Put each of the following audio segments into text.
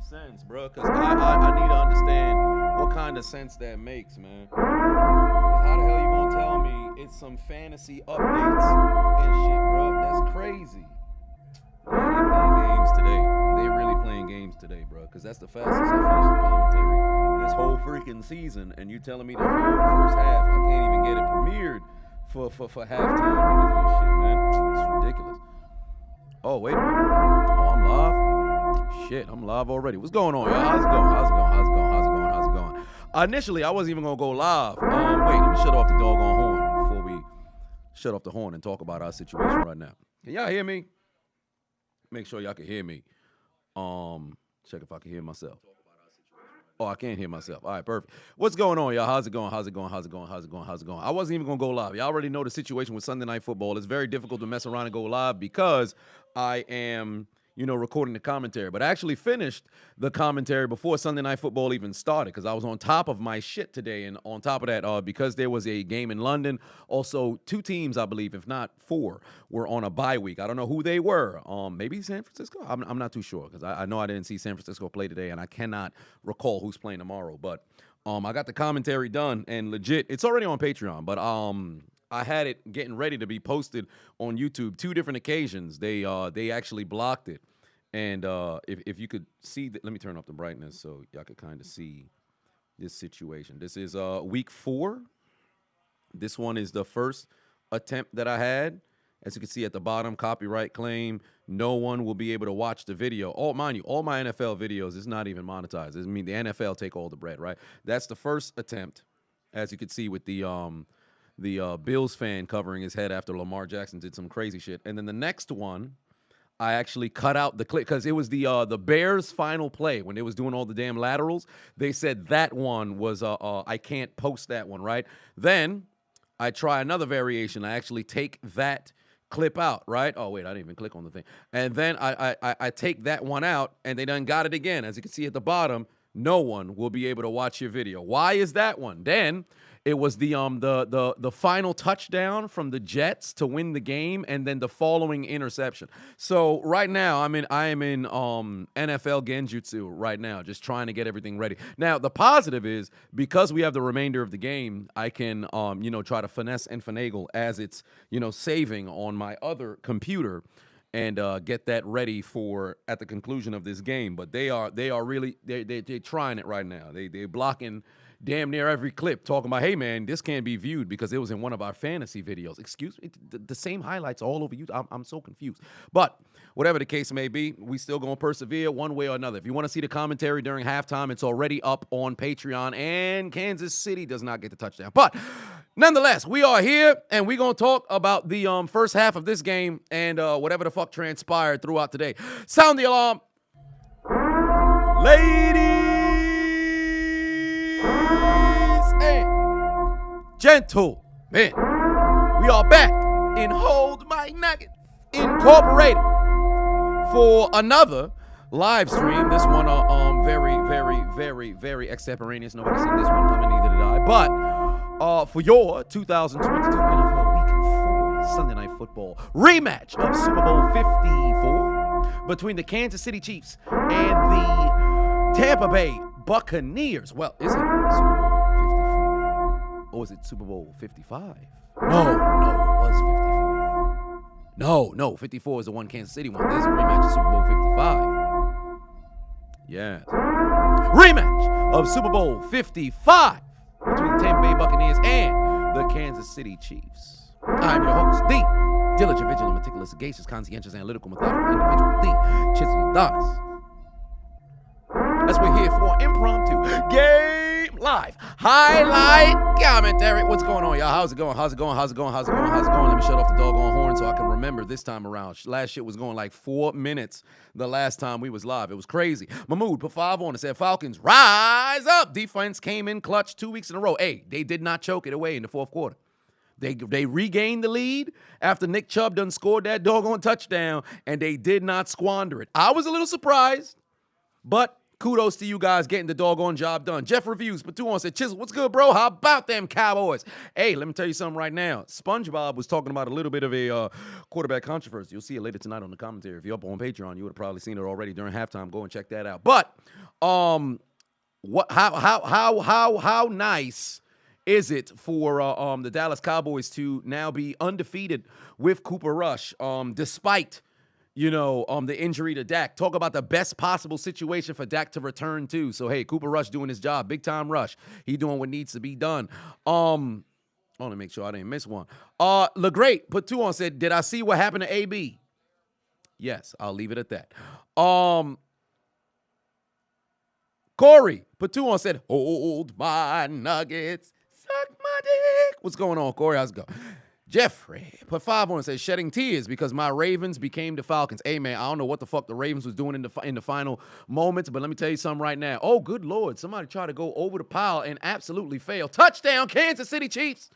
sense, bro, because I need to understand what kind of sense that makes, man. 'Cause how the hell you gonna tell me it's some fantasy updates and shit, bro? That's crazy. Nah, they playing games today. They really playing games today, bro, because that's the fastest I finished the commentary this whole freaking season, and you telling me the whole first half, I can't even get it premiered for halftime because of this shit, man. It's ridiculous. Oh, wait a minute. Oh, I'm live? Shit, I'm live already. What's going on, y'all? How's it going? Initially, I wasn't even going to go live. Wait, let me shut off the doggone horn before we shut off the horn and talk about our situation right now. Can y'all hear me? Make sure y'all can hear me. Check if I can hear myself. Oh, I can't hear myself. All right, perfect. What's going on, y'all? How's it going? I wasn't even going to go live. Y'all already know the situation with Sunday Night Football. It's very difficult to mess around and go live because I am, recording the commentary. But I actually finished the commentary before Sunday Night Football even started because I was on top of my shit today. And on top of that, because there was a game in London, also 2 teams, I believe, if not 4, were on a bye week. I don't know who they were. Maybe San Francisco? I'm not too sure because I know I didn't see San Francisco play today, and I cannot recall who's playing tomorrow. But I got the commentary done, and legit, it's already on Patreon, but I had it getting ready to be posted on YouTube 2 different occasions. They actually blocked it. And if you could see, let me turn off the brightness so y'all could kind of see this situation. This is week 4. This one is the first attempt that I had. As you can see at the bottom, copyright claim. No one will be able to watch the video. Oh, mind you, all my NFL videos is not even monetized. I mean, the NFL take all the bread, right? That's the first attempt, as you can see with the Bills fan covering his head after Lamar Jackson did some crazy shit. And then the next one, I actually cut out the clip because it was the Bears' final play when they was doing all the damn laterals. They said that one was I can't post that one, right? Then I try another variation. I actually take that clip out, right? Oh wait, I didn't even click on the thing. And then I take that one out, and they done got it again. As you can see at the bottom, no one will be able to watch your video. Why is that one? Then it was the final touchdown from the Jets to win the game, and then the following interception. So right now, I am in NFL Genjutsu right now, just trying to get everything ready. Now the positive is because we have the remainder of the game, I can try to finesse and finagle as it's saving on my other computer, and get that ready for at the conclusion of this game. But they are really they're trying it right now. They're blocking damn near every clip talking about, hey, man, this can't be viewed because it was in one of our fantasy videos. Excuse me? The same highlights all over YouTube. I'm so confused. But whatever the case may be, we still going to persevere one way or another. If you want to see the commentary during halftime, it's already up on Patreon, and Kansas City does not get the touchdown. But nonetheless, we are here, and we're going to talk about the first half of this game and whatever the fuck transpired throughout today. Sound the alarm. Ladies and gentlemen, we are back in Hold My Nuggets Incorporated for another live stream. This one very extemporaneous. Nobody seen this one coming, neither did I. But for your 2022 NFL Week 4 Sunday Night Football rematch of Super Bowl 54 between the Kansas City Chiefs and the Tampa Bay Buccaneers. Well, is it Super Bowl 54? Or is it Super Bowl 55? No, it was 54. No, 54 is the one Kansas City one. There's a rematch of Super Bowl 55. Yes. Rematch of Super Bowl 55 between the Tampa Bay Buccaneers and the Kansas City Chiefs. I'm your host, the diligent, vigilant, meticulous, sagacious, conscientious, analytical, methodical individual, the Chiseled Adonis. As we're here for impromptu game live highlight commentary. What's going on, y'all? How's it going? Let me shut off the doggone horn so I can remember this time around. Last shit was going like 4 minutes the last time we was live. It was crazy. Mahmood put 5 on and said, Falcons, rise up. Defense came in clutch 2 weeks in a row. Hey, they did not choke it away in the fourth quarter. They regained the lead after Nick Chubb done scored that doggone touchdown, and they did not squander it. I was a little surprised, but Kudos to you guys getting the doggone job done. Jeff Reviews, Patuon said, Chiseled, what's good, bro? How about them Cowboys? Hey, let me tell you something right now. SpongeBob was talking about a little bit of a quarterback controversy. You'll see it later tonight on the commentary. If you're up on Patreon, you would have probably seen it already during halftime. Go and check that out. But how nice is it for the Dallas Cowboys to now be undefeated with Cooper Rush, despite the injury to Dak? Talk about the best possible situation for Dak to return to. So, hey, Cooper Rush doing his job. Big time Rush. He doing what needs to be done. I want to make sure I didn't miss one. LeGreat Patuon said, did I see what happened to AB? Yes, I'll leave it at that. Corey Patuon said, hold my nuggets, suck my dick. What's going on, Corey? How's it going? Jeffrey put 5 on and says, shedding tears because my Ravens became the Falcons. Hey, man, I don't know what the fuck the Ravens was doing in the final moments, but let me tell you something right now. Oh, good Lord. Somebody tried to go over the pile and absolutely fail. Touchdown, Kansas City Chiefs.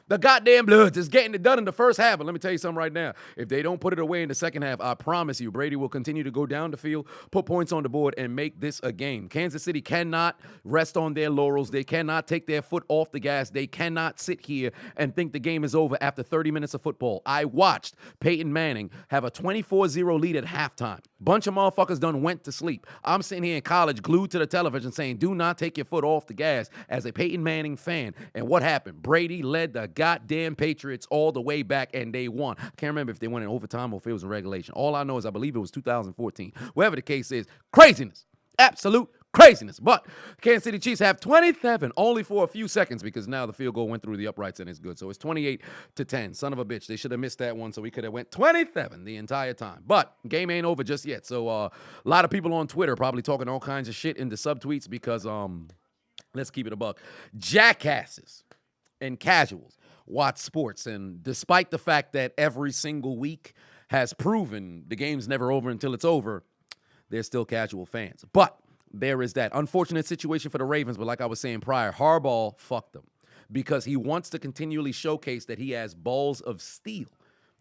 The goddamn Bloods is getting it done in the first half. But let me tell you something right now. If they don't put it away in the second half, I promise you, Brady will continue to go down the field, put points on the board, and make this a game. Kansas City cannot rest on their laurels. They cannot take their foot off the gas. They cannot sit here and think the game is over after 30 minutes of football. I watched Peyton Manning have a 24-0 lead at halftime. Bunch of motherfuckers done went to sleep. I'm sitting here in college glued to the television saying, do not take your foot off the gas as a Peyton Manning fan. And what happened? Brady led the goddamn Patriots all the way back, and they won. I can't remember if they went in overtime or if it was in regulation. All I know is I believe it was 2014. Whatever the case is, craziness. Absolute craziness. But Kansas City Chiefs have 27 only for a few seconds because now the field goal went through the uprights and it's good. So it's 28-10. Son of a bitch. They should have missed that one so we could have went 27 the entire time. But game ain't over just yet. So a lot of people on Twitter probably talking all kinds of shit in the subtweets because let's keep it a buck. Jackasses and casuals watch sports, and despite the fact that every single week has proven the game's never over until it's over, they're still casual fans. But there is that unfortunate situation for the Ravens, but like I was saying prior, Harbaugh fucked them because he wants to continually showcase that he has balls of steel.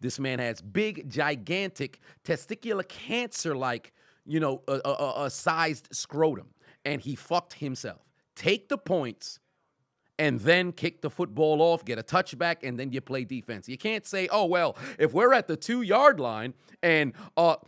This man has big, gigantic, testicular cancer-like, a sized scrotum, and he fucked himself. Take the points and then kick the football off, get a touchback, and then you play defense. You can't say, oh, well, if we're at the 2-yard line and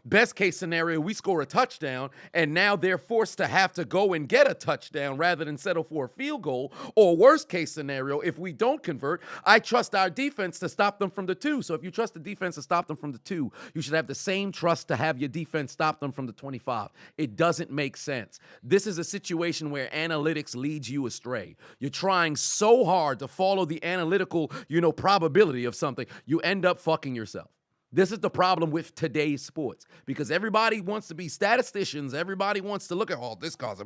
best case scenario, we score a touchdown, and now they're forced to have to go and get a touchdown rather than settle for a field goal, or worst case scenario, if we don't convert, I trust our defense to stop them from the 2. So if you trust the defense to stop them from the 2, you should have the same trust to have your defense stop them from the 25. It doesn't make sense. This is a situation where analytics leads you astray. You're trying so hard to follow the analytical, probability of something, you end up fucking yourself. This is the problem with today's sports because everybody wants to be statisticians. Everybody wants to look at all this cause.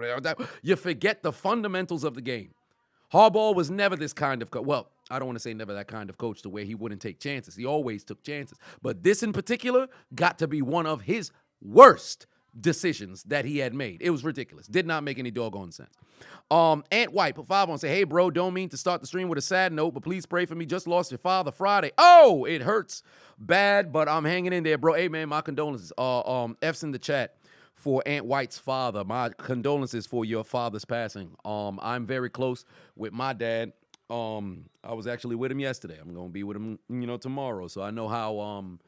You forget the fundamentals of the game. Harbaugh was never this kind of coach. Well, I don't want to say never that kind of coach to where he wouldn't take chances. He always took chances. But this in particular got to be one of his worst decisions that he had made. It was ridiculous. Did not make any doggone sense. Ant White put 5 on, say, hey, bro, don't mean to start the stream with a sad note, but please pray for me. Just lost your father Friday. Oh, it hurts bad, but I'm hanging in there, bro. Hey, man, my condolences. F's in the chat for Ant White's father. My condolences for your father's passing. I'm very close with my dad. I was actually with him yesterday. I'm going to be with him, tomorrow. So I know how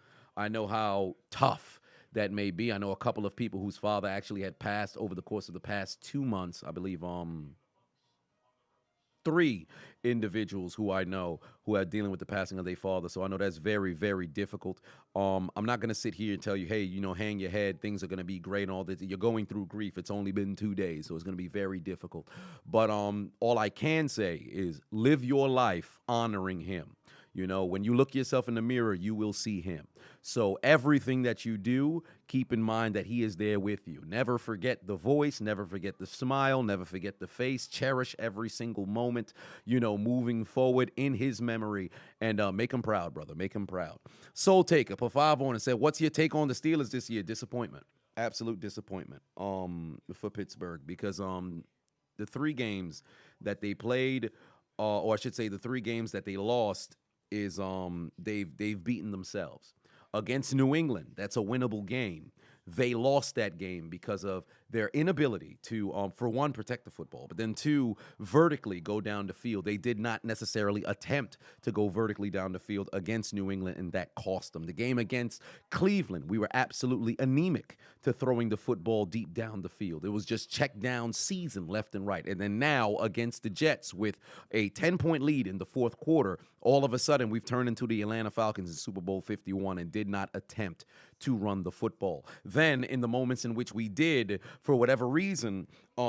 tough that may be. I know a couple of people whose father actually had passed over the course of the past 2 months. I believe 3 individuals who I know who are dealing with the passing of their father. So I know that's very, very difficult. I'm not going to sit here and tell you, hey, hang your head. Things are going to be great and all that. You're going through grief. It's only been 2 days, so it's going to be very difficult. But all I can say is live your life honoring him. When you look yourself in the mirror, you will see him. So everything that you do, keep in mind that he is there with you. Never forget the voice, never forget the smile, never forget the face. Cherish every single moment, moving forward in his memory. And make him proud, brother. Make him proud. Soul Taker put 5 on and said, what's your take on the Steelers this year? Disappointment. Absolute disappointment for Pittsburgh because the 3 games that they played, or I should say the 3 games that they lost, is they've beaten themselves. Against New England, that's a winnable game. They lost that game because of their inability to, for one, protect the football, but then two, vertically go down the field. They did not necessarily attempt to go vertically down the field against New England, and that cost them. The game against Cleveland, we were absolutely anemic to throwing the football deep down the field. It was just check down season left and right. And then now against the Jets with a 10-point lead in the fourth quarter, all of a sudden we've turned into the Atlanta Falcons in Super Bowl 51 and did not attempt to run the football. Then in the moments in which we did, for whatever reason,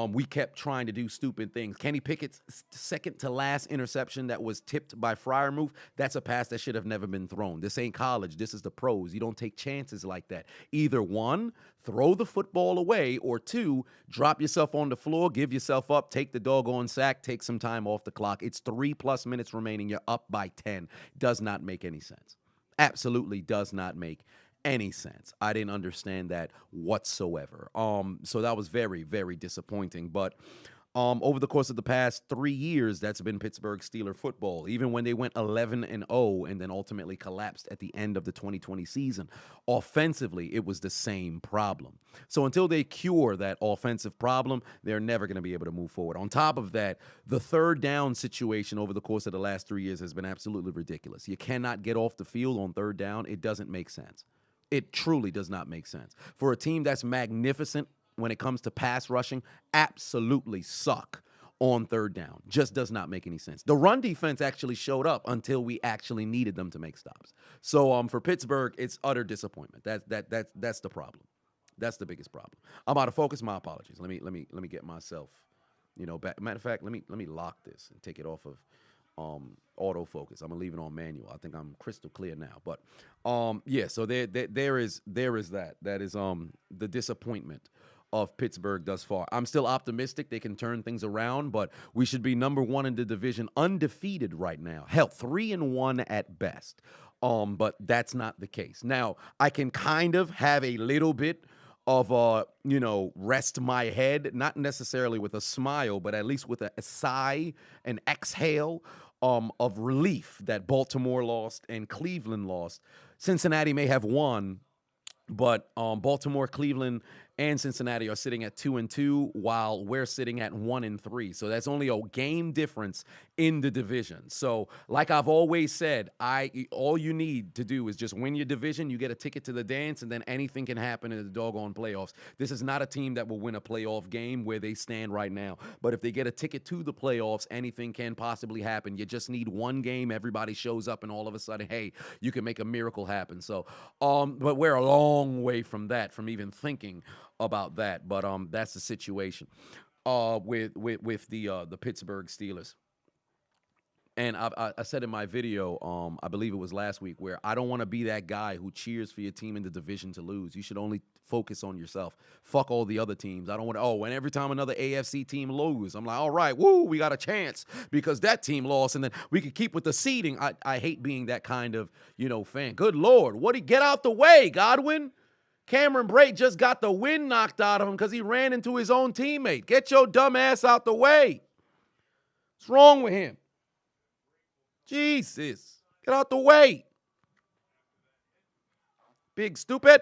we kept trying to do stupid things. Kenny Pickett's second to last interception that was tipped by Freiermuth, that's a pass that should have never been thrown. This ain't college. This is the pros. You don't take chances like that. Either one, throw the football away, or two, drop yourself on the floor, give yourself up, take the doggone sack, take some time off the clock. It's 3+ minutes remaining. You're up by 10. Does not make any sense. Absolutely does not make any sense. I didn't understand that whatsoever. So that was very, very disappointing. But over the course of the past 3 years, that's been Pittsburgh Steelers football. Even when they went 11-0 and then ultimately collapsed at the end of the 2020 season, offensively, it was the same problem. So until they cure that offensive problem, they're never going to be able to move forward. On top of that, the third down situation over the course of the last 3 years has been absolutely ridiculous. You cannot get off the field on third down. It doesn't make sense. It truly does not make sense. For a team that's magnificent when it comes to pass rushing, absolutely suck on third down. Just does not make any sense. The run defense actually showed up until we actually needed them to make stops. So for Pittsburgh, it's utter disappointment. That's the problem. That's the biggest problem. I'm out of focus. My apologies. Let me get myself, back. Matter of fact, let me lock this and take it off of autofocus. I'm gonna leave it on manual. I think I'm crystal clear now. But yeah, so there is that. That is the disappointment of Pittsburgh thus far. I'm still optimistic they can turn things around, but we should be number one in the division, undefeated right now. Hell, 3-1 at best. But that's not the case. Now, I can kind of have a little bit of rest my head, not necessarily with a smile, but at least with a sigh, an exhale of relief that Baltimore lost and Cleveland lost. Cincinnati may have won, but Baltimore, Cleveland, and Cincinnati are sitting at 2-2, while we're sitting at 1-3. So that's only a game difference in the division. So, like I've always said, all you need to do is just win your division. You get a ticket to the dance, and then anything can happen in the doggone playoffs. This is not a team that will win a playoff game where they stand right now. But if they get a ticket to the playoffs, anything can possibly happen. You just need one game. Everybody shows up, and all of a sudden, hey, you can make a miracle happen. So, but we're a long way from that, from even thinking about that. But that's the situation with the Pittsburgh Steelers. And I said in my video, I believe it was last week, where I don't want to be that guy who cheers for your team in the division to lose. You should only focus on yourself. Fuck all the other teams. I don't want to, and every time another AFC team loses, I'm like, all right, woo, we got a chance because that team lost, and then we could keep with the seeding. I hate being that kind of, fan. Good Lord, get out the way, Godwin? Cameron Brate just got the wind knocked out of him because he ran into his own teammate. Get your dumb ass out the way. What's wrong with him? Jesus. Get out the way. Big stupid.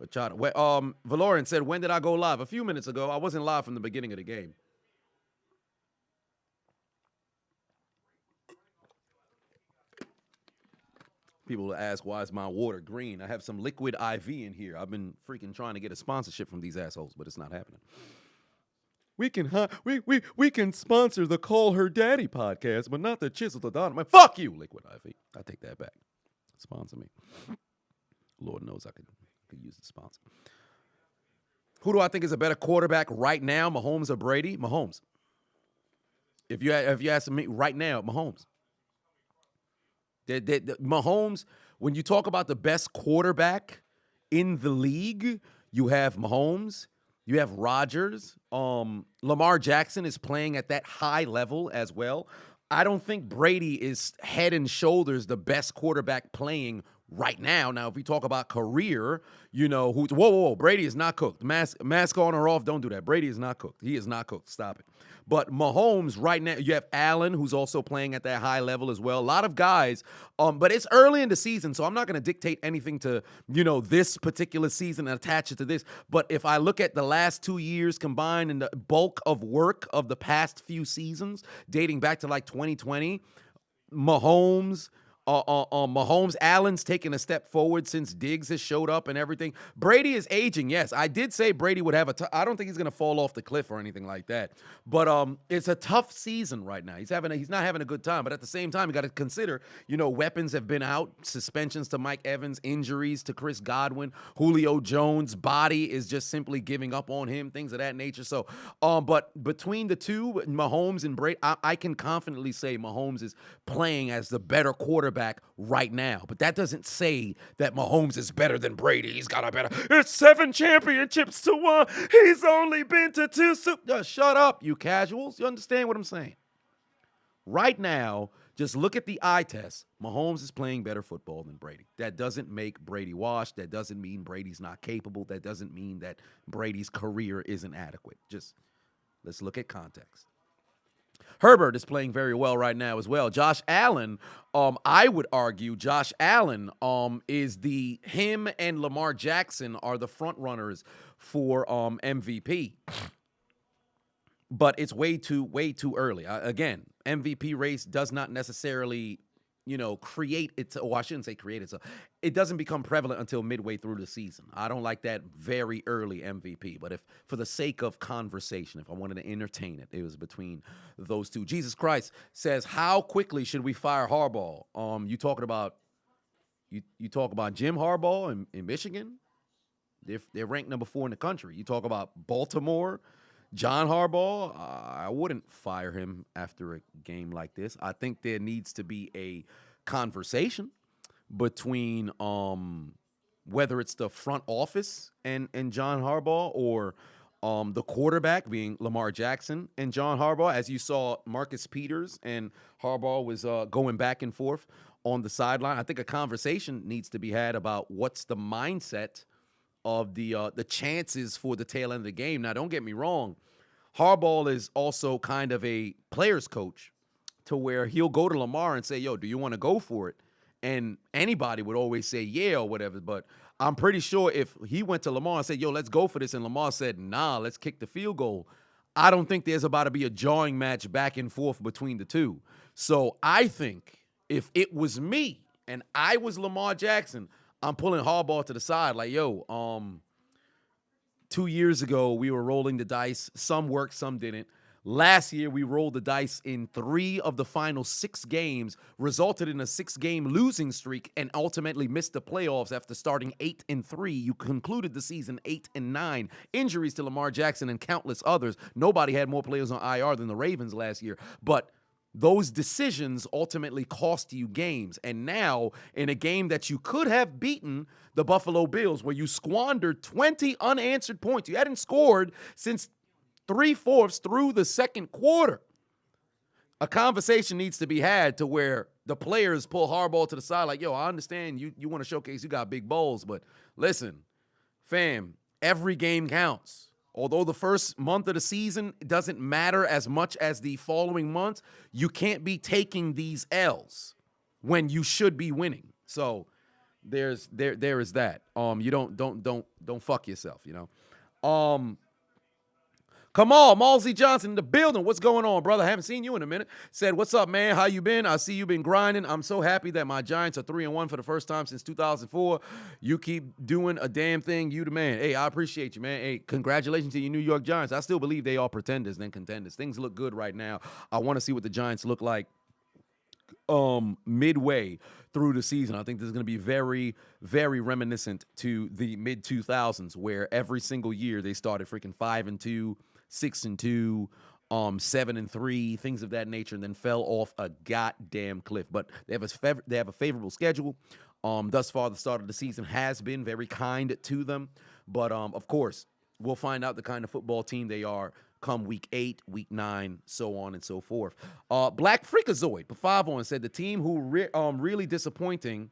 Valorian said, when did I go live? A few minutes ago. I wasn't live from the beginning of the game. People will ask, why is my water green? I have some liquid IV in here. I've been freaking trying to get a sponsorship from these assholes, but it's not happening. We can sponsor the Call Her Daddy podcast, but not the Chiseled Adonis. Fuck you, liquid IV. I take that back. Sponsor me. Lord knows I could use the sponsor. Who do I think is a better quarterback right now, Mahomes or Brady? Mahomes. If you ask me right now, Mahomes. Mahomes, when you talk about the best quarterback in the league, you have Mahomes, you have Rodgers. Lamar Jackson is playing at that high level as well. I don't think Brady is head and shoulders the best quarterback playing right now. Now, if we talk about career, whoa, Brady is not cooked. Mask on or off, don't do that. Brady is not cooked. He is not cooked. Stop it. But Mahomes right now, you have Allen, who's also playing at that high level as well. A lot of guys, but it's early in the season, so I'm not going to dictate anything to, this particular season and attach it to this. But if I look at the last 2 years combined and the bulk of work of the past few seasons, dating back to like 2020, Mahomes, Allen's taken a step forward since Diggs has showed up and everything. Brady is aging. Yes, I did say Brady would have I don't think he's going to fall off the cliff or anything like that. But it's a tough season right now. He's not having a good time. But at the same time, you got to consider, weapons have been out, suspensions to Mike Evans, injuries to Chris Godwin, Julio Jones' body is just simply giving up on him, things of that nature. So, but between the two, Mahomes and Brady, I can confidently say Mahomes is playing as the better quarterback right now, but that doesn't say that Mahomes is better than Brady. He's got a better. It's 7 championships to 1. He's only been to 2. Shut up, you casuals. You understand what I'm saying? Right now, just look at the eye test. Mahomes is playing better football than Brady. That doesn't make Brady washed. That doesn't mean Brady's not capable. That doesn't mean that Brady's career isn't adequate. Just let's look at context. Herbert is playing very well right now as well. Josh Allen, I would argue Josh Allen is him and Lamar Jackson are the front runners for MVP. But it's way too early. Again, MVP race does not necessarily, create it. I shouldn't say create it. It doesn't become prevalent until midway through the season. I don't like that very early MVP. But if, for the sake of conversation, if I wanted to entertain it, it was between those two. Jesus Christ says, how quickly should we fire Harbaugh? You talking about you talk about Jim Harbaugh in Michigan? They're ranked number 4 in the country. You talk about Baltimore. John Harbaugh, I wouldn't fire him after a game like this. I think there needs to be a conversation between whether it's the front office and John Harbaugh or the quarterback being Lamar Jackson and John Harbaugh. As you saw, Marcus Peters and Harbaugh was going back and forth on the sideline. I think a conversation needs to be had about what's the mindset of the chances for the tail end of the game. Now, don't get me wrong. Harbaugh is also kind of a player's coach to where he'll go to Lamar and say, yo, do you want to go for it? And anybody would always say, yeah, or whatever. But I'm pretty sure if he went to Lamar and said, yo, let's go for this, and Lamar said, nah, let's kick the field goal, I don't think there's about to be a jawing match back and forth between the two. So I think if it was me and I was Lamar Jackson, I'm pulling Harbaugh to the side like, yo, 2 years ago, we were rolling the dice. Some worked, some didn't. Last year, we rolled the dice in 3 of the final 6 games, resulted in a 6-game losing streak, and ultimately missed the playoffs after starting 8-3. You concluded the season 8-9. Injuries to Lamar Jackson and countless others. Nobody had more players on IR than the Ravens last year. But those decisions ultimately cost you games. And now, in a game that you could have beaten the Buffalo Bills, where you squandered 20 unanswered points, you hadn't scored since 3/4 through the second quarter. A conversation needs to be had to where the players pull Harbaugh to the side like, yo, I understand you want to showcase you got big bowls, but listen, fam, every game counts. Although the first month of the season doesn't matter as much as the following months, you can't be taking these L's when you should be winning. So there is that. You don't fuck yourself, Come on, Malsey Johnson in the building. What's going on, brother? I haven't seen you in a minute. Said, what's up, man? How you been? I see you been grinding. I'm so happy that my Giants are 3-1 for the first time since 2004. You keep doing a damn thing. You the man. Hey, I appreciate you, man. Hey, congratulations to your New York Giants. I still believe they are pretenders than contenders. Things look good right now. I want to see what the Giants look like midway through the season. I think this is going to be very, very reminiscent to the mid-2000s, where every single year they started freaking 5-2, 6-2, 7-3, things of that nature, and then fell off a goddamn cliff. But they have a favorable schedule. Thus far, the start of the season has been very kind to them. But of course, we'll find out the kind of football team they are come week 8, week 9, so on and so forth. Black Freakazoid, 5 on, said the team who really disappointing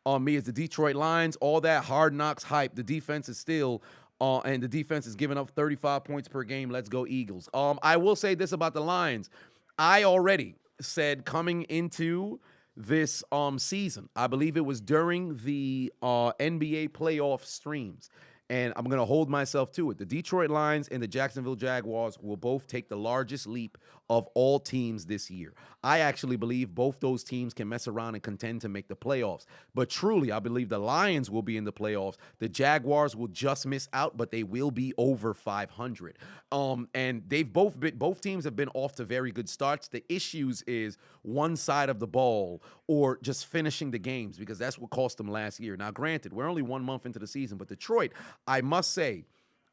on me is the Detroit Lions. All that Hard Knocks hype. The defense is still, and the defense is giving up 35 points per game. Let's go Eagles. I will say this about the Lions. I already said coming into this season, I believe it was during the NBA playoff streams, and I'm going to hold myself to it. The Detroit Lions and the Jacksonville Jaguars will both take the largest leap of all teams this year. I actually believe both those teams can mess around and contend to make the playoffs. But truly, I believe the Lions will be in the playoffs. The Jaguars will just miss out, but they will be over 500. And both teams have been off to very good starts. The issues is one side of the ball or just finishing the games, because that's what cost them last year. Now, granted, we're only 1 month into the season, but Detroit, I must say,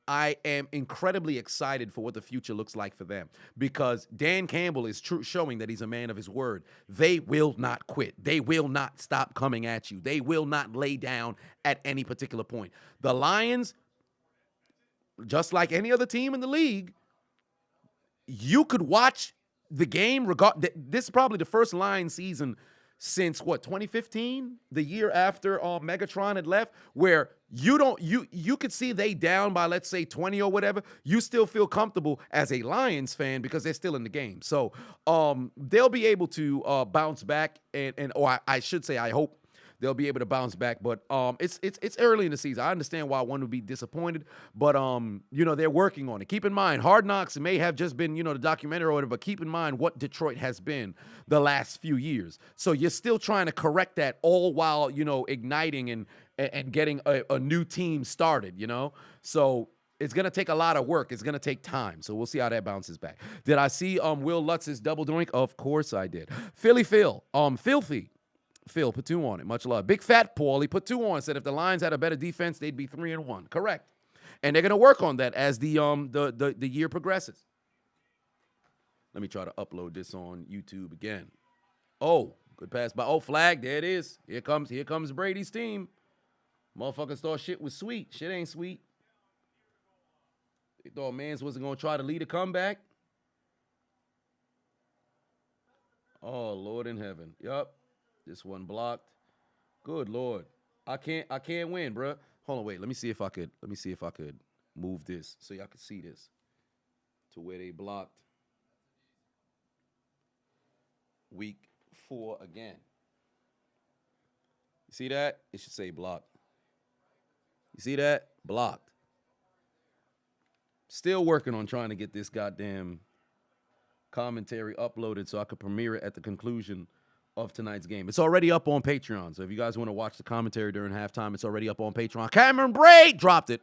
I am incredibly excited for what the future looks like for them, because Dan Campbell is showing that he's a man of his word. They will not quit. They will not stop coming at you. They will not lay down at any particular point. The Lions, just like any other team in the league, you could watch the game. This is probably the first Lions season since 2015, the year after Megatron had left, where you could see they down by, let's say, 20 or whatever. You still feel comfortable as a Lions fan because they're still in the game. So they'll be able to bounce back, or I should say, I hope they'll be able to bounce back. But it's early in the season. I understand why one would be disappointed, but they're working on it. Keep in mind, Hard Knocks may have just been the documentary or whatever, but keep in mind what Detroit has been the last few years. So you're still trying to correct that, all while igniting and getting a new team started. So it's going to take a lot of work. It's going to take time. So we'll see how that bounces back. Did I see Will Lutz's double doink? Of course I did. Philly Phil, Filthy Phil, put 2 on it. Much love. Big Fat Paul, he put 2 on. Said if the Lions had a better defense, they'd be 3-1. Correct. And they're going to work on that as the year progresses. Let me try to upload this on YouTube again. Oh, good pass by. Oh, flag. There it is. Here comes Brady's team. Motherfuckers thought shit was sweet. Shit ain't sweet. They thought Mans wasn't going to try to lead a comeback. Oh, Lord in heaven. Yup. This one blocked. Good Lord. I can't win, bro. Hold on, wait. Let me see if I could move this so y'all could see this to where they blocked. Week 4 again. You see that? It should say blocked. You see that? Blocked. Still working on trying to get this goddamn commentary uploaded so I could premiere it at the conclusion of tonight's game. It's already up on Patreon. So if you guys want to watch the commentary during halftime, it's already up on Patreon. Cameron Braid dropped it.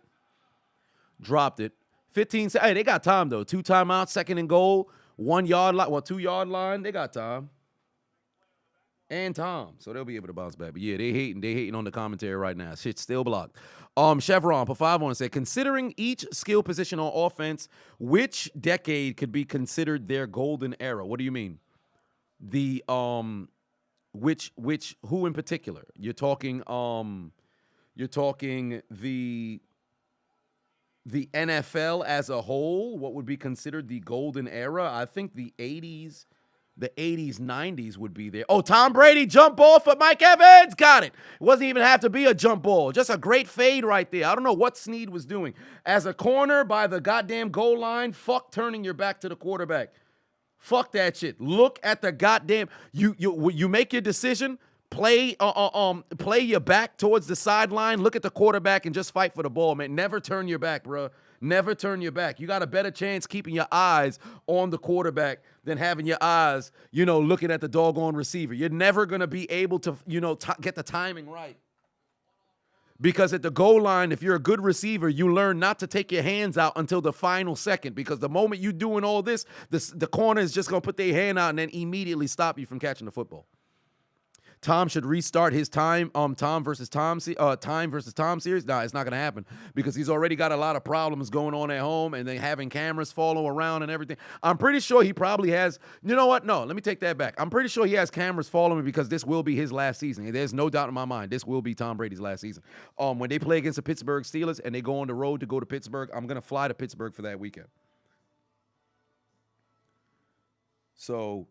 15 seconds. Hey, they got time, though. 2 timeouts, 2nd and goal, 1 yard line, 2-yard line. They got time. And Tom. So they'll be able to bounce back. But yeah, they hating on the commentary right now. Shit's still blocked. Chevron, put 5 on and say, considering each skill position on offense, which decade could be considered their golden era? What do you mean? The which who in particular? You're talking the NFL as a whole, what would be considered the golden era? I think the 80s, 90s would be there. Oh, Tom Brady jump ball for Mike Evans. Got it. It wasn't even have to be a jump ball. Just a great fade right there. I don't know what Snead was doing. As a corner by the goddamn goal line, fuck turning your back to the quarterback. Fuck that shit. Look at the goddamn you make your decision, play your back towards the sideline, look at the quarterback and just fight for the ball, man. Never turn your back, bro. Never turn your back. You got a better chance keeping your eyes on the quarterback than having your eyes, looking at the doggone receiver. You're never going to be able to, get the timing right. Because at the goal line, if you're a good receiver, you learn not to take your hands out until the final second. Because the moment you're doing all this, the corner is just going to put their hand out and then immediately stop you from catching the football. Tom should restart his time versus Tom series. Nah, it's not going to happen because he's already got a lot of problems going on at home and then having cameras follow around and everything. I'm pretty sure he probably has, you know what? No, let me take that back. I'm pretty sure he has cameras following because this will be his last season. There's no doubt in my mind this will be Tom Brady's last season. When they play against the Pittsburgh Steelers and they go on the road to go to Pittsburgh, I'm going to fly to Pittsburgh for that weekend. So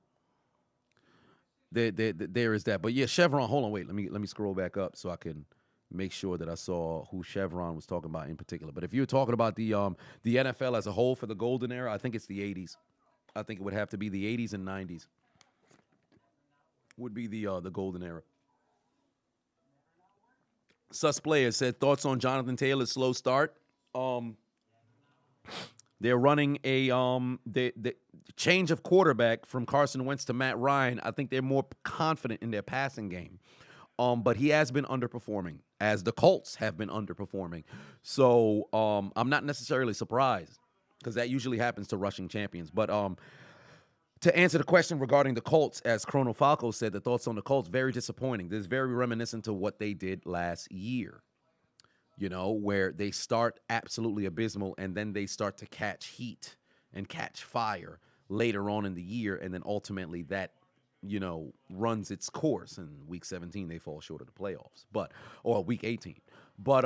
there is that. But yeah, Chevron. Hold on, wait. Let me scroll back up so I can make sure that I saw who Chevron was talking about in particular. But if you're talking about the NFL as a whole for the golden era, I think it's the 80s. I think it would have to be the 80s and 90s. Would be the golden era. Sus Player said thoughts on Jonathan Taylor's slow start. They're running a the change of quarterback from Carson Wentz to Matt Ryan. I think they're more confident in their passing game. But he has been underperforming, as the Colts have been underperforming. So I'm not necessarily surprised, because that usually happens to rushing champions. But to answer the question regarding the Colts, as Chrono Falco said, the thoughts on the Colts, very disappointing. This is very reminiscent to what they did last year, where they start absolutely abysmal and then they start to catch heat and catch fire later on in the year, and then ultimately that, runs its course. In week 17, they fall short of the playoffs, or week 18. But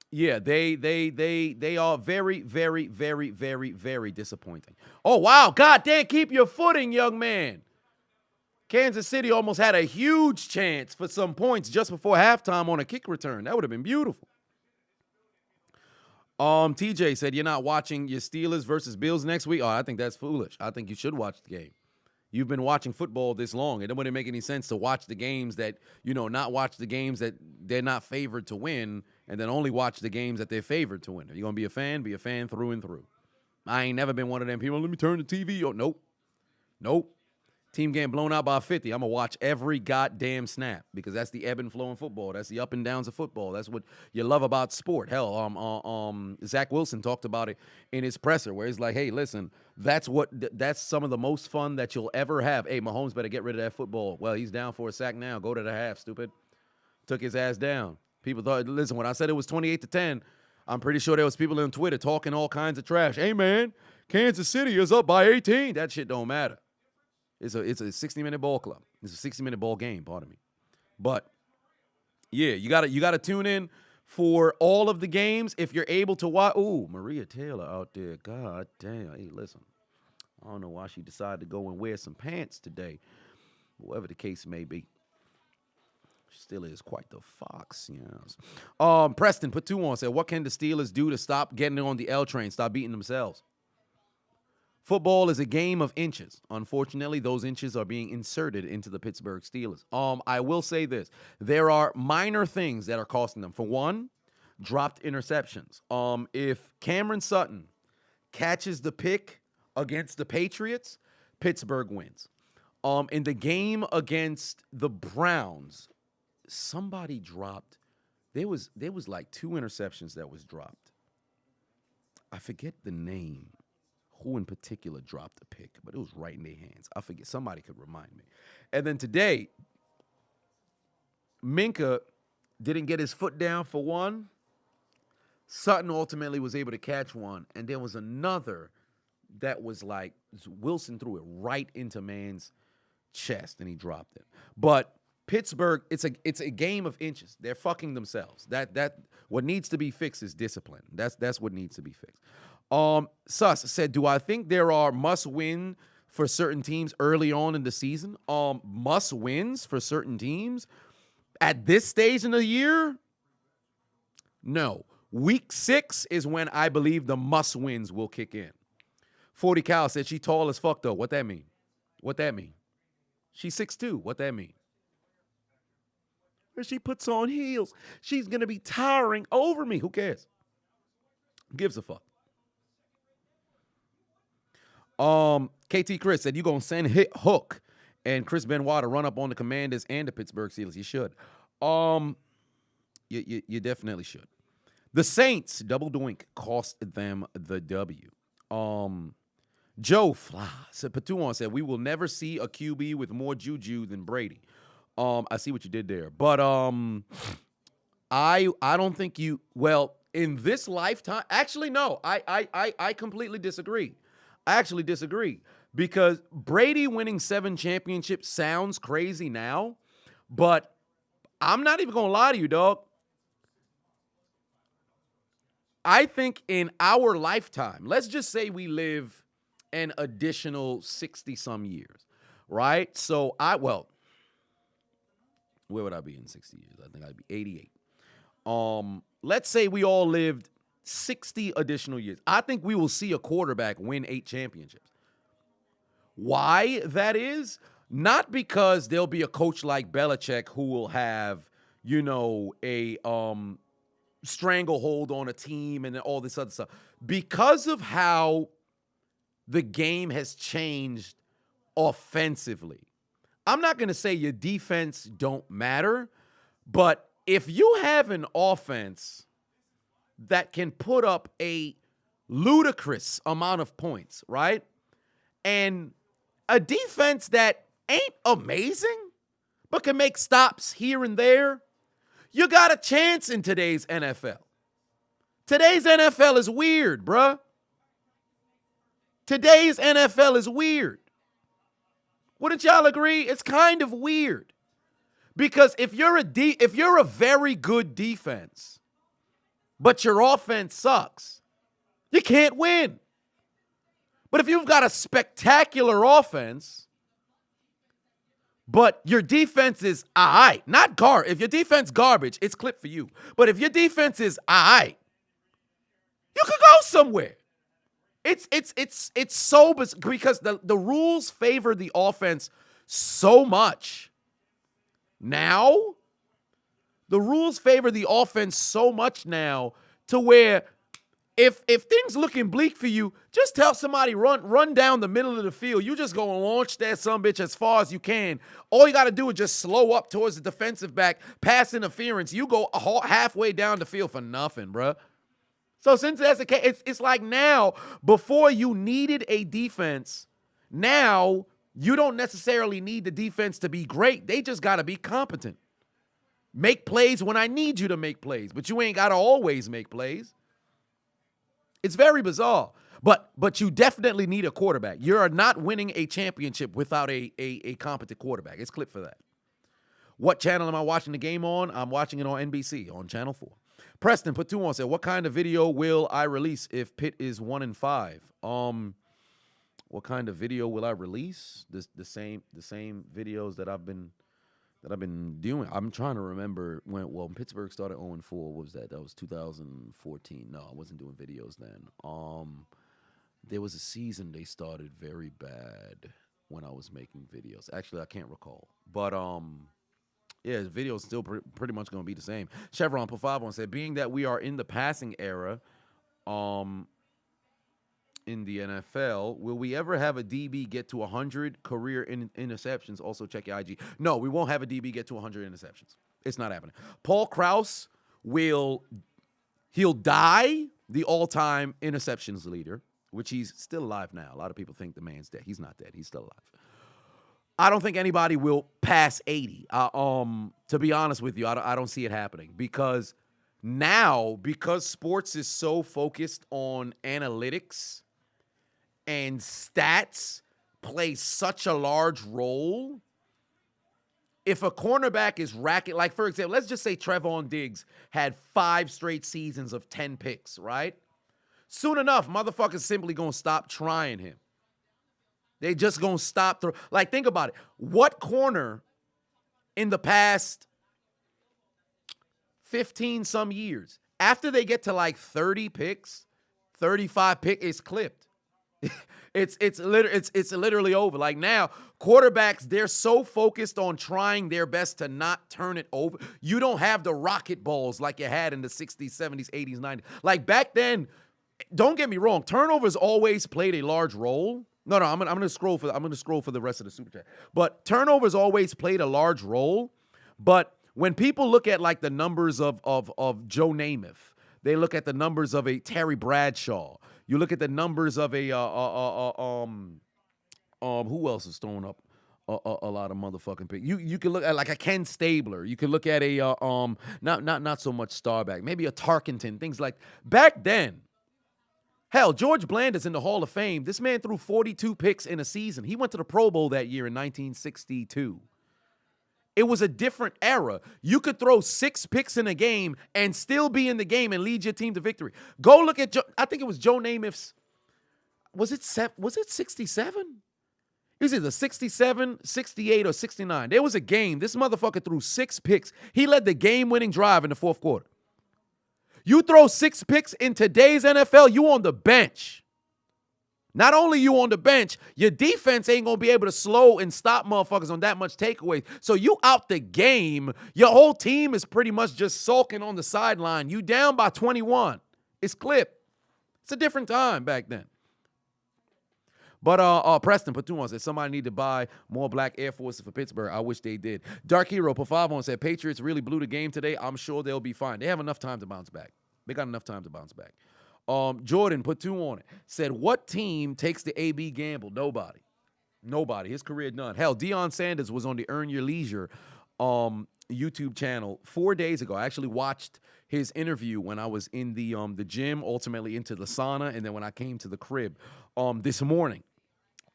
yeah, they are very, very, very, very, very disappointing. Oh, wow. God damn, keep your footing, young man. Kansas City almost had a huge chance for some points just before halftime on a kick return. That would have been beautiful. TJ said, you're not watching your Steelers versus Bills next week? Oh, I think that's foolish. I think you should watch the game. You've been watching football this long. It wouldn't make any sense to watch the games that, not watch the games that they're not favored to win, and then only watch the games that they're favored to win. If you're going to be a fan, be a fan through and through. I ain't never been one of them people, let me turn the TV on. Nope. Team getting blown out by 50. I'm going to watch every goddamn snap, because that's the ebb and flow in football. That's the up and downs of football. That's what you love about sport. Hell, Zach Wilson talked about it in his presser, where he's like, hey, listen, that's some of the most fun that you'll ever have. Hey, Mahomes better get rid of that football. Well, he's down for a sack now. Go to the half, stupid. Took his ass down. People thought, listen, when I said it was 28-10, I'm pretty sure there was people on Twitter talking all kinds of trash. Hey, man, Kansas City is up by 18. That shit don't matter. It's a 60-minute ball club. It's a 60-minute ball game, pardon me. But yeah, you gotta tune in for all of the games if you're able to watch. Ooh, Maria Taylor out there. God damn. Hey, listen. I don't know why she decided to go and wear some pants today. Whatever the case may be. She still is quite the fox, yes. Preston put 2 on, said, what can the Steelers do to stop getting on the L train, stop beating themselves? Football is a game of inches. Unfortunately, those inches are being inserted into the Pittsburgh Steelers. I will say this. There are minor things that are costing them. For one, dropped interceptions. If Cameron Sutton catches the pick against the Patriots, Pittsburgh wins. In the game against the Browns, somebody dropped. There was like 2 interceptions that was dropped. I forget the name. Who in particular dropped the pick, but it was right in their hands. I forget. Somebody could remind me. And then today, Minka didn't get his foot down for one. Sutton ultimately was able to catch one. And there was another that was like, Wilson threw it right into man's chest and he dropped it. But Pittsburgh, it's a game of inches. They're fucking themselves. That what needs to be fixed is discipline. That's what needs to be fixed. Sus said, do I think there are must-win for certain teams early on in the season? Must-wins for certain teams? At this stage in the year? No. Week 6 is when I believe the must-wins will kick in. 40 Cal said, she tall as fuck, though. What that mean? She's 6'2". What that mean? When she puts on heels, she's going to be towering over me. Who cares? Who gives a fuck? KT Chris said, you going to send Hook and Chris Benoit to run up on the Commanders and the Pittsburgh Steelers. You should. You definitely should. The Saints, double doink, cost them the W. Joe Fly said, Patuan said, we will never see a QB with more juju than Brady. I see what you did there. But I don't think you, well, in this lifetime, actually, no, I completely disagree. I actually disagree, because Brady winning 7 championships sounds crazy now, but I'm not even going to lie to you, dog. I think in our lifetime, let's just say we live an additional 60-some years, right? So Where would I be in 60 years? I think I'd be 88. Let's say we all lived 60 additional years. I think we will see a quarterback win 8 championships. Why that is? Not because there'll be a coach like Belichick who will have, a stranglehold on a team and all this other stuff. Because of how the game has changed offensively. I'm not going to say your defense don't matter, but if you have an offense that can put up a ludicrous amount of points, right? And a defense that ain't amazing, but can make stops here and there, you got a chance in today's NFL. Today's NFL is weird, bruh. Today's NFL is weird. Wouldn't y'all agree? It's kind of weird. Because if you're a very good defense, but your offense sucks, you can't win. But if you've got a spectacular offense, but your defense is all right, not garbage. If your defense garbage, it's clipped for you. But if your defense is all right, you could go somewhere. It's so because the rules favor the offense so much. Now, the rules favor the offense so much now to where if things looking bleak for you, just tell somebody run down the middle of the field. You just go and launch that sumbitch as far as you can. All you got to do is just slow up towards the defensive back, pass interference. You go halfway down the field for nothing, bruh. So since that's the case, it's like now, before you needed a defense, now you don't necessarily need the defense to be great. They just got to be competent. Make plays when I need you to make plays, but you ain't got to always make plays. It's very bizarre, but you definitely need a quarterback. You're not winning a championship without a competent quarterback. It's clipped for that. What channel am I watching the game on? I'm watching it on NBC, on Channel 4. Preston put 2 on, said, what kind of video will I release if Pitt is 1-5? What kind of video will I release? The same videos that I've been doing. I'm trying to remember when Pittsburgh started 0-4. What was that? That was 2014. No, I wasn't doing videos then. There was a season they started very bad when I was making videos. Actually, I can't recall. But yeah, the video is still pretty much going to be the same. Chevron put 5 on, said, being that we are in the passing era in the NFL, will we ever have a DB get to 100 career interceptions? Also, check your IG. No, we won't have a DB get to 100 interceptions. It's not happening. Paul Krause he'll die the all-time interceptions leader, which he's still alive now. A lot of people think the man's dead. He's not dead. He's still alive. I don't think anybody will pass 80. To be honest with you, I don't see it happening because sports is so focused on analytics and stats play such a large role. If a cornerback is racking, like for example, let's just say Trevon Diggs had 5 straight seasons of 10 picks, right? Soon enough, motherfuckers simply gonna stop trying him. They just gonna stop. Like, think about it. What corner in the past 15-some years, after they get to like 30 picks, 35 picks, it's clipped. It's literally over. Like now, quarterbacks, they're so focused on trying their best to not turn it over. You don't have the rocket balls like you had in the 60s, 70s, 80s, 90s. Like back then, don't get me wrong, turnovers always played a large role. No, I'm gonna scroll for the rest of the super chat. But turnovers always played a large role. But when people look at like the numbers of Joe Namath, they look at the numbers of a Terry Bradshaw. You look at the numbers of a who else is throwing up a lot of motherfucking picks. You can look at like a Ken Stabler. You can look at a not so much Starback, maybe a Tarkenton. Things like back then. Hell, George Bland's in the Hall of Fame. This man threw 42 picks in a season. He went to the Pro Bowl that year in 1962. It was a different era. You could throw 6 picks in a game and still be in the game and lead your team to victory. Go look at I think it was Joe Namath's. Was it 67? It was either 67, 68, or 69. There was a game. This motherfucker threw 6 picks. He led the game-winning drive in the fourth quarter. You throw 6 picks in today's NFL, you on the bench. Not only you on the bench, your defense ain't going to be able to slow and stop motherfuckers on that much takeaways. So you out the game. Your whole team is pretty much just sulking on the sideline. You down by 21. It's clipped. It's a different time back then. But Preston put 2 on, said somebody need to buy more black Air Forces for Pittsburgh. I wish they did. Dark Hero put 5 on, said Patriots really blew the game today. I'm sure they'll be fine. They have enough time to bounce back. They got enough time to bounce back. Jordan put 2 on it. Said, what team takes the AB gamble? Nobody. Nobody. His career done. Hell, Deion Sanders was on the Earn Your Leisure YouTube channel 4 days ago. I actually watched his interview when I was in the gym, ultimately into the sauna, and then when I came to the crib this morning.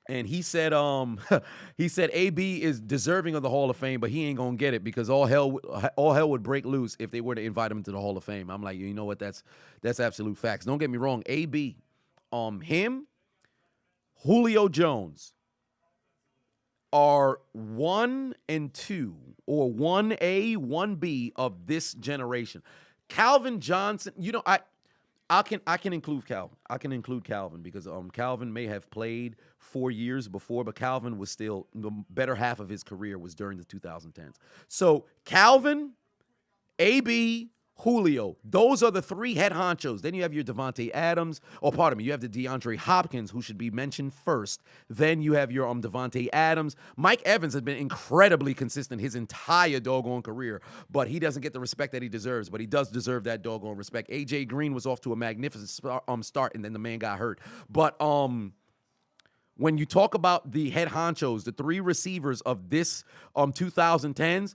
And he said AB is deserving of the Hall of Fame, but he ain't gonna get it because all hell would break loose if they were to invite him to the Hall of Fame. I'm like, you know what? That's absolute facts. Don't get me wrong. AB, him, Julio Jones are 1 and 2 or 1A, 1B of this generation. Calvin Johnson, you know, I can include Calvin. I can include Calvin because Calvin may have played 4 years before, but Calvin was still the better half of his career was during the 2010s. So Calvin, AB, Julio, those are the 3 head honchos. Then you have your Devontae Adams, you have the DeAndre Hopkins, who should be mentioned first. Then you have your Devontae Adams. Mike Evans has been incredibly consistent his entire doggone career, but he doesn't get the respect that he deserves, but he does deserve that doggone respect. AJ Green was off to a magnificent start, and then the man got hurt. But when you talk about the head honchos, the 3 receivers of this 2010s,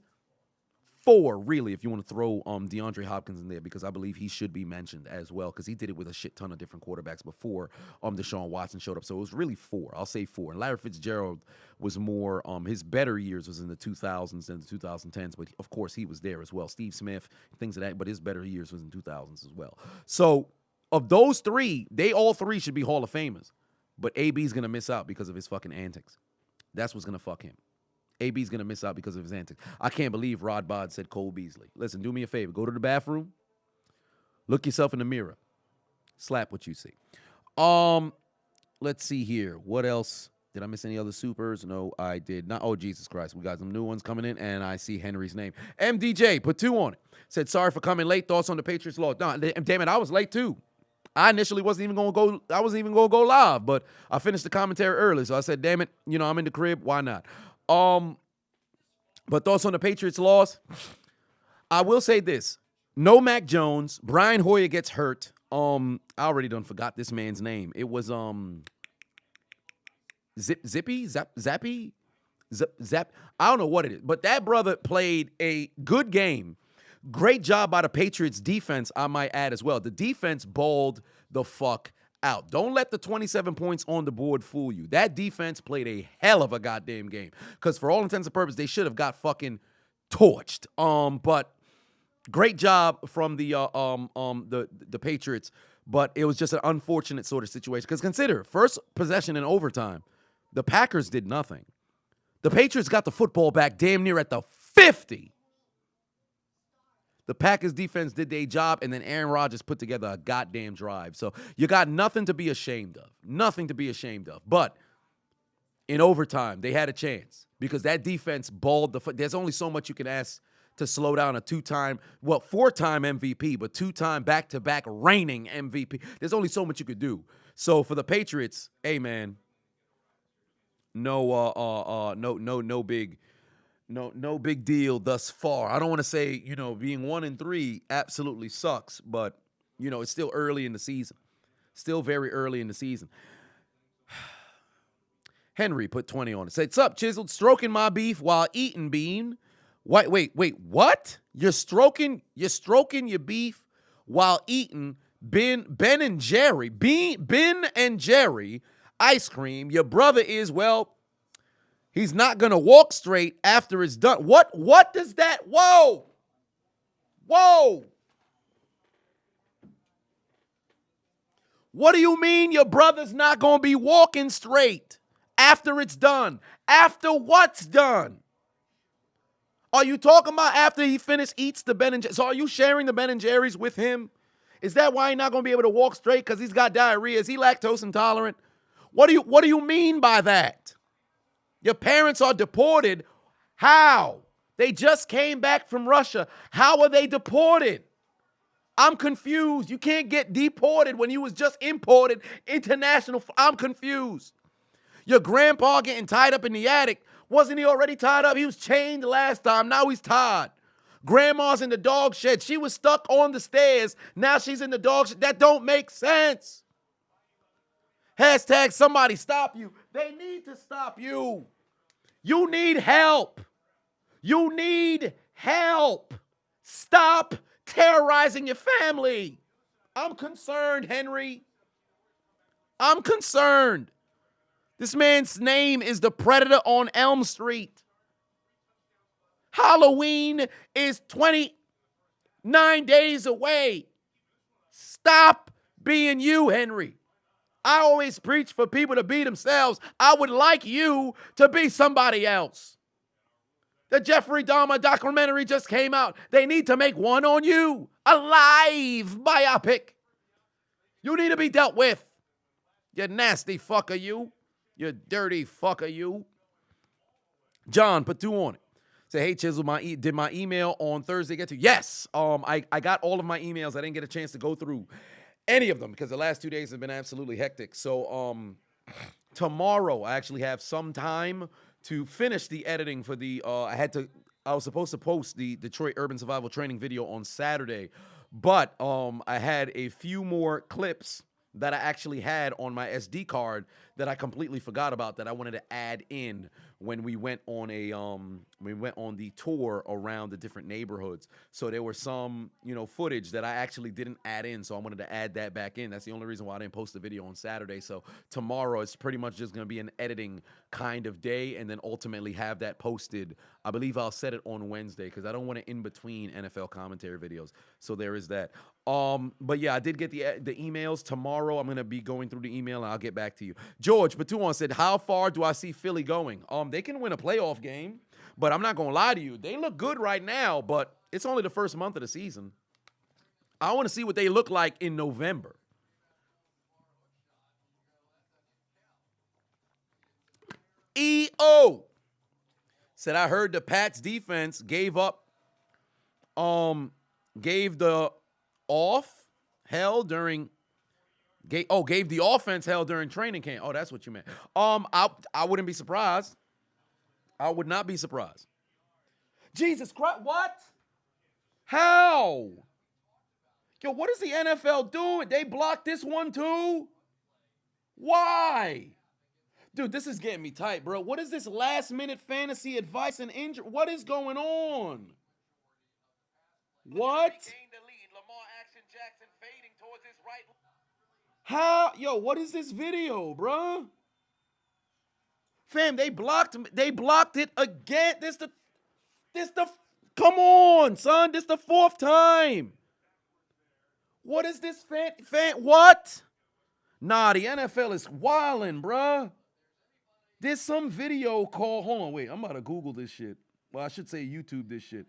4, really, if you want to throw DeAndre Hopkins in there, because I believe he should be mentioned as well, because he did it with a shit ton of different quarterbacks before Deshaun Watson showed up. So it was really 4. I'll say 4. And Larry Fitzgerald was more, his better years was in the 2000s and the 2010s, but of course he was there as well. Steve Smith, things of that, but his better years was in 2000s as well. So of those 3, they all 3 should be Hall of Famers, but AB's going to miss out because of his fucking antics. That's what's going to fuck him. AB's going to miss out because of his antics. I can't believe Rod Bod said Cole Beasley. Listen, do me a favor. Go to the bathroom. Look yourself in the mirror. Slap what you see. Let's see here. What else? Did I miss any other supers? No, I did not. Oh, Jesus Christ. We got some new ones coming in, and I see Henry's name. MDJ, put 2 on it. Said, sorry for coming late. Thoughts on the Patriots law? No, damn it, I was late too. I initially wasn't even going to go live, but I finished the commentary early. So I said, damn it, I'm in the crib. Why not? But thoughts on the Patriots loss? I will say this. No Mac Jones. Brian Hoyer gets hurt. I already done forgot this man's name. It was Zappy? Zap. I don't know what it is. But that brother played a good game. Great job by the Patriots defense, I might add as well. The defense balled the fuck out. Don't let the 27 points on the board fool you. That defense played a hell of a goddamn game. Because for all intents and purposes, they should have got fucking torched. But great job from the Patriots. But it was just an unfortunate sort of situation. Because consider, first possession in overtime, the Packers did nothing. The Patriots got the football back damn near at the 50. The Packers defense did their job, and then Aaron Rodgers put together a goddamn drive. So you got nothing to be ashamed of. Nothing to be ashamed of. But in overtime, they had a chance because that defense balled the foot. There's only so much you can ask to slow down a 4-time MVP, but 2-time back-to-back reigning MVP. There's only so much you could do. So for the Patriots, hey, man, no big deal thus far. I don't want to say, being 1-3 absolutely sucks, but, it's still early in the season. Still very early in the season. Henry put 20 on it. Said, "Sup, Chiseled, stroking my beef while eating bean." Wait, what? You're stroking your beef while eating Ben and Jerry ice cream. Your brother is, he's not going to walk straight after it's done. What does that? Whoa. What do you mean your brother's not going to be walking straight After it's done. After what's done? Are you talking about after he eats the Ben & Jerry's? So are you sharing the Ben & Jerry's with him? Is that why he's not going to be able to walk straight because he's got diarrhea? Is he lactose intolerant? What do you mean by that? Your parents are deported. How? They just came back from Russia. How are they deported? I'm confused. You can't get deported when you was just imported international. I'm confused. Your grandpa getting tied up in the attic. Wasn't he already tied up? He was chained last time. Now he's tied. Grandma's in the dog shed. She was stuck on the stairs. Now she's in the dog shed. That don't make sense. Hashtag somebody stop you. They need to stop you. You need help. You need help. Stop terrorizing your family. I'm concerned, Henry. I'm concerned. This man's name is the Predator on Elm Street. Halloween is 29 days away. Stop being you, Henry. I always preach for people to be themselves. I would like you to be somebody else. The Jeffrey Dahmer documentary just came out. They need to make one on you. A live biopic. You need to be dealt with. You nasty fucker, you. You dirty fucker, you. John, put 2 on it. Say, hey, Chiseled, did my email on Thursday get to you? Yes. I got all of my emails. I didn't get a chance to go through any of them because the last 2 days have been absolutely hectic. So tomorrow I actually have some time to finish the editing for the I was supposed to post the Detroit Urban Survival Training video on Saturday, but I had a few more clips that I actually had on my SD card that I completely forgot about that I wanted to add in when we went on the tour around the different neighborhoods. So there were some, footage that I actually didn't add in, so I wanted to add that back in. That's the only reason why I didn't post the video on Saturday. So tomorrow it's pretty much just going to be an editing kind of day and then ultimately have that posted. I believe I'll set it on Wednesday because I don't want to in between NFL commentary videos. So there is that. But yeah, I did get the emails. Tomorrow I'm going to be going through the email and I'll get back to you. George Batuan said, how far do I see Philly going? They can win a playoff game, but I'm not going to lie to you. They look good right now, but it's only the first month of the season. I want to see what they look like in November. EO said, I heard the Pats defense gave the offense hell during training camp. Oh, that's what you meant. I wouldn't be surprised. I would not be surprised. Jesus Christ, what? How? Yo, what is the NFL doing? They blocked this one too? Why? Dude, this is getting me tight, bro. What is this last-minute fantasy advice and injury? What is going on? What? How? Yo, what is this video, bro? Fam, they blocked it again. Come on, son. This the 4th time. What is this what? Nah, the NFL is wildin', bruh. There's some video called, hold on, wait, I'm about to Google this shit. Well, I should say YouTube this shit.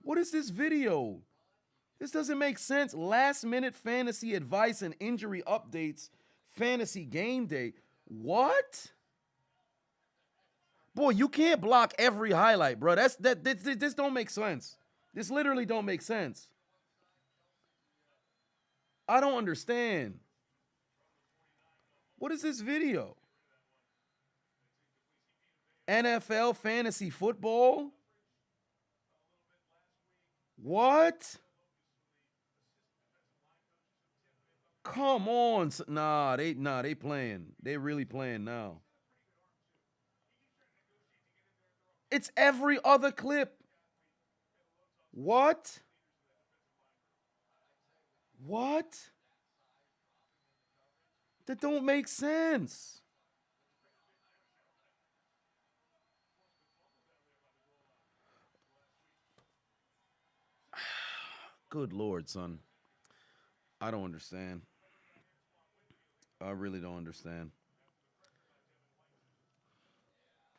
What is this video? This doesn't make sense. Last minute fantasy advice and injury updates, fantasy game day. What? Boy, you can't block every highlight, bro. This don't make sense. This literally don't make sense. I don't understand. What is this video? NFL fantasy football? What? Come on. Nah, they playing. They really playing now. It's every other clip. What? What? That don't make sense. Good Lord, son. I don't understand. I really don't understand.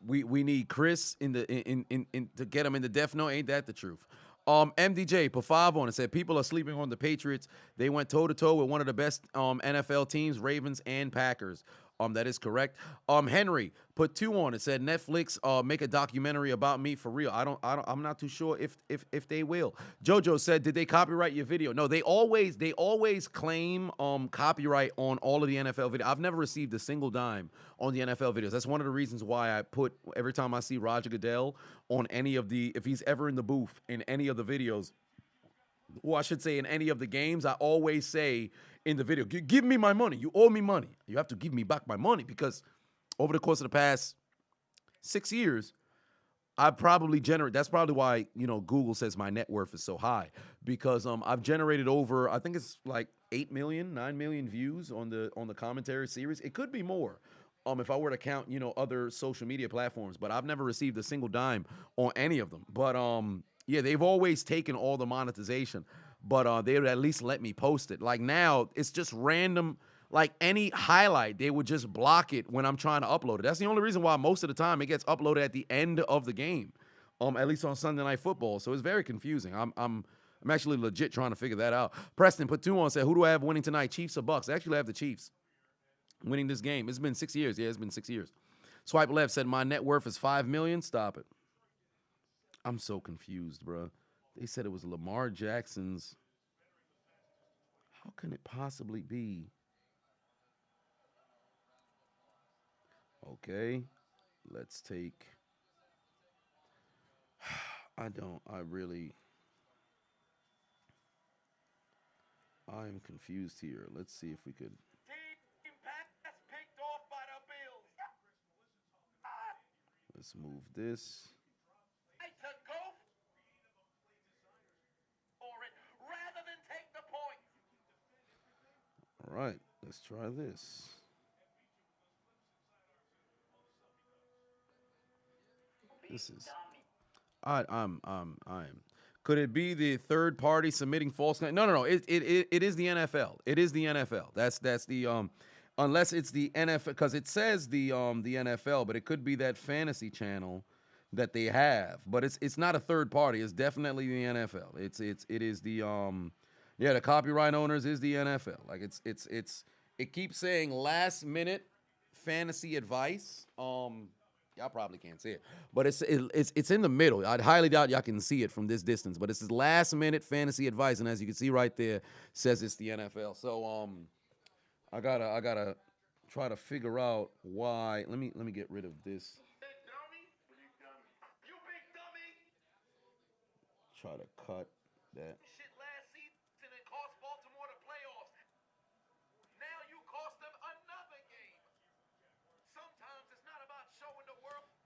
we need Chris in the in to get him in the death note. Ain't that the truth? MDJ put 5 on and said people are sleeping on the Patriots. They went toe to toe with one of the best NFL teams, Ravens and Packers. That is correct. Henry put 2 on and said Netflix make a documentary about me for real. I'm not too sure if they will. Jojo said, did they copyright your video? No, they always claim copyright on all of the NFL videos. I've never received a single dime on the NFL videos. That's one of the reasons why I put every time I see Roger Goodell on any of the, if he's ever in the booth in any of the videos, or I should say in any of the games, I always say in the video, give me my money. You owe me money. You have to give me back my money, because over the course of the past 6 years, I probably generate. That's probably why, Google says my net worth is so high, because I've generated over, I think it's like 8 million, 9 million views on the commentary series. It could be more. If I were to count, other social media platforms, but I've never received a single dime on any of them. But yeah, they've always taken all the monetization, but they would at least let me post it. Like now, it's just random, like any highlight, they would just block it when I'm trying to upload it. That's the only reason why most of the time it gets uploaded at the end of the game, at least on Sunday Night Football. So it's very confusing. I'm actually legit trying to figure that out. Preston put 2 on, said, who do I have winning tonight, Chiefs or Bucks? I actually have the Chiefs winning this game. It's been 6 years. Yeah, it's been 6 years. Swipe left said, my net worth is $5 million. Stop it. I'm so confused, bro. They said it was Lamar Jackson's. How can it possibly be? Okay, let's take. I'm confused here. Let's see if we could. Let's move this. All right, let's try this. This is. I am. Could it be the third party submitting false claims? No. It is the NFL. It is the NFL. That's the unless it's the NFL, because it says the NFL, but it could be that fantasy channel that they have. But it's not a third party. It's definitely the NFL. It is the yeah, the copyright owners is the NFL. Like it keeps saying last minute fantasy advice. Y'all probably can't see it, but it's in the middle. I highly doubt y'all can see it from this distance, but it's last minute fantasy advice, and as you can see right there, says it's the NFL. So I gotta try to figure out why. Let me get rid of this. Try to cut that.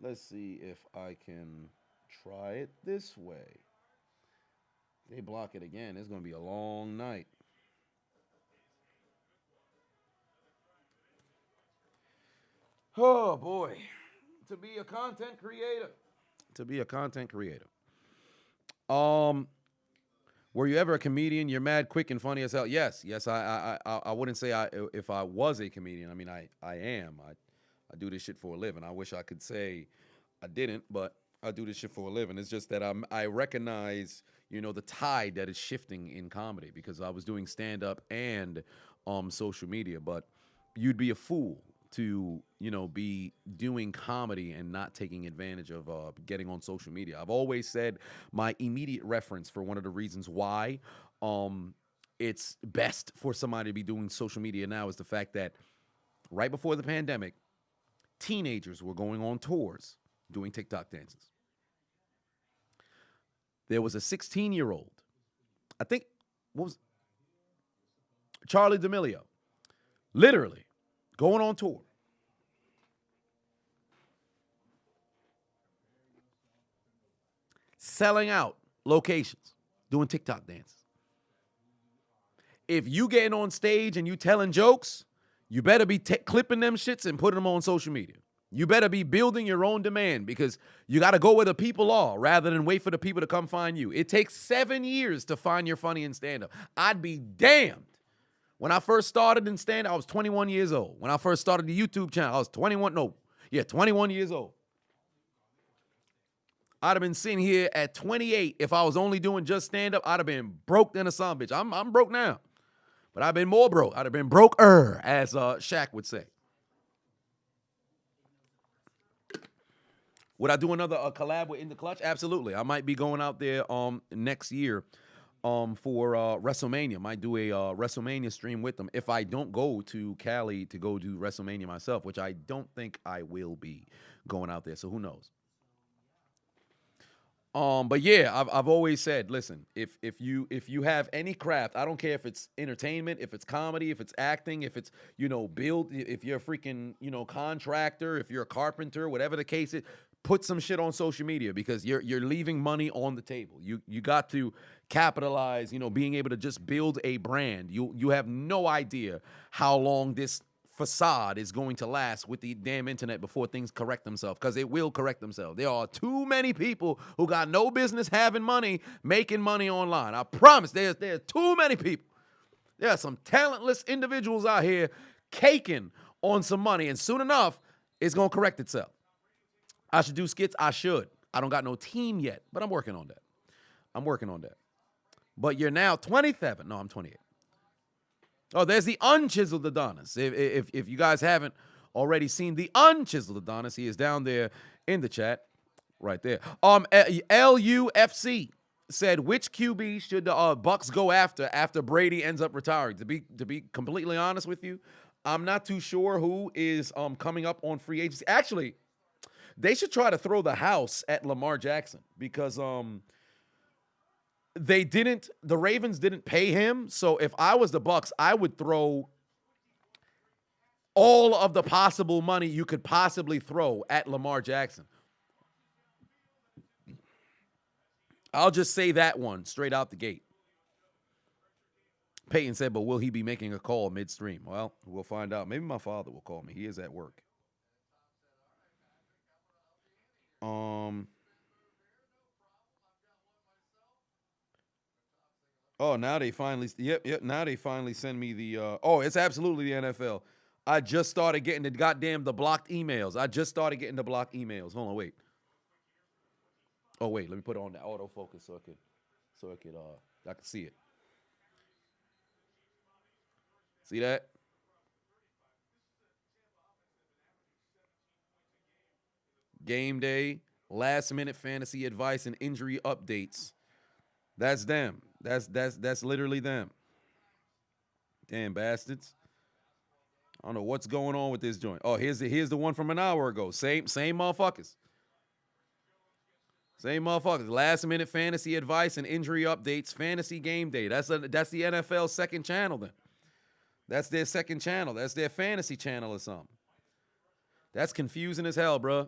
Let's see if I can try it this way. They block it again. It's going to be a long night. Oh, boy. To be a content creator. Were you ever a comedian? You're mad, quick, and funny as hell. Yes. I wouldn't say if I was a comedian. I mean, I am. I do this shit for a living. I wish I could say I didn't, but I do this shit for a living. It's just that I recognize, the tide that is shifting in comedy, because I was doing stand-up and social media. But you'd be a fool to, be doing comedy and not taking advantage of getting on social media. I've always said my immediate reference for one of the reasons why it's best for somebody to be doing social media now is the fact that right before the pandemic, teenagers were going on tours doing TikTok dances. There was a 16-year-old, I think, Charlie D'Amelio, literally going on tour. Selling out locations, doing TikTok dances. If you getting on stage and you telling jokes, you better be clipping them shits and putting them on social media. You better be building your own demand, because you got to go where the people are rather than wait for the people to come find you. It takes 7 years to find your funny in stand-up. I'd be damned. When I first started in stand-up, I was 21 years old. When I first started the YouTube channel, I was 21 years old. I'd have been sitting here at 28. If I was only doing just stand-up, I'd have been broke than a son bitch. I'm broke now. But I've been more broke. I'd have been broke-er, as Shaq would say. Would I do another collab with In the Clutch? Absolutely. I might be going out there next year for WrestleMania. Might do a WrestleMania stream with them if I don't go to Cali to go do WrestleMania myself, which I don't think I will be going out there. So who knows? But yeah, I've always said, listen, if you have any craft, I don't care if it's entertainment, if it's comedy, if it's acting, if it's, if you're a freaking, contractor, if you're a carpenter, whatever the case is, put some shit on social media because you're leaving money on the table. You got to capitalize, being able to just build a brand. You have no idea how long this facade is going to last with the damn internet before things correct themselves, because it will correct themselves. There are too many people who got no business having money, making money online. I promise there's too many people. There are some talentless individuals out here caking on some money, and soon enough, it's going to correct itself. I should do skits. I should. I don't got no team yet, but I'm working on that. But you're now 27. No, I'm 28. Oh, there's the unchiseled Adonis. If you guys haven't already seen the unchiseled Adonis, he is down there in the chat, right there. LUFC said, which QB should the Bucks go after Brady ends up retiring? To be completely honest with you, I'm not too sure who is coming up on free agency. Actually, they should try to throw the house at Lamar Jackson because the Ravens didn't pay him. So if I was the Bucks, I would throw all of the possible money you could possibly throw at Lamar Jackson. I'll just say that one straight out the gate. Peyton said, but will he be making a call midstream? Well, we'll find out. Maybe my father will call me. He is at work. Oh, now they finally, now they finally send me the, it's absolutely the NFL. I just started getting the blocked emails. Hold on, wait. Oh, wait, let me put it on the autofocus so I can see it. See that? Game day, last minute fantasy advice and injury updates. That's them. That's literally them. Damn bastards. I don't know what's going on with this joint. Oh, here's the one from an hour ago. Same motherfuckers. Same motherfuckers. Last minute fantasy advice and injury updates. Fantasy game day. That's the NFL's second channel then. That's their second channel. That's their fantasy channel or something. That's confusing as hell, bro.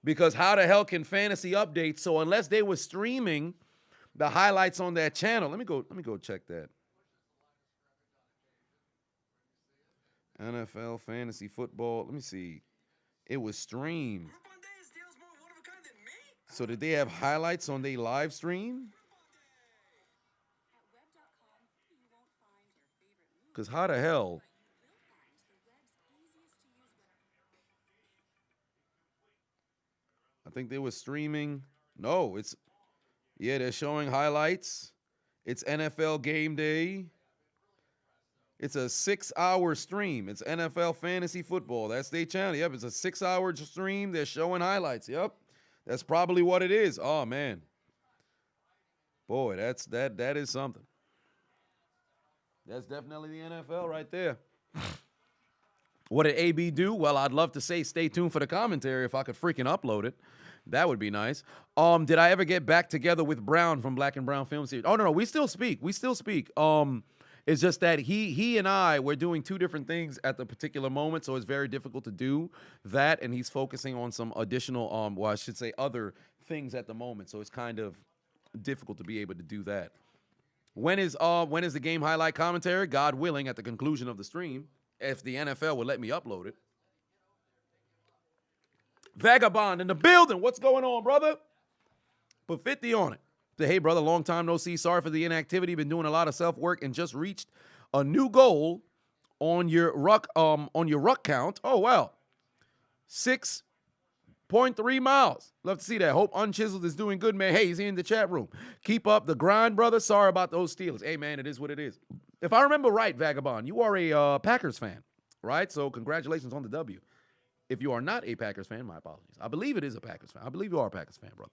Because how the hell can fantasy updates? So unless they were streaming the highlights on that channel, let me go check that. NFL fantasy football. Let me see. It was streamed. So did they have highlights on their live stream? Because how the hell? I think they were streaming. No, they're showing highlights. It's NFL game day. It's a 6-hour stream. It's NFL fantasy football. That's their channel. Yep, it's a 6-hour stream. They're showing highlights. Yep, that's probably what it is. Oh man, boy, that is something. That's definitely the NFL right there. What did AB do? Well, I'd love to say stay tuned for the commentary if I could freaking upload it. That would be nice. Did I ever get back together with Brown from Black and Brown Film Series? Oh, no, we still speak. It's just that he and I were doing two different things at the particular moment, so it's very difficult to do that, and he's focusing on some additional, other things at the moment, so it's kind of difficult to be able to do that. When is the game highlight commentary? God willing, at the conclusion of the stream, if the NFL would let me upload it. Vagabond in the building. What's going on, brother? Put 50 on it. Say, hey, brother, long time no see. Sorry for the inactivity. Been doing a lot of self-work and just reached a new goal on your ruck count. Oh, wow. 6 0.3 miles. Love to see that. Hope Unchiseled is doing good, man. Hey, he's in the chat room. Keep up the grind, brother. Sorry about those Steelers. Hey, man, it is what it is. If I remember right, Vagabond, you are a Packers fan, right? So congratulations on the W. If you are not a Packers fan, my apologies. I believe it is a Packers fan. I believe you are a Packers fan, brother.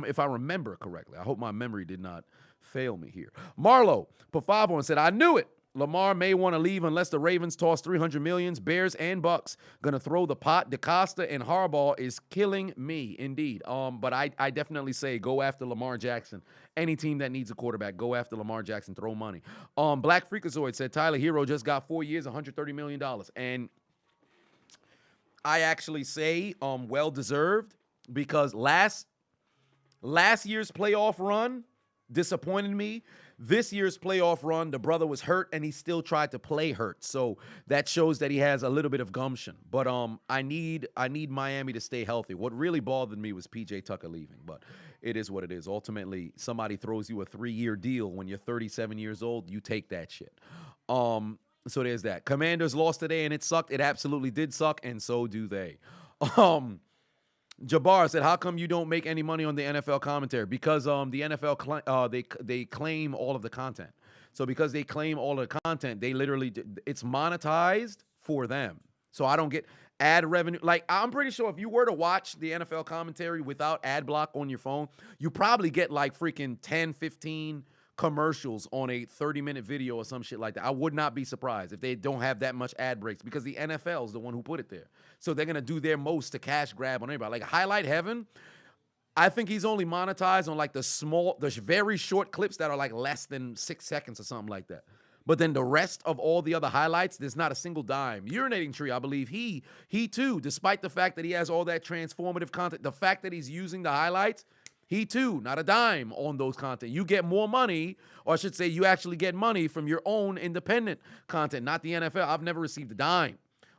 If I remember correctly. I hope my memory did not fail me here. Marlo Pafavo said, I knew it. Lamar may want to leave unless the Ravens toss $300 million. Bears and Bucks gonna throw the pot. DeCosta and Harbaugh is killing me, indeed. But I definitely say go after Lamar Jackson. Any team that needs a quarterback, go after Lamar Jackson. Throw money. Black Freakazoid said Tyler Hero just got 4 years, $130 million, and I actually say well deserved because last year's playoff run disappointed me. This year's playoff run, the brother was hurt, and he still tried to play hurt. So that shows that he has a little bit of gumption. But I need Miami to stay healthy. What really bothered me was P.J. Tucker leaving. But it is what it is. Ultimately, somebody throws you a 3-year deal when you're 37 years old. You take that shit. So there's that. Commanders lost today, and it sucked. It absolutely did suck, and so do they. Jabbar said, how come you don't make any money on the NFL commentary? Because the NFL, they claim all of the content. So because they claim all of the content, they literally, it's monetized for them. So I don't get ad revenue. Like, I'm pretty sure if you were to watch the NFL commentary without ad block on your phone, you probably get like freaking 10, 15 commercials on a 30-minute video or some shit like that. I would not be surprised if they don't have that much ad breaks because the NFL is the one who put it there. So they're going to do their most to cash grab on everybody. Like Highlight Heaven, I think he's only monetized on like the very short clips that are like less than 6 seconds or something like that. But then the rest of all the other highlights, there's not a single dime. Urinating Tree, I believe he too, despite the fact that he has all that transformative content, the fact that he's using the highlights, he too, not a dime on those content. You get more money, or I should say you actually get money from your own independent content, not the NFL. I've never received a dime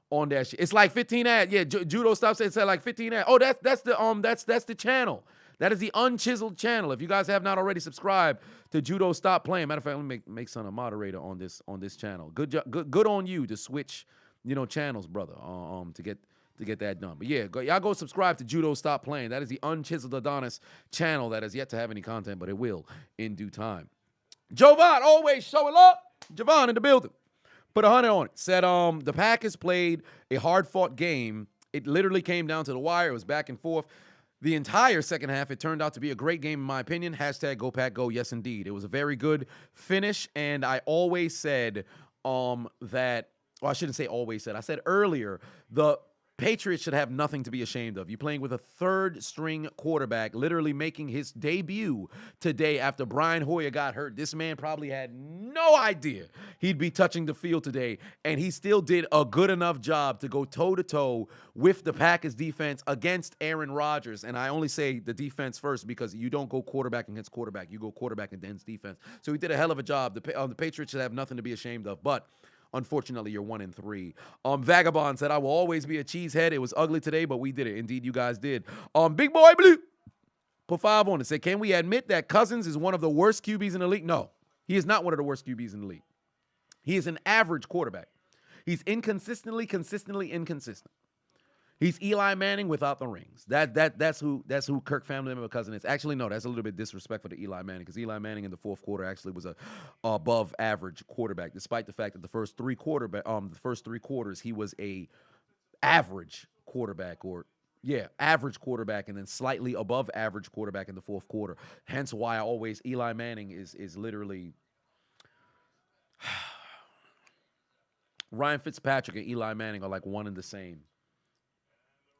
on that shit. It's like 15 ads. Yeah, Judo stops and said like 15 ads. Oh, that's the channel. That is the Unchiseled channel. If you guys have not already subscribed to Judo Stop Playing, matter of fact, let me make son a moderator on this channel. Good on you to switch, channels, brother. To get that done. But yeah, y'all go subscribe to Judo Stop Playing. That is the Unchiseled Adonis channel that has yet to have any content, but it will in due time. Jovan, always showing up. Jovan in the building. Put 100 on it. Said the Packers played a hard-fought game. It literally came down to the wire. It was back and forth. The entire second half, it turned out to be a great game in my opinion. Hashtag Go Pack Go. Yes, indeed. It was a very good finish, and I always said that, well, I shouldn't say always said. I said earlier, the Patriots should have nothing to be ashamed of. You're playing with a third-string quarterback, literally making his debut today after Brian Hoyer got hurt. This man probably had no idea he'd be touching the field today, and he still did a good enough job to go toe-to-toe with the Packers defense against Aaron Rodgers. And I only say the defense first because you don't go quarterback against quarterback. You go quarterback against defense. So he did a hell of a job. The Patriots should have nothing to be ashamed of, but unfortunately, you're 1-3. Vagabond said, I will always be a cheesehead. It was ugly today, but we did it. Indeed, you guys did. Big Boy Blue put 5 on it. Said, can we admit that Cousins is one of the worst QBs in the league? No, he is not one of the worst QBs in the league. He is an average quarterback. He's consistently inconsistent. He's Eli Manning without the rings. That's who Kirk family member cousin is. Actually, no, that's a little bit disrespectful to Eli Manning because Eli Manning in the fourth quarter actually was a above average quarterback, despite the fact that the first three quarters he was a average quarterback average quarterback, and then slightly above average quarterback in the fourth quarter. Hence why Eli Manning is literally Ryan Fitzpatrick and Eli Manning are like one and the same.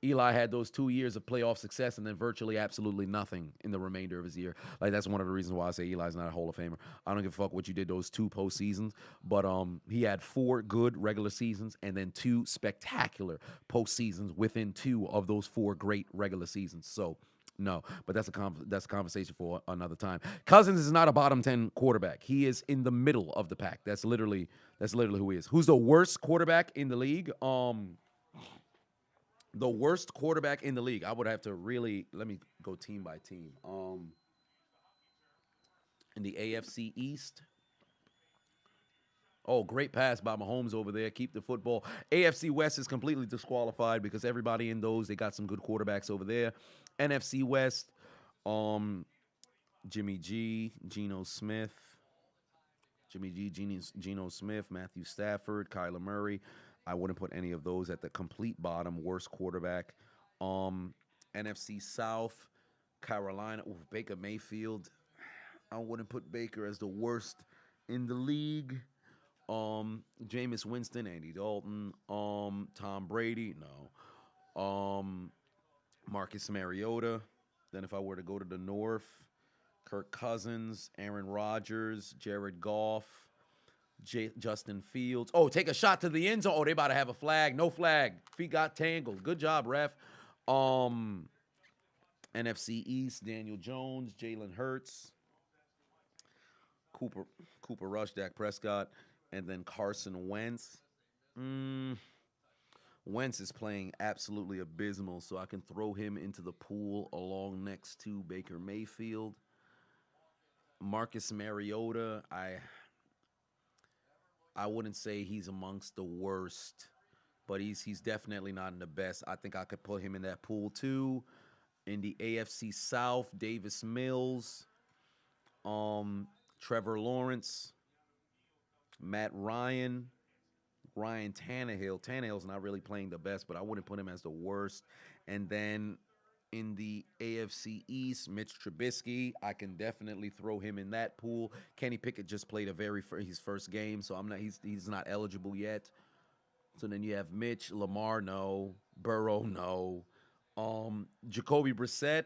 Eli had those 2 years of playoff success and then virtually absolutely nothing in the remainder of his year. Like, that's one of the reasons why I say Eli's not a Hall of Famer. I don't give a fuck what you did those 2 postseasons, but he had 4 good regular seasons and then 2 spectacular postseasons within 2 of those 4 great regular seasons. So, no, but that's a conversation for another time. Cousins is not a bottom 10 quarterback. He is in the middle of the pack. That's literally who he is. Who's the worst quarterback in the league? The worst quarterback in the league. I would have to let me go team by team. In the AFC East, Oh, great pass by Mahomes over there. Keep the football. AFC West is completely disqualified because everybody in those, they got some good quarterbacks over there. NFC West, Jimmy G, Geno Smith. Jimmy G, Geno Smith, Matthew Stafford, Kyler Murray. I wouldn't put any of those at the complete bottom. Worst quarterback. NFC South, Carolina. Ooh, Baker Mayfield. I wouldn't put Baker as the worst in the league. Jameis Winston, Andy Dalton. Tom Brady, no. Marcus Mariota. Then if I were to go to the North, Kirk Cousins, Aaron Rodgers, Jared Goff, Justin Fields. Oh, take a shot to the end zone. Oh, they about to have a flag. No flag. Feet got tangled. Good job, ref. NFC East, Daniel Jones, Jalen Hurts, Cooper Rush, Dak Prescott, and then Carson Wentz. Wentz is playing absolutely abysmal, so I can throw him into the pool along next to Baker Mayfield. Marcus Mariota, I wouldn't say he's amongst the worst, but he's definitely not in the best. I think I could put him in that pool too. In the AFC South, Davis Mills, Trevor Lawrence, Matt Ryan, Ryan Tannehill. Tannehill's not really playing the best, but I wouldn't put him as the worst. And then in the AFC East, Mitch Trubisky, I can definitely throw him in that pool. Kenny Pickett just played his first game, so he's not eligible yet. So then you have Mitch, Lamar, no. Burrow, no. Jacoby Brissett,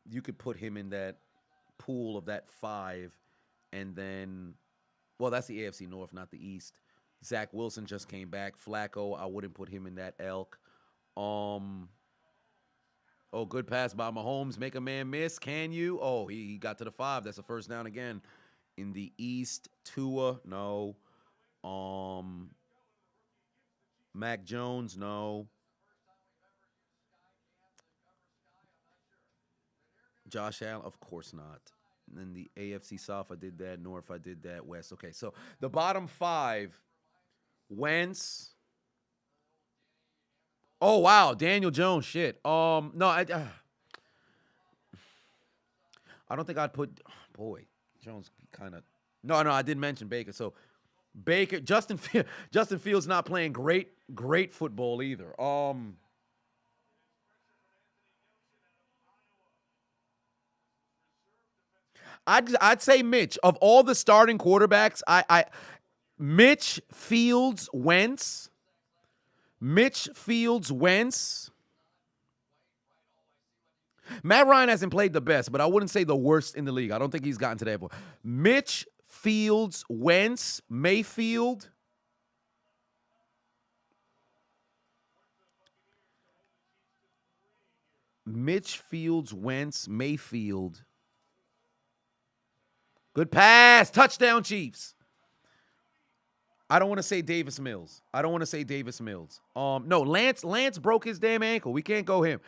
you could put him in that pool of that 5. And then, well, that's the AFC North, not the East. Zach Wilson just came back. Flacco, I wouldn't put him in that elk. Oh, good pass by Mahomes. Make a man miss. Can you? Oh, he got to the 5. That's a first down again. In the East, Tua, no. Mac Jones, no. Josh Allen, of course not. And then the AFC South, I did that. North, I did that. West, okay. So the bottom 5, Wentz. Oh, wow. Daniel Jones, shit. No, I don't think I'd put, boy, Jones kind of, no, I didn't mention Baker. So Baker, Justin Fields not playing great football either. I'd say Mitch. Of all the starting quarterbacks, Mitch Fields Wentz. Mitch Fields Wentz. Matt Ryan hasn't played the best, but I wouldn't say the worst in the league. I don't think he's gotten to that point. Mitch Fields Wentz Mayfield. Mitch Fields Wentz Mayfield. Good pass. Touchdown, Chiefs. I don't want to say Davis Mills. No, Lance broke his damn ankle. We can't go him.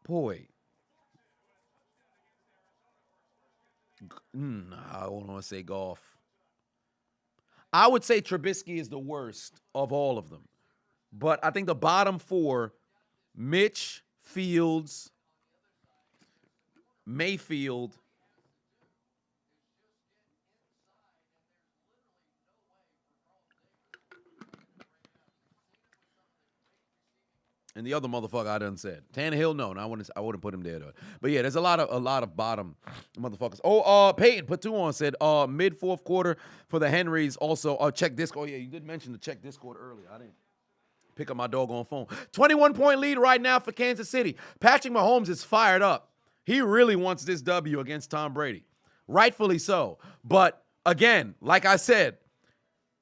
Boy. I don't want to say Goff. I would say Trubisky is the worst of all of them. But I think the bottom 4, Mitch, Fields, Mayfield, and the other motherfucker I done said. Tannehill, no, I wouldn't put him there though. But yeah, there's a lot of bottom motherfuckers. Oh, Peyton put 2 on, said mid 4th quarter for the Henrys. Also, check Discord. Oh yeah, you did mention to check Discord earlier. I didn't pick up my doggone phone. 21-point lead right now for Kansas City. Patrick Mahomes is fired up. He really wants this W against Tom Brady. Rightfully so. But again, like I said,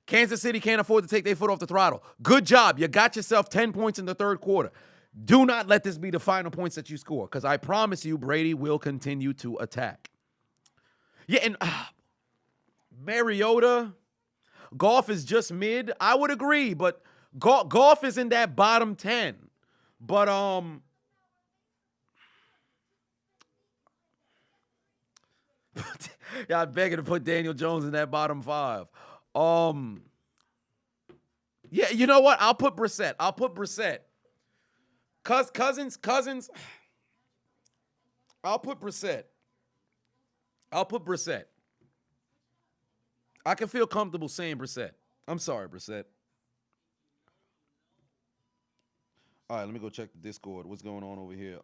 Kansas City can't afford to take their foot off the throttle. Good job. You got yourself 10 points in the 3rd quarter. Do not let this be the final points that you score, because I promise you Brady will continue to attack. Yeah, and Mariota, Goff is just mid. I would agree, but Goff is in that bottom 10. But Y'all begging to put Daniel Jones in that bottom 5. Yeah, you know what? I'll put Brissett. Cousins. I'll put Brissett. I can feel comfortable saying Brissett. I'm sorry, Brissett. All right, let me go check the Discord. What's going on over here?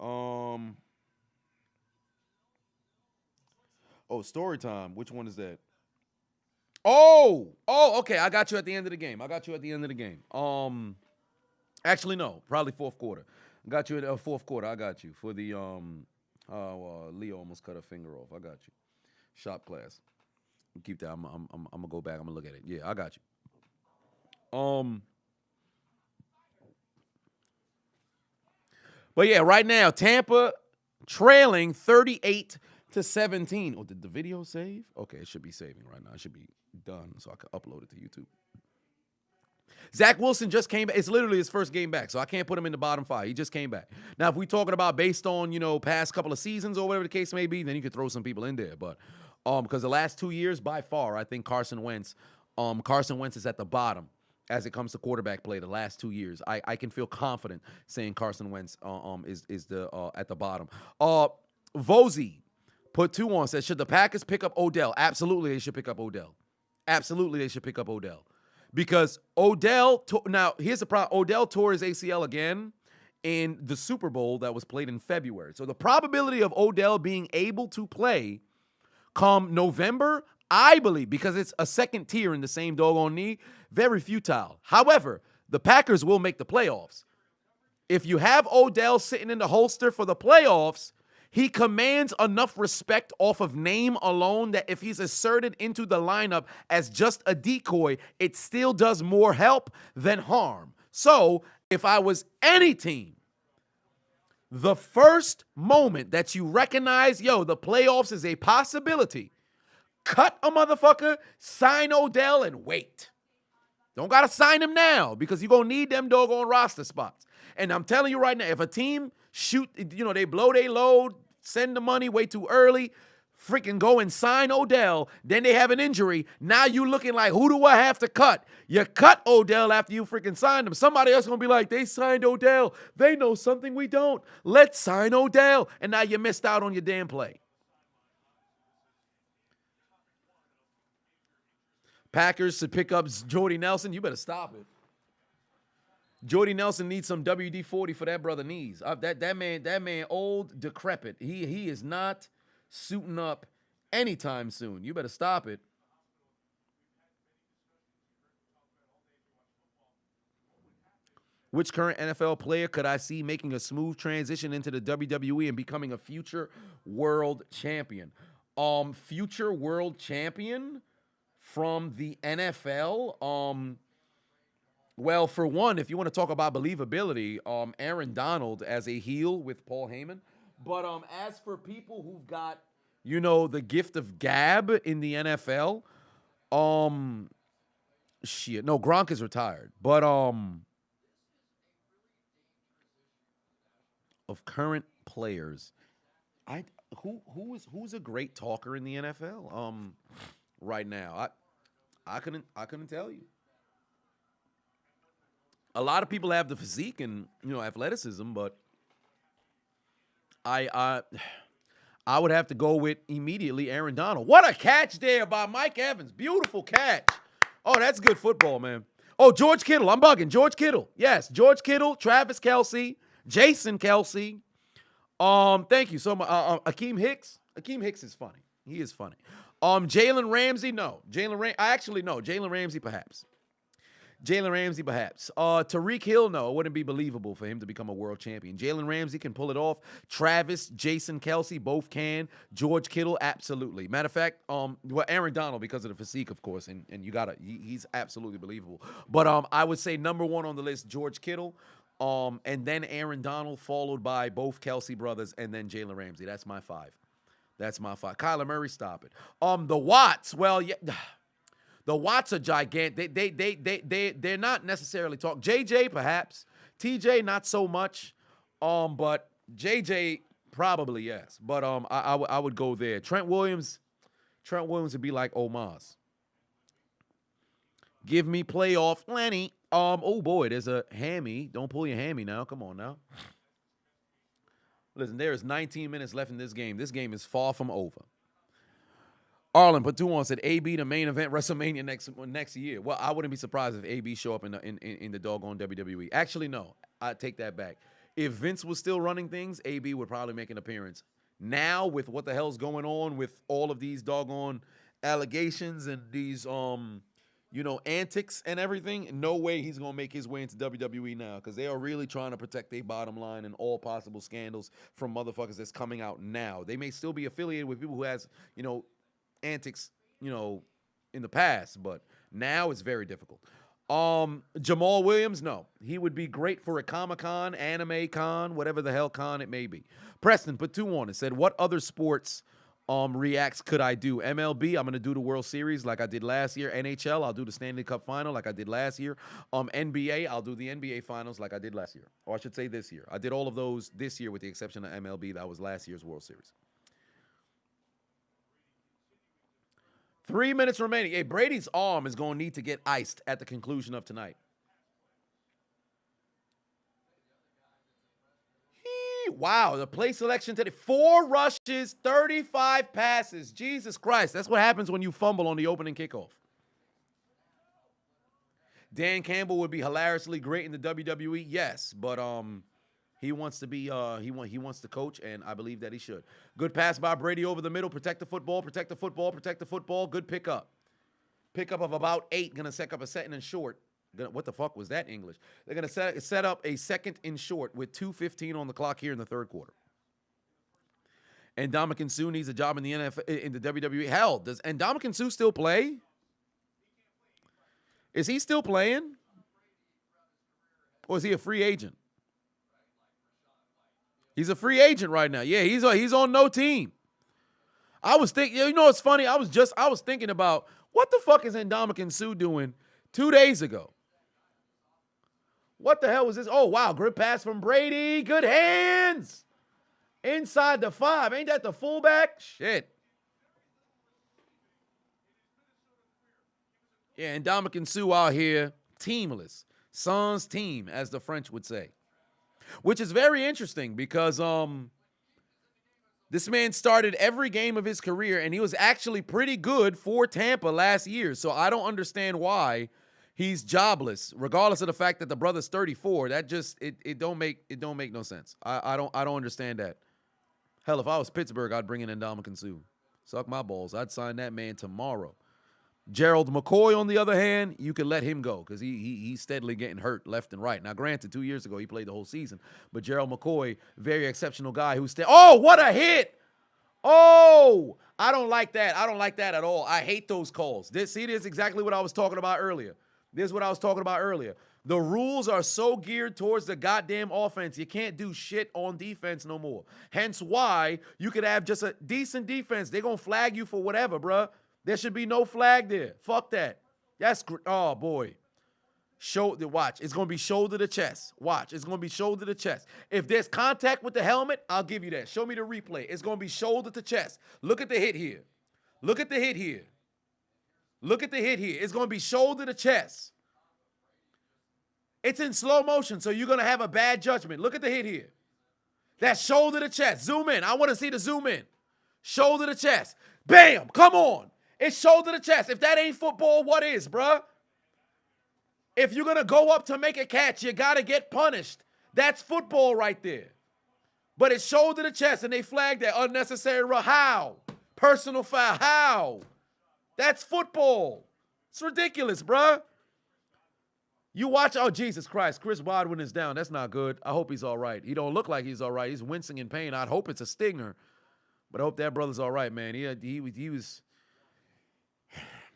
Story time. Which one is that? Okay. I got you at the end of the game. Actually, no. Probably fourth quarter. I got you at fourth quarter. I got you for the Leo almost cut her finger off. I got you. Shop class. Keep that. I'm gonna go back. I'm gonna look at it. Yeah, I got you. But yeah, right now Tampa trailing 38-17. Oh, did the video save? Okay, it should be saving right now. It should be done so I can upload it to YouTube. Zach Wilson just came back. It's literally his first game back, so I can't put him in the bottom 5. He just came back. Now, if we're talking about based on, past couple of seasons or whatever the case may be, then you could throw some people in there. But because the last 2 years, by far, I think Carson Wentz is at the bottom as it comes to quarterback play the last 2 years. I can feel confident saying Carson Wentz is at the bottom. Vosey put 2 on, says, should the Packers pick up Odell? Absolutely, they should pick up Odell. Because Odell, now here's the problem. Odell tore his ACL again in the Super Bowl that was played in February. So the probability of Odell being able to play come November, I believe, because it's a second tier in the same doggone knee, very futile. However, the Packers will make the playoffs. If you have Odell sitting in the holster for the playoffs, he commands enough respect off of name alone that if he's inserted into the lineup as just a decoy, it still does more help than harm. So if I was any team, the first moment that you recognize, the playoffs is a possibility, cut a motherfucker, sign Odell, and wait. Don't got to sign him now because you're going to need them doggone roster spots. And I'm telling you right now, if a team they blow their load, send the money way too early, freaking go and sign Odell, then they have an injury. Now you looking like, who do I have to cut? You cut Odell after you freaking signed him. Somebody else going to be like, they signed Odell. They know something we don't. Let's sign Odell. And now you missed out on your damn play. Packers to pick up Jordy Nelson. You better stop it. Jordy Nelson needs some WD-40 for that brother knees. That man old, decrepit. He is not suiting up anytime soon. You better stop it. Which current NFL player could I see making a smooth transition into the WWE and becoming a future world champion? Future world champion from the NFL? Well, for one, if you want to talk about believability, Aaron Donald as a heel with Paul Heyman. But as for people who've got, the gift of gab in the NFL, no, Gronk is retired. But of current players, who's a great talker in the NFL right now? I couldn't tell you. A lot of people have the physique and athleticism, but I would have to go with immediately Aaron Donald. What a catch there by Mike Evans! Beautiful catch. Oh, that's good football, man. Oh, George Kittle. I'm bugging. George Kittle. Yes, George Kittle, Travis Kelce, Jason Kelce. Thank you so much. Akeem Hicks. Akeem Hicks is funny. He is funny. Jalen Ramsey. No, Jalen Ramsey perhaps. Tyreek Hill, no, it wouldn't be believable for him to become a world champion. Jalen Ramsey can pull it off. Travis, Jason Kelce, both can. George Kittle, absolutely. Matter of fact, Aaron Donald, because of the physique, of course, and he's absolutely believable. But I would say number 1 on the list, George Kittle, and then Aaron Donald, followed by both Kelce brothers, and then Jalen Ramsey. That's my 5. Kyler Murray, stop it. The Watts, well, yeah. The Watts are gigantic. They're not necessarily talking. JJ, perhaps. TJ, not so much. But JJ, probably yes. But I would go there. Trent Williams Trent Williams would be like Omaz. Give me playoff Lenny. Oh boy, there's a hammy. Don't pull your hammy now. Come on now. Listen, there is 19 minutes left in this game. This game is far from over. Arlen Patuan said AB the main event WrestleMania next year. Well, I wouldn't be surprised if AB show up in the doggone WWE. Actually, no. I take that back. If Vince was still running things, AB would probably make an appearance. Now, with what the hell's going on with all of these doggone allegations and these antics and everything, no way he's going to make his way into WWE now, because they are really trying to protect their bottom line and all possible scandals from motherfuckers that's coming out now. They may still be affiliated with people who has, antics, in the past, but now it's very difficult. Jamal Williams, no. He would be great for a Comic-Con, Anime Con, whatever the hell con it may be. Preston put 2 on it, said, what other sports reacts could I do? MLB, I'm going to do the World Series like I did last year. NHL, I'll do the Stanley Cup Final like I did last year. NBA, I'll do the NBA Finals like I did last year. Or I should say this year. I did all of those this year with the exception of MLB. That was last year's World Series. 3 minutes remaining. Hey, Brady's arm is going to need to get iced at the conclusion of tonight. Wow, the play selection today. 4 rushes, 35 passes. Jesus Christ, that's what happens when you fumble on the opening kickoff. Dan Campbell would be hilariously great in the WWE, yes, but he wants to be he wants to coach, and I believe that he should. Good pass by Brady over the middle. Protect the football. Protect the football. Protect the football. Good pickup. Pickup of about 8. Gonna set up a second and short. What the fuck was that English? They're gonna set up a second and short with 2:15 on the clock here in the third quarter. And Ndamukong Suh needs a job in the NFL, in the WWE. Hell, does Ndamukong Suh still play? Is he still playing? Or is he a free agent? He's a free agent right now. Yeah, he's on no team. I was thinking, it's funny. I was thinking about what the fuck is Ndamukong Suh doing 2 days ago? What the hell was this? Oh, wow, grip pass from Brady. Good hands. Inside the 5. Ain't that the fullback? Shit. Yeah, and Ndamukong Suh out here teamless. Sans team, as the French would say. Which is very interesting because this man started every game of his career, and he was actually pretty good for Tampa last year. So I don't understand why he's jobless, regardless of the fact that the brother's 34. That just it don't make no sense. I don't understand that. Hell, if I was Pittsburgh, I'd bring in Ndamukong Suh. Suck my balls. I'd sign that man tomorrow. Gerald McCoy, on the other hand, you can let him go because he's steadily getting hurt left and right. Now, granted, 2 years ago, he played the whole season. But Gerald McCoy, very exceptional guy who's still... Oh, what a hit! Oh, I don't like that. I don't like that at all. I hate those calls. This is exactly what I was talking about earlier. The rules are so geared towards the goddamn offense. You can't do shit on defense no more. Hence why you could have just a decent defense. They're going to flag you for whatever, bruh. There should be no flag there. Fuck that. Oh, boy. Watch. It's going to be shoulder to chest. Watch. It's going to be shoulder to chest. If there's contact with the helmet, I'll give you that. Show me the replay. It's going to be shoulder to chest. Look at the hit here. It's going to be shoulder to chest. It's in slow motion, so you're going to have a bad judgment. Look at the hit here. That's shoulder to chest. Zoom in. I want to see the zoom in. Shoulder to chest. Bam. Come on. It's shoulder to chest. If that ain't football, what is, bruh? If you're going to go up to make a catch, you got to get punished. That's football right there. But it's shoulder to chest, and they flagged that unnecessary. How? Personal foul. How? That's football. It's ridiculous, bruh. You watch, oh, Jesus Christ, Chris Godwin is down. That's not good. I hope he's all right. He don't look like he's all right. He's wincing in pain. I'd hope it's a stinger, but I hope that brother's all right, man. He was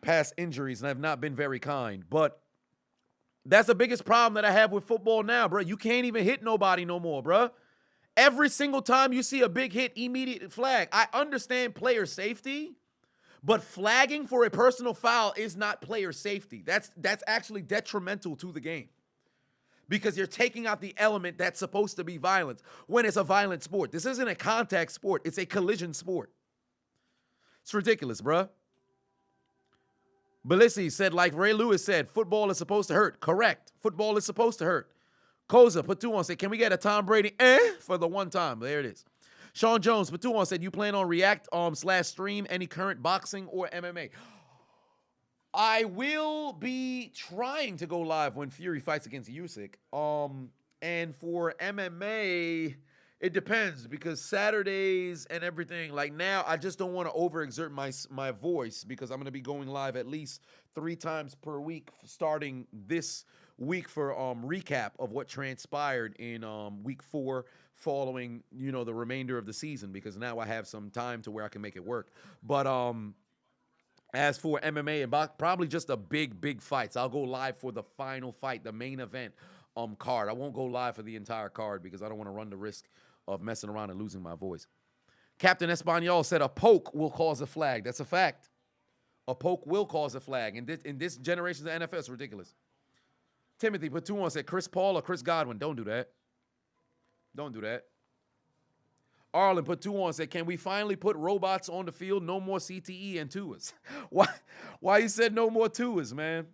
past injuries and have not been very kind, but that's the biggest problem that I have with football now, bro. You can't even hit nobody no more, bro. Every single time you see a big hit, immediate flag. I understand player safety, but flagging for a personal foul is not player safety. That's actually detrimental to the game because you're taking out the element that's supposed to be violence when it's a violent sport. This isn't a contact sport. It's a collision sport. It's ridiculous, bruh. Belissi said, like Ray Lewis said, football is supposed to hurt. Correct. Football is supposed to hurt. Koza, put 2 on, said, can we get a Tom Brady for the one time? There it is. Sean Jones, put 2 on, said, you plan on React / stream any current boxing or MMA? I will be trying to go live when Fury fights against Usyk. And for MMA, it depends because Saturdays and everything, like now, I just don't want to overexert my voice because I'm going to be going live at least 3 times per week starting this week for recap of what transpired in week 4 following, the remainder of the season because now I have some time to where I can make it work. But as for MMA and probably just the big fights, I'll go live for the final fight, the main event card. I won't go live for the entire card because I don't want to run the risk of messing around and losing my voice. Captain Espanol said a poke will cause a flag. That's a fact. A poke will cause a flag. In this generation of the NFL, it's ridiculous. Timothy put 2 on, said Chris Paul or Chris Godwin. Don't do that. Don't do that. Arlen put 2 on, said, can we finally put robots on the field? No more CTE and tours. Why you said no more tours, man?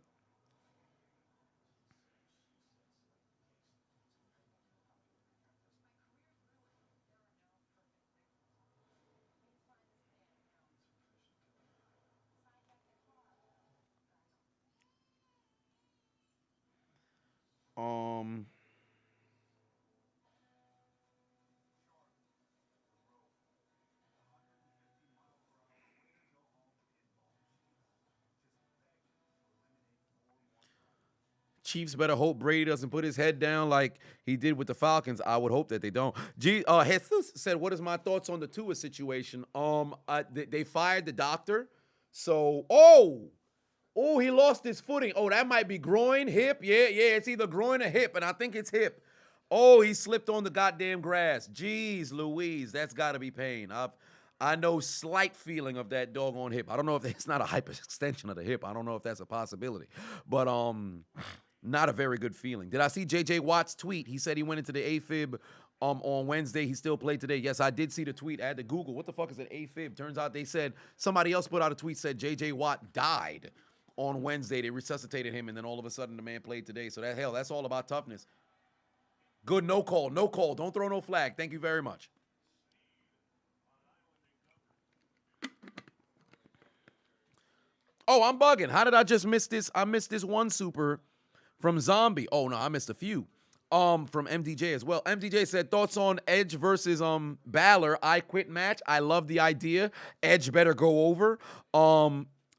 Chiefs better hope Brady doesn't put his head down like he did with the Falcons. I would hope that they don't. Jesus said, what is my thoughts on the Tua situation? They fired the doctor. So, he lost his footing. Oh, that might be groin, hip. Yeah, it's either groin or hip, and I think it's hip. Oh, he slipped on the goddamn grass. Jeez Louise, that's got to be pain. I know slight feeling of that doggone hip. I don't know if it's not a hyperextension of the hip. I don't know if that's a possibility. But, not a very good feeling. Did I see J.J. Watt's tweet? He said he went into the AFib on Wednesday. He still played today. Yes, I did see the tweet. I had to Google. What the fuck is an AFib? Turns out they said somebody else put out a tweet said J.J. Watt died on Wednesday. They resuscitated him, and then all of a sudden the man played today. So that's all about toughness. Good, no call. No call. Don't throw no flag. Thank you very much. Oh, I'm bugging. How did I just miss this? I missed this one super from Zombie. Oh, no, I missed a few. From MDJ as well. MDJ said, thoughts on Edge versus Balor. I quit match. I love the idea. Edge better go over.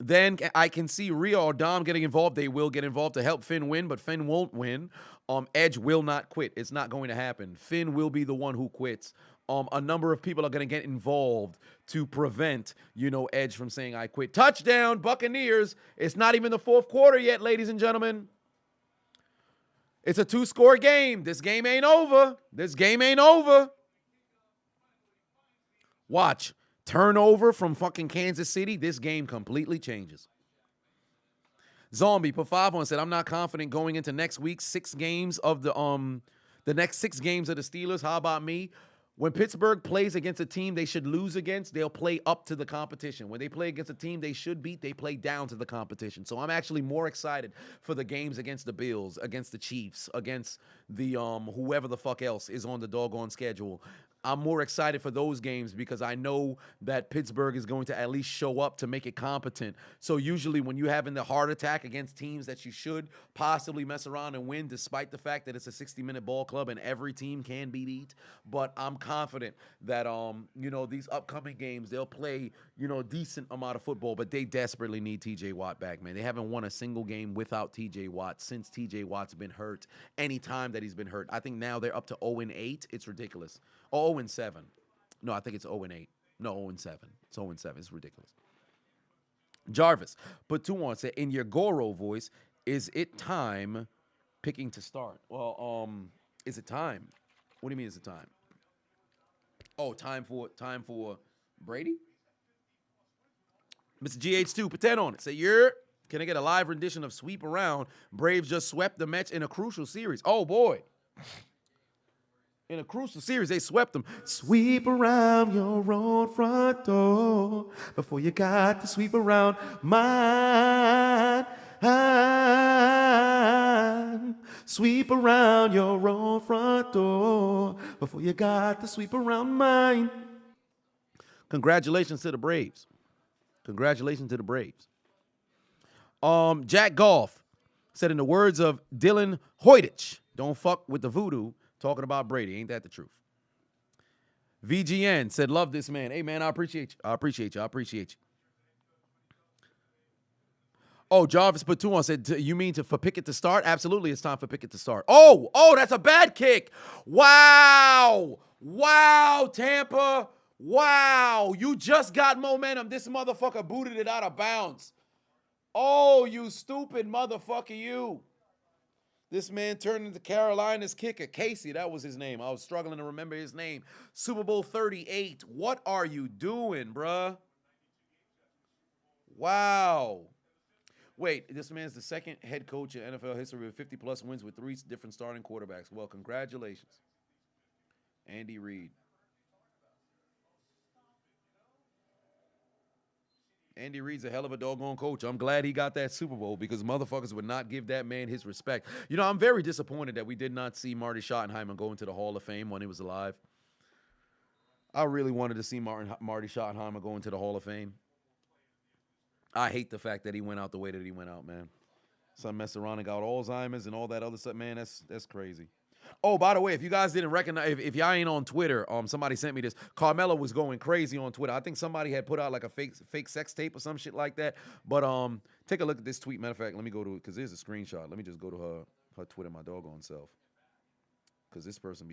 Then I can see Rhea or Dom getting involved. They will get involved to help Finn win, but Finn won't win. Edge will not quit. It's not going to happen. Finn will be the one who quits. A number of people are going to get involved to prevent, Edge from saying I quit. Touchdown, Buccaneers. It's not even the 4th quarter yet, ladies and gentlemen. It's a 2-score game. This game ain't over. This game ain't over. Watch. Turnover from fucking Kansas City. This game completely changes. Zombie put 5 on, said, I'm not confident going into next week's 6 games of the next 6 games of the Steelers. How about me? When Pittsburgh plays against a team they should lose against, they'll play up to the competition. When they play against a team they should beat, they play down to the competition. So I'm actually more excited for the games against the Bills, against the Chiefs, against the whoever the fuck else is on the doggone schedule. I'm more excited for those games because I know that Pittsburgh is going to at least show up to make it competent. So usually when you're having the heart attack against teams that you should possibly mess around and win, despite the fact that it's a 60-minute ball club and every team can be beat. But I'm confident that, these upcoming games, they'll play, decent amount of football, but they desperately need TJ Watt back, man. They haven't won a single game without TJ Watt since TJ Watt's been hurt. Any time that he's been hurt. I think now they're up to 0-8. It's ridiculous. 0-7. No, I think it's 0-8. No, 0-7. It's 0-7. It's ridiculous. Jarvis put 2 on, said, in your Goro voice, is it time picking to start? Well, is it time? What do you mean is it time? Oh, time for Brady? Mr. GH2, put 10 on it. Say, can I get a live rendition of Sweep Around? Braves just swept the Mets in a crucial series. Oh, boy. In a crucial series, they swept them. Sweep around your own front door before you got to sweep around mine. Sweep around your own front door before you got to sweep around mine. Congratulations to the Braves. Congratulations to the Braves. Jack Goff said, in the words of Dylan Hoytich, don't fuck with the voodoo, talking about Brady. Ain't that the truth? VGN said, love this man. Hey, man, I appreciate you. I appreciate you. I appreciate you. Oh, Jarvis Patuan said, you mean for Pickett to start? Absolutely, it's time for Pickett to start. Oh, that's a bad kick. Wow, Tampa. Wow, you just got momentum. This motherfucker booted it out of bounds. Oh, you stupid motherfucker, you. This man turned into Carolina's kicker. Casey, that was his name. I was struggling to remember his name. Super Bowl 38. What are you doing, bruh? Wow. Wait, this man's the second head coach in NFL history with 50-plus wins with 3 different starting quarterbacks. Well, congratulations. Andy Reid. Andy Reid's a hell of a doggone coach. I'm glad he got that Super Bowl because motherfuckers would not give that man his respect. You know, I'm very disappointed that we did not see Marty Schottenheimer go into the Hall of Fame when he was alive. I really wanted to see Marty Schottenheimer go into the Hall of Fame. I hate the fact that he went out the way that he went out, man. Son messed around and got Alzheimer's and all that other stuff. Man, that's crazy. Oh, by the way, if you guys didn't recognize, if y'all ain't on Twitter, somebody sent me this. Carmelo was going crazy on Twitter. I think somebody had put out like a fake sex tape or some shit like that. But take a look at this tweet. Matter of fact, let me go to it because there's a screenshot. Let me just go to her Twitter, my doggone self. Because this person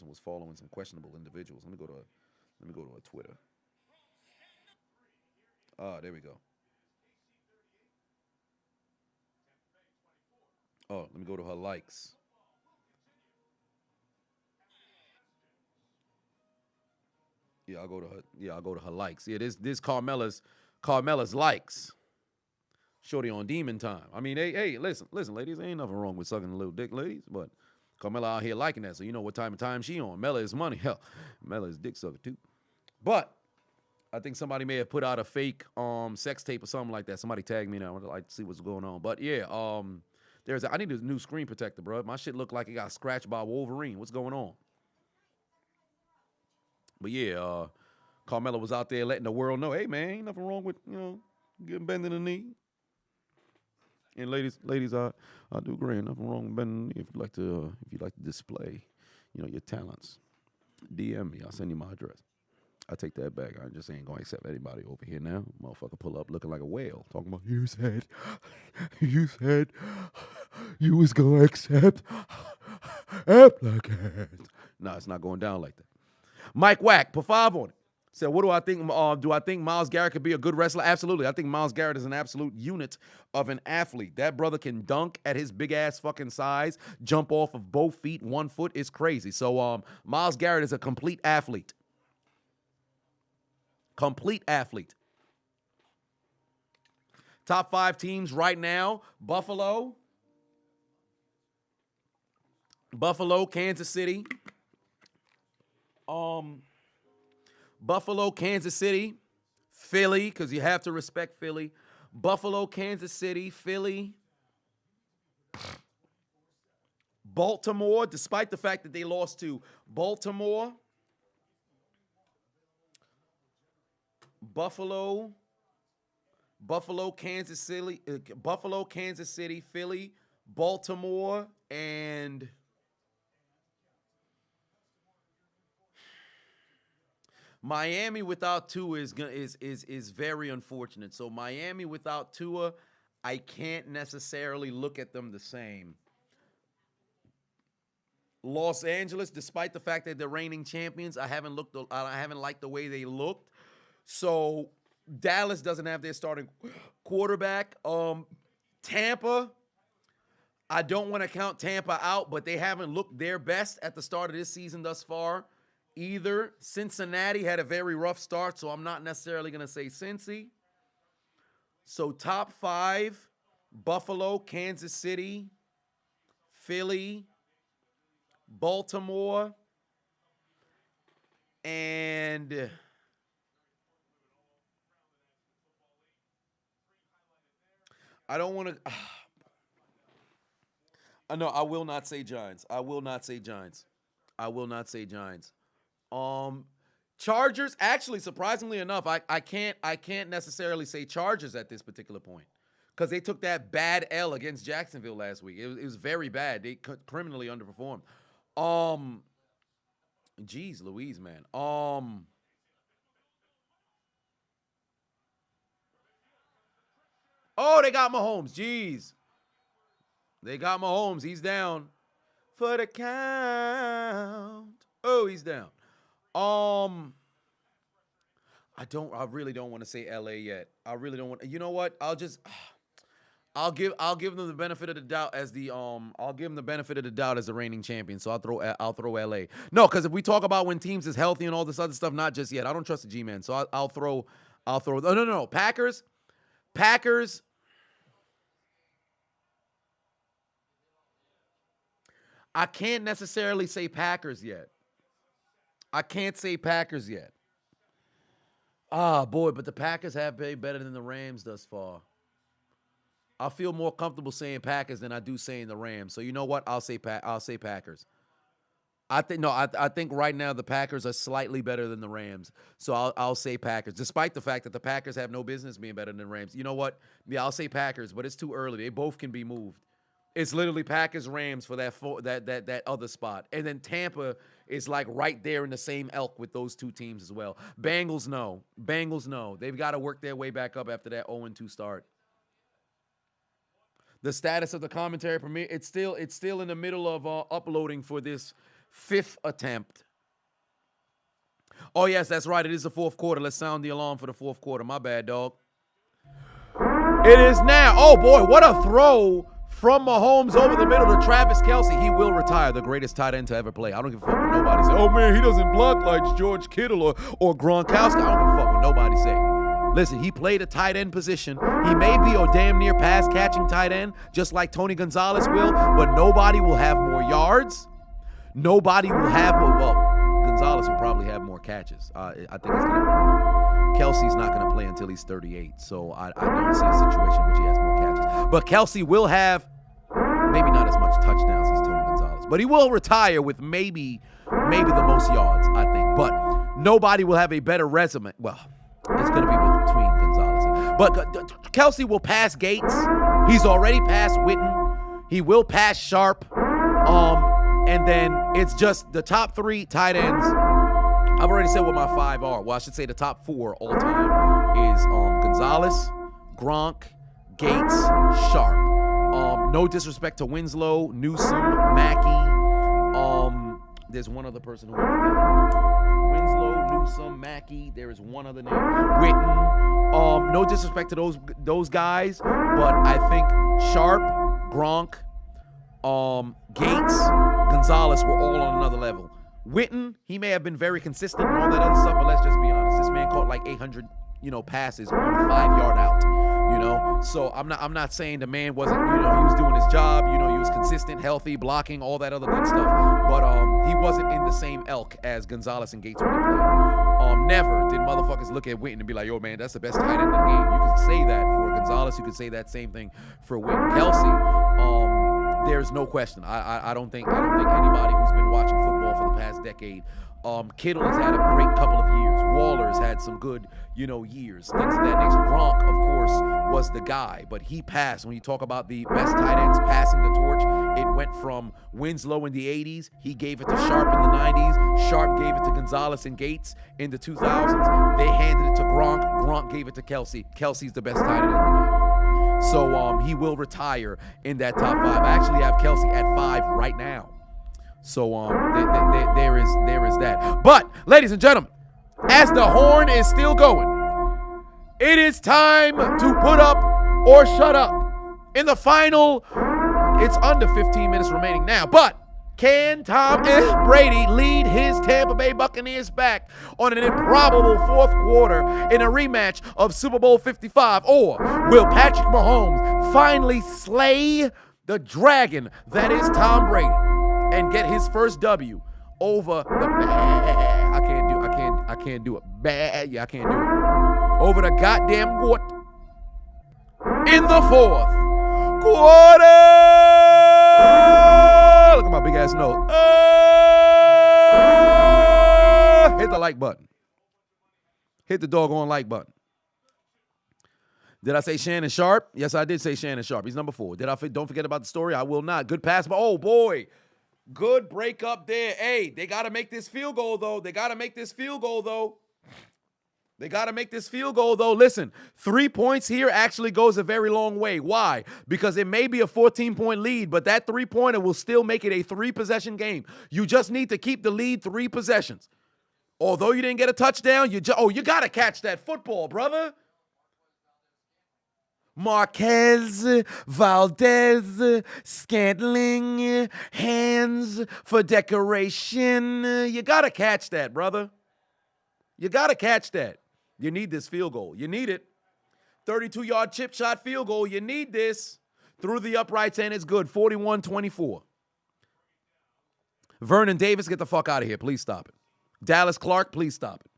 was following some questionable individuals. Let me go to her Twitter. There we go. Oh, let me go to her likes. Yeah, I'll go to her likes. Yeah, this Carmela's likes. Shorty on demon time. I mean, hey, listen, ladies, ain't nothing wrong with sucking a little dick, ladies, but Carmela out here liking that, so you know what time she on. Mela is money. Hell, Mela is dick sucker too. But I think somebody may have put out a fake sex tape or something like that. Somebody tagged me now. I would like to see what's going on. But yeah, I need a new screen protector, bro. My shit look like it got scratched by Wolverine. What's going on? But yeah, Carmelo was out there letting the world know, hey man, ain't nothing wrong with, getting bending the knee. And ladies, I do agree, nothing wrong with bending the knee if you like to display, your talents. DM me, I'll send you my address. I take that back. I just ain't gonna accept anybody over here now. Motherfucker pull up looking like a whale, talking about you said you was gonna accept applicants. No, it's not going down like that. Mike Wack, put 5 on it. Said, what do I think? Do I think Myles Garrett could be a good wrestler? Absolutely. I think Myles Garrett is an absolute unit of an athlete. That brother can dunk at his big-ass fucking size, jump off of both feet, 1 foot. It's crazy. So Myles Garrett is a complete athlete. Complete athlete. Top 5 teams right now, Buffalo, Kansas City, Buffalo, Kansas City, Philly, because you have to respect Philly. Buffalo, Kansas City, Philly, Baltimore, despite the fact that they lost to Baltimore, Buffalo, Kansas City, Philly, Baltimore, and Miami without Tua is very unfortunate. So Miami without Tua, I can't necessarily look at them the same. Los Angeles, despite the fact that they're reigning champions, I haven't liked the way they looked. So Dallas doesn't have their starting quarterback. Tampa, I don't want to count Tampa out, but they haven't looked their best at the start of this season thus far either. Cincinnati had a very rough start, so I'm not necessarily going to say Cincy. So top 5, Buffalo, Kansas City, Philly, Baltimore, And I don't want to. No, I will not say Giants. I will not say Giants. Chargers. Actually, surprisingly enough, I can't necessarily say Chargers at this particular point because they took that bad L against Jacksonville last week. It was very bad. They criminally underperformed. Jeez Louise, man. Oh, they got Mahomes. Jeez. They got Mahomes. He's down for the count. Oh, he's down. I really don't want to say LA yet. I really don't want. You know what? I'll give them the benefit of the doubt as the reigning champion. So I'll throw LA. No, because if we talk about when teams is healthy and all this other stuff, not just yet. I don't trust the G-man. So I'll throw. No. Packers. I can't necessarily say Packers yet. Ah, boy, but the Packers have been better than the Rams thus far. I feel more comfortable saying Packers than I do saying the Rams. So you know what? I'll say Packers. I think right now the Packers are slightly better than the Rams. So I'll say Packers, despite the fact that the Packers have no business being better than the Rams. You know what? Yeah, I'll say Packers, but it's too early. They both can be moved. It's literally Packers Rams for that other spot. And then Tampa is like right there in the same elk with those two teams as well. Bengals no. They've got to work their way back up after that 0-2 start. The status of the commentary premiere, it's still in the middle of uploading for this 5th attempt. Oh, yes, that's right. It is the 4th quarter. Let's sound the alarm for the 4th quarter. My bad, dog. It is now. Oh, boy, what a throw from Mahomes over the middle to Travis Kelce. He will retire, the greatest tight end to ever play. I don't give a fuck what nobody say. Oh, man, he doesn't block like George Kittle or Gronkowski. I don't give a fuck what nobody say. Listen, he played a tight end position. He may be a damn near pass-catching tight end, just like Tony Gonzalez will, but nobody will have more yards. Nobody will have more. Well, Gonzalez will probably have more catches. I think it's going to be. Kelce's not going to play until he's 38, so I don't see a situation in which he has more catches. But Kelce will have maybe not as much touchdowns as Tony Gonzalez, but he will retire with maybe the most yards, I think. But nobody will have a better resume. Well, it's going to be between Gonzalez and. But Kelce will pass Gates. He's already passed Witten. He will pass Sharp. And then it's just the top 3 tight ends. I've already said what my 5 are. Well, I should say the top 4 all time is Gonzalez, Gronk, Gates, Sharp. No disrespect to Winslow, Newsome, Mackey. There's one other person who I'm forgetting. Winslow, Newsome, Mackey. There is one other name. Witten. No disrespect to those guys, but I think Sharp, Gronk, Gates, Gonzalez were all on another level. Witten, he may have been very consistent and all that other stuff, but let's just be honest. This man caught like 800, passes on a 5-yard out. So I'm not saying the man wasn't, he was doing his job. He was consistent, healthy, blocking, all that other good stuff. But he wasn't in the same elk as Gonzalez and Gates when they played. Never did motherfuckers look at Witten and be like, yo, man, that's the best tight end in the game. You can say that for Gonzalez. You can say that same thing for Witten. Kelce, there's no question. I don't think anybody who's been watching football for the past decade. Kittle has had a great couple of years. Waller's had some good, years. Things of that nature. Gronk, of course, was the guy, but he passed. When you talk about the best tight ends passing the torch, it went from Winslow in the 80s. He gave it to Sharp in the 90s. Sharp gave it to Gonzalez and Gates in the 2000s. They handed it to Gronk. Gronk gave it to Kelce. Kelce's the best tight end in the game. So he will retire in that top 5. I actually have Kelce at 5 right now. So there is that. But, ladies and gentlemen, as the horn is still going, it is time to put up or shut up. In the final, it's under 15 minutes remaining now, but can Tom Brady lead his Tampa Bay Buccaneers back on an improbable 4th quarter in a rematch of Super Bowl 55? Or will Patrick Mahomes finally slay the dragon that is Tom Brady and get his first W over the I can't I can't do it. Bad. Yeah, I can't do it. Over the goddamn court. In the fourth quarter. Look at my big ass nose. Hit the like button. Hit the doggone like button. Did I say Shannon Sharp? Yes, I did say Shannon Sharp. He's number 4. Don't forget about the story. I will not. Good pass. But oh, boy. Good break up there. Hey, they got to make this field goal, though. They got to make this field goal, though. Listen, 3 points here actually goes a very long way. Why? Because it may be a 14-point lead, but that 3-pointer will still make it a 3-possession game. You just need to keep the lead 3 possessions. Although you didn't get a touchdown, you got to catch that football, brother. Marquez, Valdez, Scantling, hands for decoration. You got to catch that, brother. You got to catch that. You need this field goal. You need it. 32-yard chip shot field goal. You need this. Through the uprights, and it's good. 41-24. Vernon Davis, get the fuck out of here. Please stop it. Dallas Clark, please stop it.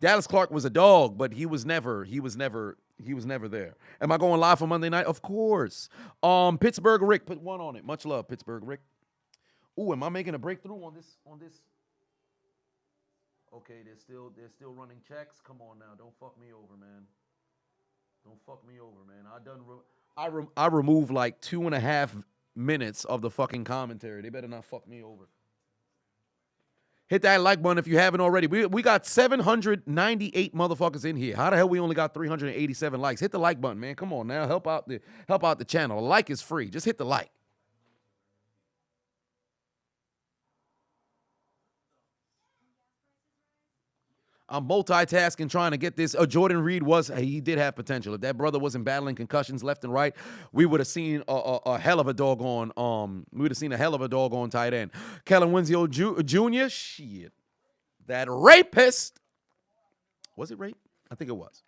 Dallas Clark was a dog, but he was never there. Am I going live for Monday night? Of course. Pittsburgh Rick, put 1 on it. Much love, Pittsburgh Rick. Ooh, am I making a breakthrough on this? Okay, they're still running checks. Come on now, don't fuck me over, man. I removed like 2.5 minutes of the fucking commentary. They better not fuck me over. Hit that like button if you haven't already. We got 798 motherfuckers in here. How the hell we only got 387 likes? Hit the like button, man. Come on now. Help out the channel. A like is free. Just hit the like. I'm multitasking trying to get this. Jordan Reed he did have potential. If that brother wasn't battling concussions left and right, we would have seen a hell of a doggone tight end. Kellen Winslow Jr. Shit. That rapist. Was it rape? I think it was.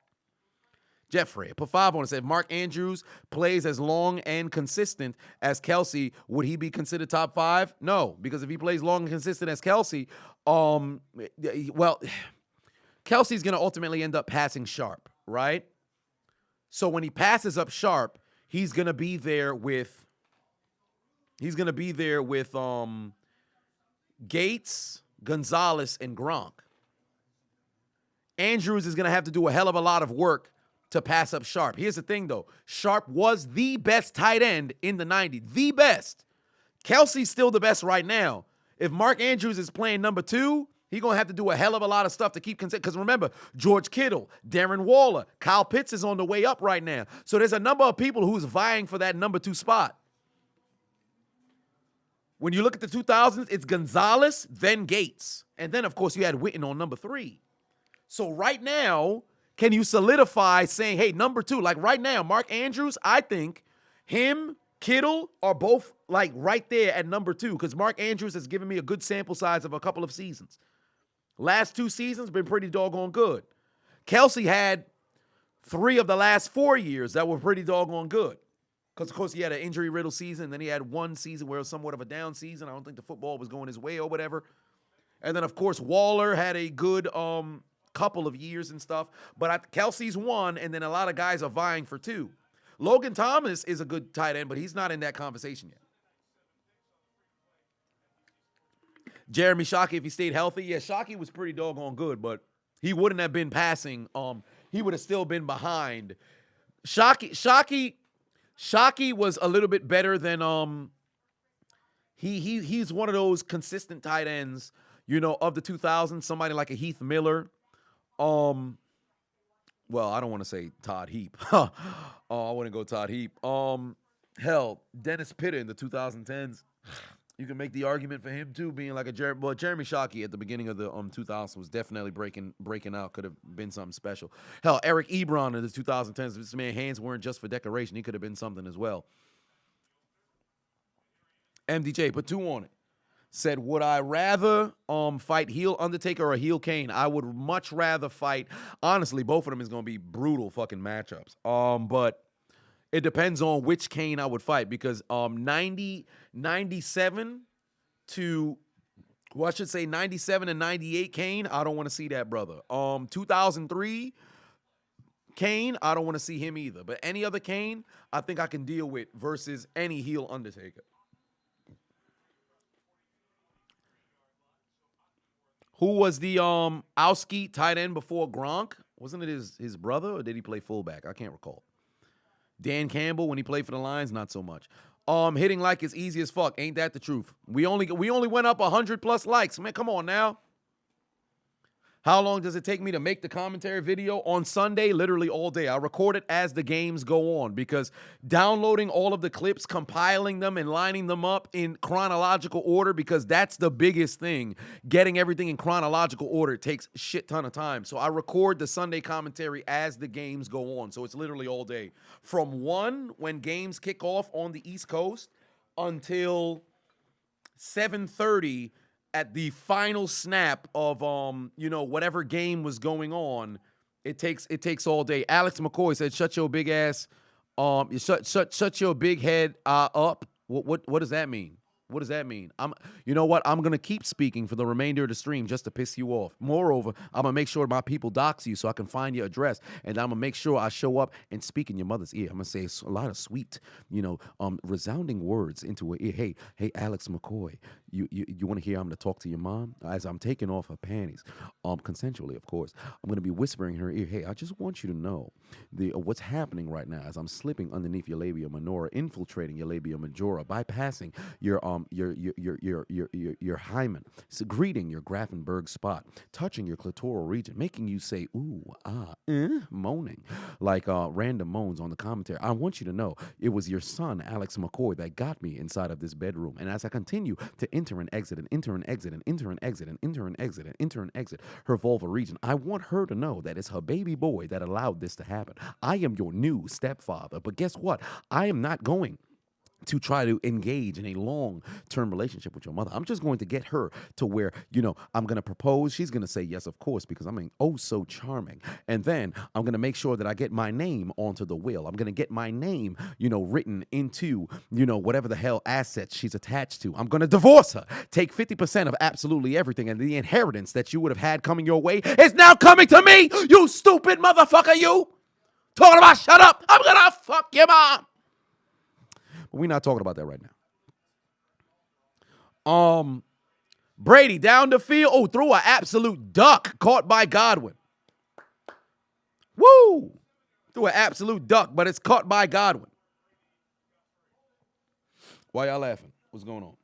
Jeffrey, put 5 on it. Said Mark Andrews plays as long and consistent as Kelsey. Would he be considered top 5? No, because if he plays long and consistent as Kelsey, Kelsey's going to ultimately end up passing Sharp, right? So when he passes up Sharp, he's going to be there with Gates, Gonzalez, and Gronk. Andrews is going to have to do a hell of a lot of work to pass up Sharp. Here's the thing, though. Sharp was the best tight end in the 90s. The best. Kelsey's still the best right now. If Mark Andrews is playing number 2, he's going to have to do a hell of a lot of stuff to keep consistent. Because remember, George Kittle, Darren Waller, Kyle Pitts is on the way up right now. So there's a number of people who's vying for that number 2 spot. When you look at the 2000s, it's Gonzalez, then Gates. And then, of course, you had Witten on number 3. So right now, can you solidify saying, hey, number 2, like right now, Mark Andrews, I think him, Kittle are both like right there at number 2 because Mark Andrews has given me a good sample size of a couple of seasons. Last 2 seasons been pretty doggone good. Kelsey had 3 of the last 4 years that were pretty doggone good. Because, of course, he had an injury-riddled season. Then he had 1 season where it was somewhat of a down season. I don't think the football was going his way or whatever. And then, of course, Waller had a good couple of years and stuff. But Kelsey's 1, and then a lot of guys are vying for 2. Logan Thomas is a good tight end, but he's not in that conversation yet. Jeremy Shockey, if he stayed healthy, yeah, Shockey was pretty doggone good, but he wouldn't have been passing. He would have still been behind. Shockey was a little bit better than he's one of those consistent tight ends, of the 2000s. Somebody like a Heath Miller. Well, I don't want to say Todd Heap. I wouldn't go Todd Heap. Hell, Dennis Pitta in the 2010s. You can make the argument for him too, being like Jeremy Shockey at the beginning of the 2000s was definitely breaking out. Could have been something special. Hell, Eric Ebron in the 2010s. This man's hands weren't just for decoration. He could have been something as well. MDJ put 2 on it. Said, would I rather fight heel Undertaker or heel Kane? I would much rather fight. Honestly, both of them is gonna be brutal fucking matchups. But it depends on which Kane I would fight because 97 to Well, I should say 97 and 98 Kane. I don't want to see that, brother. 2003 Kane. I don't want to see him either. But any other Kane, I think I can deal with versus any heel Undertaker. Who was the Owski tight end before Gronk? Wasn't it his brother, or did he play fullback? I can't recall. Dan Campbell when he played for the Lions, not so much. Hitting like it's easy as fuck. Ain't that the truth? We only went up 100 plus likes. Man, come on now. How long does it take me to make the commentary video? On Sunday, literally all day. I record it as the games go on because downloading all of the clips, compiling them, and lining them up in chronological order, because that's the biggest thing. Getting everything in chronological order takes a shit ton of time. So I record the Sunday commentary as the games go on. So it's literally all day. From 1, when games kick off on the East Coast, until 7:30 at the final snap of whatever game was going on. It takes all day. Alex McCoy said, "Shut your big ass, shut your big head up." What does that mean? What does that mean? You know what? I'm gonna keep speaking for the remainder of the stream just to piss you off. Moreover, I'm gonna make sure my people dox you so I can find your address, and I'm gonna make sure I show up and speak in your mother's ear. I'm gonna say a lot of sweet, resounding words into her ear. Hey, Alex McCoy, you want to hear? I'm gonna talk to your mom as I'm taking off her panties, consensually, of course. I'm gonna be whispering in her ear. Hey, I just want you to know what's happening right now as I'm slipping underneath your labia minora, infiltrating your labia majora, bypassing your hymen, secreting your Grafenberg spot, touching your clitoral region, making you say ooh, ah, moaning like random moans on the commentary. I want you to know it was your son, Alex McCoy, that got me inside of this bedroom. And as I continue to enter and exit and enter and exit and enter and exit and enter and exit and enter and exit her vulva region, I want her to know that it's her baby boy that allowed this to happen. I am your new stepfather. But guess what? I am not going to try to engage in a long-term relationship with your mother. I'm just going to get her to where, I'm going to propose. She's going to say yes, of course, because I'm so charming. And then I'm going to make sure that I get my name onto the will. I'm going to get my name, written into, whatever the hell assets she's attached to. I'm going to divorce her, take 50% of absolutely everything, and the inheritance that you would have had coming your way is now coming to me, you stupid motherfucker, you. Talking about shut up. I'm going to fuck your mom. But we're not talking about that right now. Brady down the field. Oh, threw an absolute duck caught by Godwin. Woo! Threw an absolute duck, but it's caught by Godwin. Why y'all laughing? What's going on?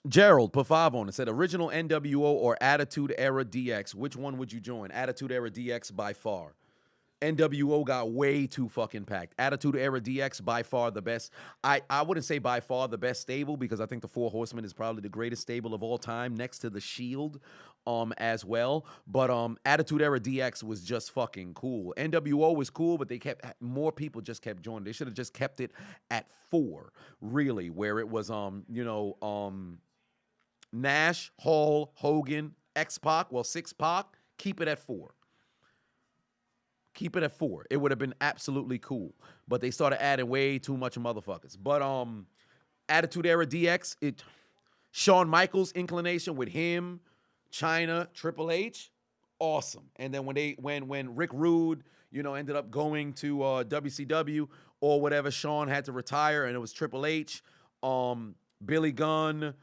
Gerald put 5 on it. Said original NWO or Attitude Era DX. Which one would you join? Attitude Era DX by far. NWO got way too fucking packed. Attitude Era DX by far the best. I wouldn't say by far the best stable, because I think the Four Horsemen is probably the greatest stable of all time, next to the Shield as well. But Attitude Era DX was just fucking cool. NWO was cool, but more people just kept joining. They should have just kept it at 4, really, where it was Nash, Hall, Hogan, X-Pac, 6-Pac, keep it at 4. Keep it at 4. It would have been absolutely cool. But they started adding way too much motherfuckers. But Attitude Era DX, Shawn Michaels' inclination with him, China, Triple H, awesome. And then when Rick Rude, ended up going to WCW or whatever, Shawn had to retire, and it was Triple H, Billy Gunn,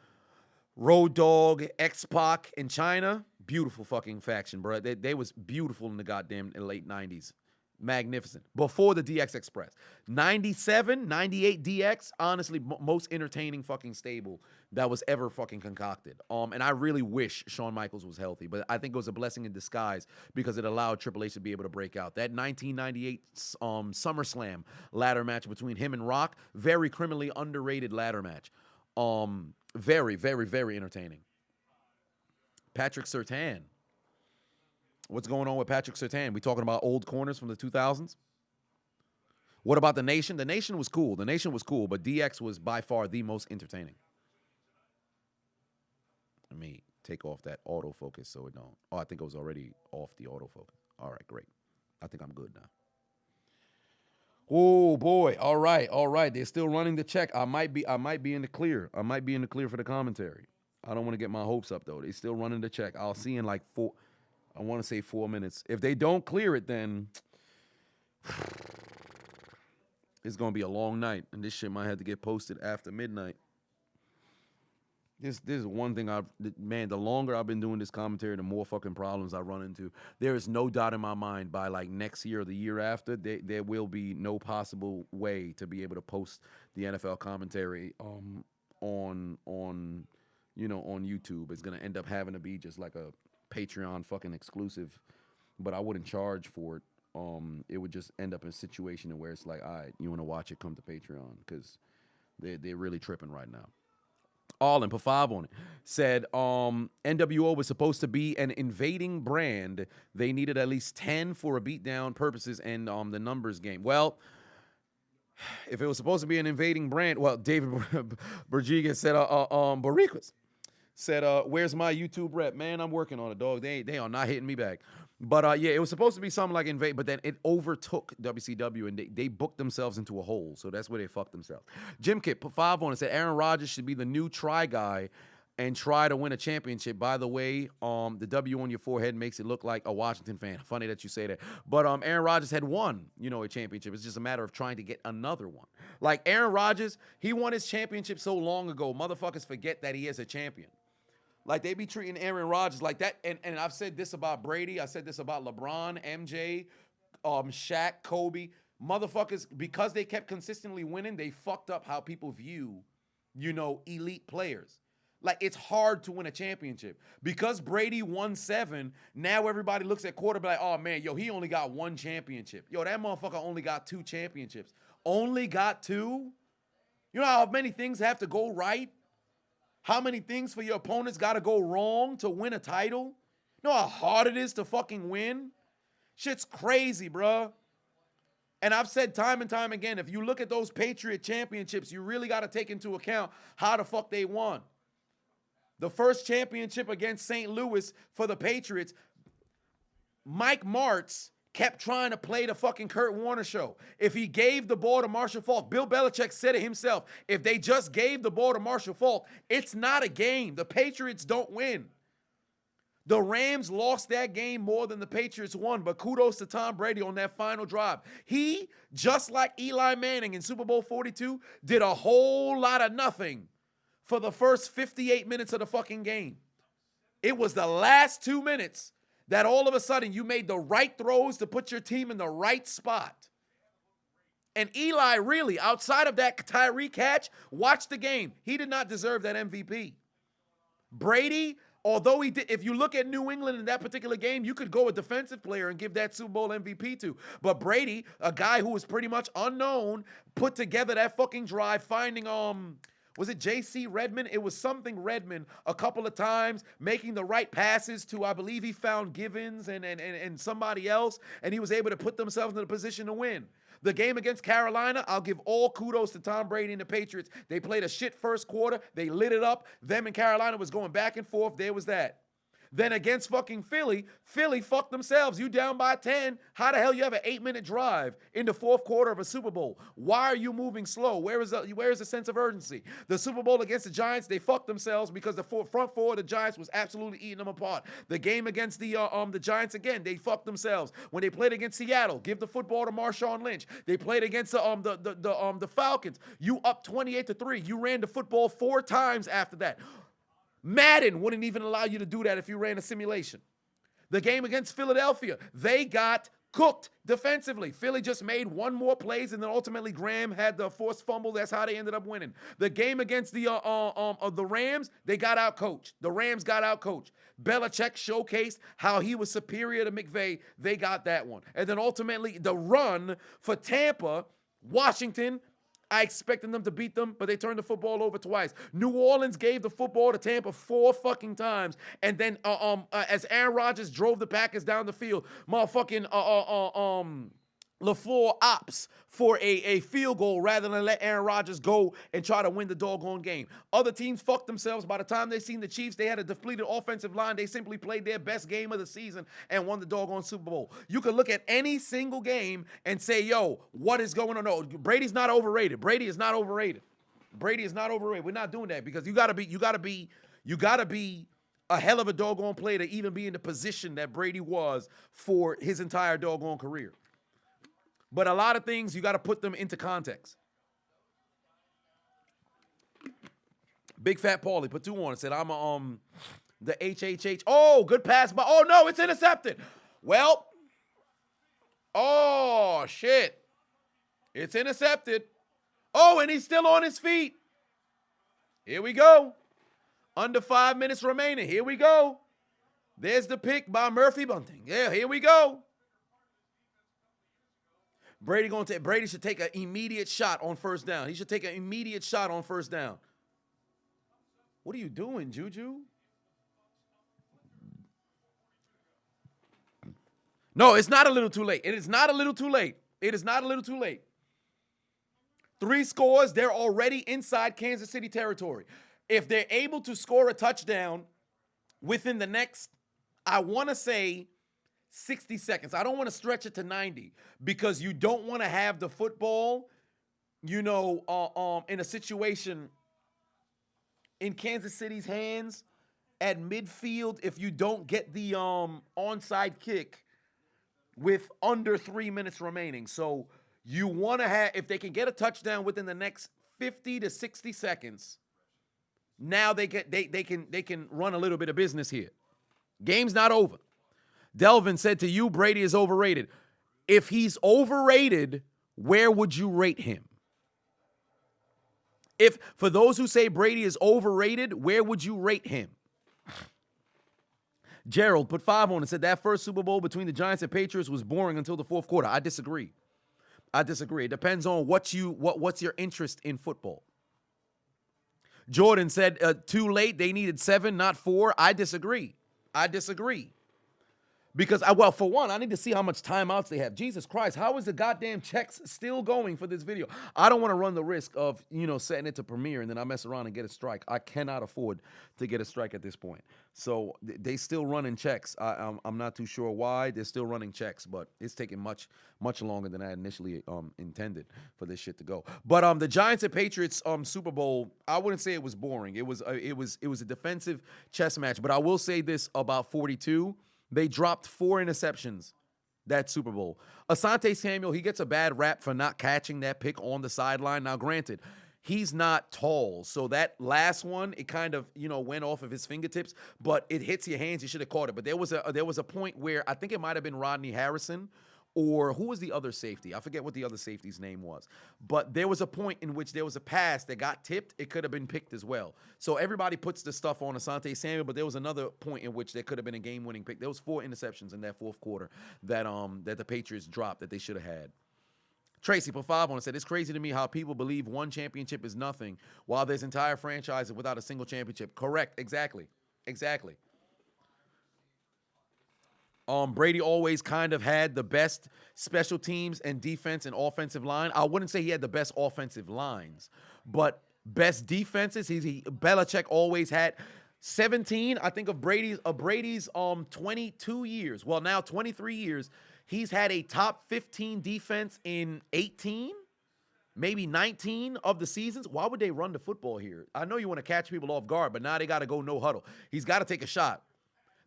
Road Dogg, X-Pac, and China. Beautiful fucking faction, bro. They was beautiful in the goddamn late 90s. Magnificent. Before the DX Express. 97, 98 DX, honestly, most entertaining fucking stable that was ever fucking concocted. And I really wish Shawn Michaels was healthy, but I think it was a blessing in disguise because it allowed Triple H to be able to break out. That 1998 SummerSlam ladder match between him and Rock, very criminally underrated ladder match. Very, very, very entertaining. Patrick Surtain. What's going on with Patrick Surtain? We talking about old corners from the 2000s? What about The Nation? The Nation was cool. The Nation was cool, but DX was by far the most entertaining. Let me take off that autofocus so it don't. Oh, I think it was already off the autofocus. All right, great. I think I'm good now. Oh boy. All right. All right. They're still running the check. I might be in the clear. I might be in the clear for the commentary. I don't want to get my hopes up though. They still running the check. I'll see in like I want to say 4 minutes. If they don't clear it, then it's gonna be a long night. And this shit might have to get posted after midnight. This is one thing man, the longer I've been doing this commentary, the more fucking problems I run into. There is no doubt in my mind by like next year or the year after, there will be no possible way to be able to post the NFL commentary on on YouTube. It's gonna end up having to be just like a Patreon fucking exclusive, but I wouldn't charge for it. It would just end up in a situation where it's like, all right, you want to watch it, come to Patreon, because they're really tripping right now. All put 5 on it. Said NWO was supposed to be an invading brand. They needed at least 10 for a beatdown purposes and the numbers game. Well, if it was supposed to be an invading brand, well, David Bergiga said Bariquas said, where's my YouTube rep? Man, I'm working on it, dog. They are not hitting me back. But yeah, it was supposed to be something like invade, but then it overtook WCW and they booked themselves into a hole. So that's where they fucked themselves. Jim Kit put 5 on it, said Aaron Rodgers should be the new try guy and try to win a championship. By the way, the W on your forehead makes it look like a Washington fan. Funny that you say that. But Aaron Rodgers had won, a championship. It's just a matter of trying to get another one. Like Aaron Rodgers, he won his championship so long ago. Motherfuckers forget that he is a champion. Like, they be treating Aaron Rodgers like that. And I've said this about Brady. I said this about LeBron, MJ, Shaq, Kobe. Motherfuckers, because they kept consistently winning, they fucked up how people view, elite players. Like, it's hard to win a championship. Because Brady won 7, now everybody looks at quarterback like, oh, man, he only got 1 championship. That motherfucker only got 2 championships. Only got 2? You know how many things have to go right? How many things for your opponents got to go wrong to win a title? You know how hard it is to fucking win? Shit's crazy, bruh. And I've said time and time again, if you look at those Patriot championships, you really got to take into account how the fuck they won. The first championship against St. Louis for the Patriots, Mike Martz kept trying to play the fucking Kurt Warner show. If he gave the ball to Marshall Faulk, Bill Belichick said it himself, if they just gave the ball to Marshall Faulk, it's not a game. The Patriots don't win. The Rams lost that game more than the Patriots won, but kudos to Tom Brady on that final drive. He, just like Eli Manning in Super Bowl 42, did a whole lot of nothing for the first 58 minutes of the fucking game. It was the last 2 minutes that all of a sudden you made the right throws to put your team in the right spot. And Eli really, outside of that Tyree catch, watch the game. He did not deserve that MVP. Brady, although he did, if you look at New England in that particular game, you could go a defensive player and give that Super Bowl MVP to. But Brady, a guy who was pretty much unknown, put together that fucking drive, finding was it J.C. Redmond? It was something Redmond a couple of times, making the right passes to, I believe he found Givens and somebody else, and he was able to put themselves in a position to win. The game against Carolina, I'll give all kudos to Tom Brady and the Patriots. They played a shit first quarter. They lit it up. Them and Carolina was going back and forth. There was that. Then against fucking Philly fucked themselves. You down by 10. How the hell you have an 8-minute drive in the fourth quarter of a Super Bowl? Why are you moving slow? Where is the sense of urgency? The Super Bowl against the Giants, they fucked themselves because the front four of the Giants was absolutely eating them apart. The game against the Giants, again, they fucked themselves. When they played against Seattle, give the football to Marshawn Lynch. They played against the Falcons. You up 28-3. You ran the football 4 times after that. Madden wouldn't even allow you to do that if you ran a simulation. The game against Philadelphia, they got cooked defensively. Philly just made 1 more plays, and then ultimately Graham had the forced fumble. That's how they ended up winning. The game against the Rams, they got out-coached. The Rams got out-coached. Belichick showcased how he was superior to McVay. They got that one. And then ultimately the run for Tampa, Washington, I expected them to beat them, but they turned the football over twice. New Orleans gave the football to Tampa 4 fucking times. And then as Aaron Rodgers drove the Packers down the field, motherfucking LaFleur opts for a field goal rather than let Aaron Rodgers go and try to win the doggone game. Other teams fucked themselves. By the time they seen the Chiefs, they had a depleted offensive line. They simply played their best game of the season and won the doggone Super Bowl. You can look at any single game and say, yo, what is going on? No, Brady's not overrated. Brady is not overrated. Brady is not overrated. We're not doing that because you gotta be a hell of a doggone player to even be in the position that Brady was for his entire doggone career. But a lot of things, you got to put them into context. Big Fat Paulie put 2 on and said, I'm the HHH. Oh, good pass. But oh, no, it's intercepted. Well, oh, shit. It's intercepted. Oh, and he's still on his feet. Here we go. Under 5 minutes remaining. Here we go. There's the pick by Murphy Bunting. Yeah, here we go. Brady should take an immediate shot on first down. He should take an immediate shot on first down. What are you doing, Juju? No, it's not a little too late. It is not a little too late. It is not a little too late. 3 scores, they're already inside Kansas City territory. If they're able to score a touchdown within the next, I want to say, 60 seconds. I don't want to stretch it to 90 because you don't want to have the football, in a situation in Kansas City's hands at midfield if you don't get the onside kick with under 3 minutes remaining. So you want to have, if they can get a touchdown within the next 50 to 60 seconds, now they can run a little bit of business here. Game's not over. Delvin said to you, Brady is overrated. If he's overrated, where would you rate him? If, for those who say Brady is overrated, where would you rate him? Gerald put 5 on and said that first Super Bowl between the Giants and Patriots was boring until the fourth quarter. I disagree. It depends on what's your interest in football. Jordan said too late. They needed 7, not 4. I disagree. Because, for one, I need to see how much timeouts they have. Jesus Christ, how is the goddamn checks still going for this video? I don't want to run the risk of, setting it to premiere and then I mess around and get a strike. I cannot afford to get a strike at this point. So they still running checks. I'm not too sure why. They're still running checks, but it's taking much, much longer than I initially intended for this shit to go. But the Giants and Patriots Super Bowl, I wouldn't say it was boring. It was a defensive chess match. But I will say this about 42. They dropped 4 interceptions that Super Bowl. Asante Samuel, he gets a bad rap for not catching that pick on the sideline. Now, granted, he's not tall, so that last one, it kind of, went off of his fingertips, but it hits your hands. You should have caught it. But there was a point where I think it might have been Rodney Harrison, or who was the other safety? I forget what the other safety's name was. But there was a point in which there was a pass that got tipped. It could have been picked as well. So everybody puts the stuff on Asante Samuel, but there was another point in which there could have been a game-winning pick. There was 4 interceptions in that fourth quarter that the Patriots dropped that they should have had. Tracy put 5 on and said, it's crazy to me how people believe one championship is nothing while there's entire franchises without a single championship. Correct. Exactly. Brady always kind of had the best special teams and defense and offensive line. I wouldn't say he had the best offensive lines, but best defenses. Belichick always had 17. I think of Brady's 22 years. Well, now 23 years. He's had a top 15 defense in 18, maybe 19 of the seasons. Why would they run the football here? I know you want to catch people off guard, but now they got to go no huddle. He's got to take a shot.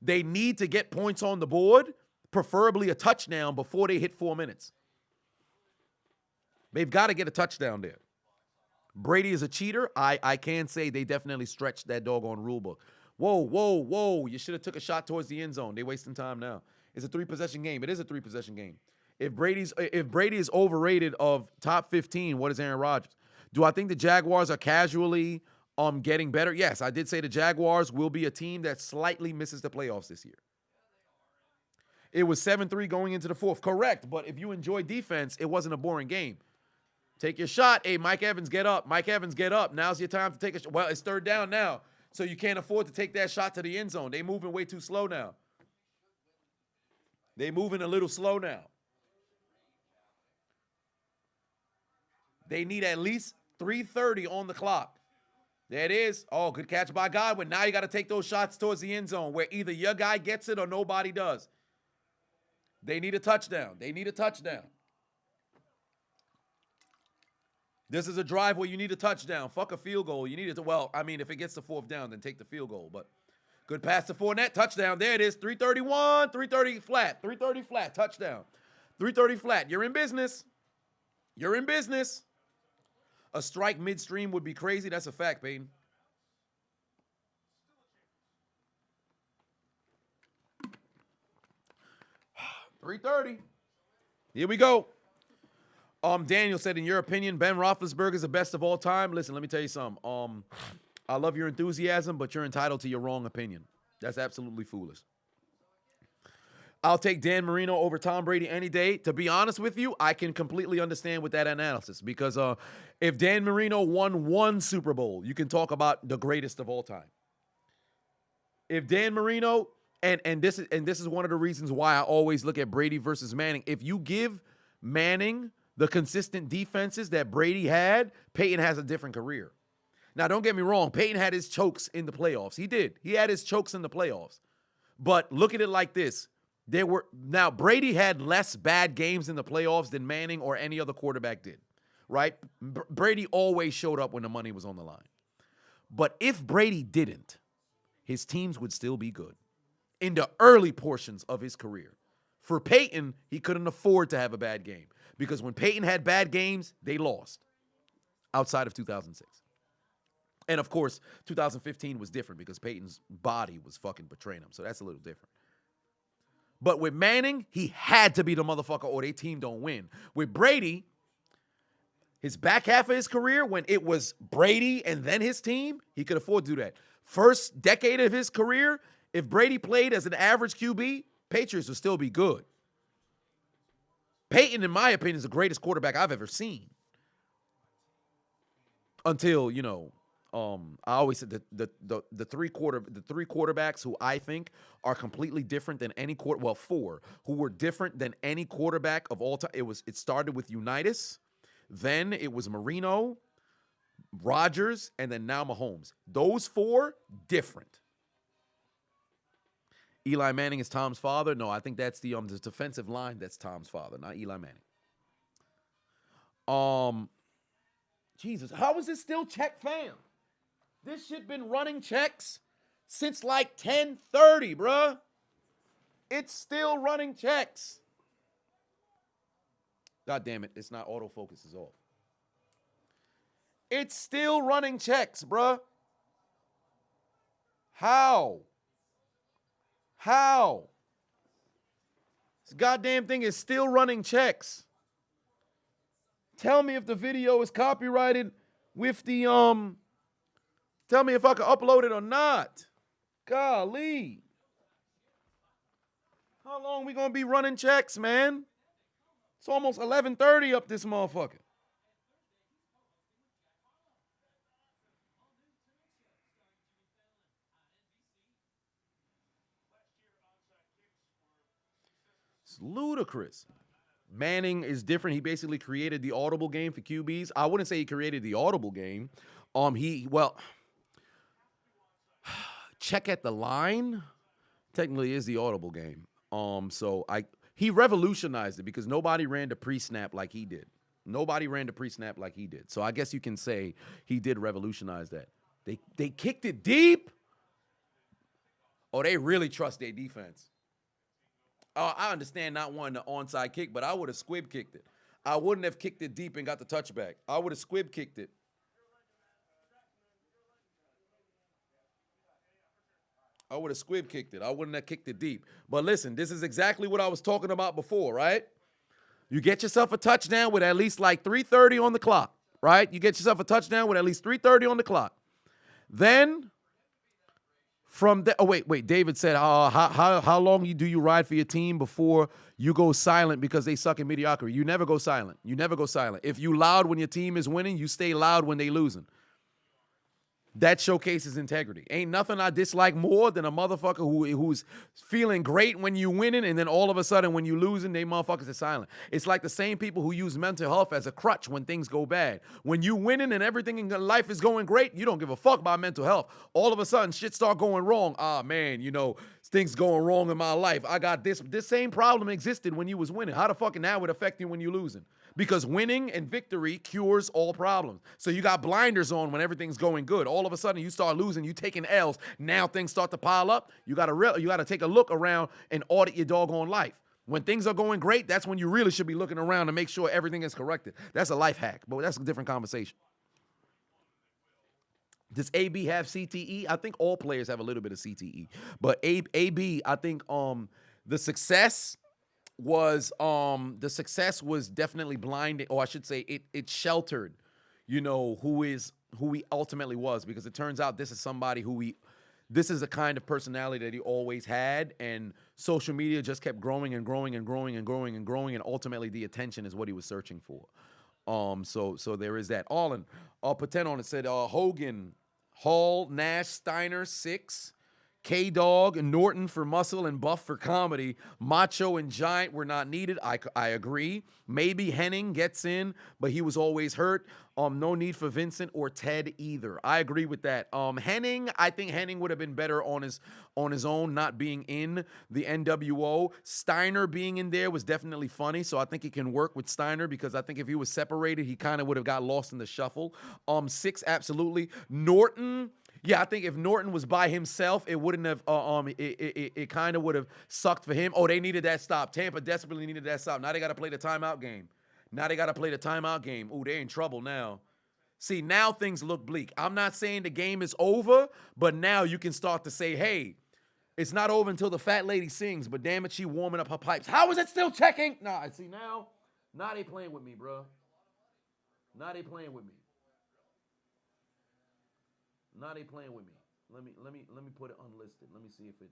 They need to get points on the board, preferably a touchdown before they hit 4 minutes. They've got to get a touchdown there. Brady is a cheater. I can say they definitely stretched that doggone rule book. Whoa. You should have took a shot towards the end zone. They're wasting time now. It's a 3-possession game. It is a 3-possession game. If Brady is overrated of top 15, what is Aaron Rodgers? Do I think the Jaguars are casually getting better? Yes, I did say the Jaguars will be a team that slightly misses the playoffs this year. It was 7-3 going into the fourth. Correct, but if you enjoy defense, it wasn't a boring game. Take your shot. Hey, Mike Evans, get up. Mike Evans, get up. Now's your time to take a shot. Well, it's 3rd down now, so you can't afford to take that shot to the end zone. They're moving way too slow now. They're moving a little slow now. They need at least 3:30 on the clock. There it is. Oh, good catch by Godwin. Now you got to take those shots towards the end zone where either your guy gets it or nobody does. They need a touchdown. They need a touchdown. This is a drive where you need a touchdown. Fuck a field goal. You need it to, well, I mean, if it gets to 4th down, then take the field goal. But good pass to Fournette. Touchdown. There it is. 331. 330 flat. 330 flat. Touchdown. 330 flat. You're in business. You're in business. A strike midstream would be crazy. That's a fact, Peyton. $330. Here we go. Daniel said, in your opinion, Ben Roethlisberger is the best of all time. Listen, let me tell you something. I love your enthusiasm, but you're entitled to your wrong opinion. That's absolutely foolish. I'll take Dan Marino over Tom Brady any day. To be honest with you, I can completely understand with that analysis because if Dan Marino won 1 Super Bowl, you can talk about the greatest of all time. If Dan Marino, and this is one of the reasons why I always look at Brady versus Manning. If you give Manning the consistent defenses that Brady had, Peyton has a different career. Now, don't get me wrong. Peyton had his chokes in the playoffs. He did. He had his chokes in the playoffs. But look at it like this. Now, Brady had less bad games in the playoffs than Manning or any other quarterback did, right? Brady always showed up when the money was on the line. But if Brady didn't, his teams would still be good in the early portions of his career. For Peyton, he couldn't afford to have a bad game because when Peyton had bad games, they lost outside of 2006. And, of course, 2015 was different because Peyton's body was fucking betraying him, so that's a little different. But with Manning, he had to be the motherfucker or their team don't win. With Brady, his back half of his career, when it was Brady and then his team, he could afford to do that. First decade of his career, if Brady played as an average QB, Patriots would still be good. Peyton, in my opinion, is the greatest quarterback I've ever seen. Until, I always said the three quarterbacks who I think are completely different than any four who were different than any quarterback of all time. It started with Unitas, then it was Marino, Rodgers, and then now Mahomes. Those 4 different. Eli Manning is Tom's father. No, I think that's the defensive line. That's Tom's father, not Eli Manning. Jesus, how is this still check fam? This shit been running checks since like 10:30, bruh. It's still running checks. God damn it, it's not autofocus is off. It's still running checks, bruh. How? This goddamn thing is still running checks. Tell me if the video is copyrighted with the tell me if I can upload it or not. Golly. How long we gonna be running checks, man? It's almost 11:30 up this motherfucker. It's ludicrous. Manning is different. He basically created the audible game for QBs. I wouldn't say he created the audible game. Check at the line technically is the audible game. He revolutionized it because nobody ran the pre-snap like he did. So I guess you can say he did revolutionize that. They kicked it deep. Oh, they really trust their defense. I understand not wanting the onside kick, but I would have squib kicked it. I wouldn't have kicked it deep and got the touchback. I would have squib kicked it. I wouldn't have kicked it deep. But listen, this is exactly what I was talking about before, right? You get yourself a touchdown with at least like 3:30 on the clock, right? You get yourself a touchdown with at least 3:30 on the clock. Then from the wait. David said, how long do you ride for your team before you go silent because they suck in mediocrity? You never go silent. If you loud when your team is winning, you stay loud when they losing. that showcases integrity. Ain't nothing I dislike more than a motherfucker who's feeling great when you winning, and then all of a sudden when you losing, they motherfuckers are silent. It's like the same people who use mental health as a crutch when things go bad. When you winning and everything in your life is going great, you don't give a fuck about mental health. All of a sudden, shit start going wrong. Ah, man, things going wrong in my life. I got this. This same problem existed when you was winning. How the fuck now would affect you when you losing? Because winning and victory cures all problems. So you got blinders on when everything's going good. All of a sudden, you start losing, you taking L's. Now things start to pile up. You gotta take a look around and audit your doggone life. When things are going great, that's when you really should be looking around to make sure everything is corrected. That's a life hack, but that's a different conversation. Does AB have CTE? I think all players have a little bit of CTE. But AB, I think the success was definitely blinding, or I should say it sheltered, who he ultimately was, because it turns out this is somebody this is the kind of personality that he always had, and social media just kept growing and growing and growing and growing and growing, and ultimately the attention is what he was searching for. So there is that. All I'll pretend on it said Hogan, Hall, Nash, Steiner, 6. K-Dog and Norton for muscle and Buff for comedy. Macho and Giant were not needed. I agree. Maybe Henning gets in, but he was always hurt. No need for Vincent or Ted either. I agree with that. Henning, I think Henning would have been better on his own, not being in the NWO. Steiner being in there was definitely funny, so I think he can work with Steiner, because I think if he was separated, he kind of would have got lost in the shuffle. 6, absolutely. Norton. Yeah, I think if Norton was by himself, it wouldn't have. It kind of would have sucked for him. Oh, they needed that stop. Tampa desperately needed that stop. Now they got to play the timeout game. Ooh, they're in trouble now. See, now things look bleak. I'm not saying the game is over, but now you can start to say, hey, it's not over until the fat lady sings. But damn it, she warming up her pipes. How is it still checking? Nah, see now they playing with me, bro. Now they playing with me. Let me put it unlisted. Let me see if it.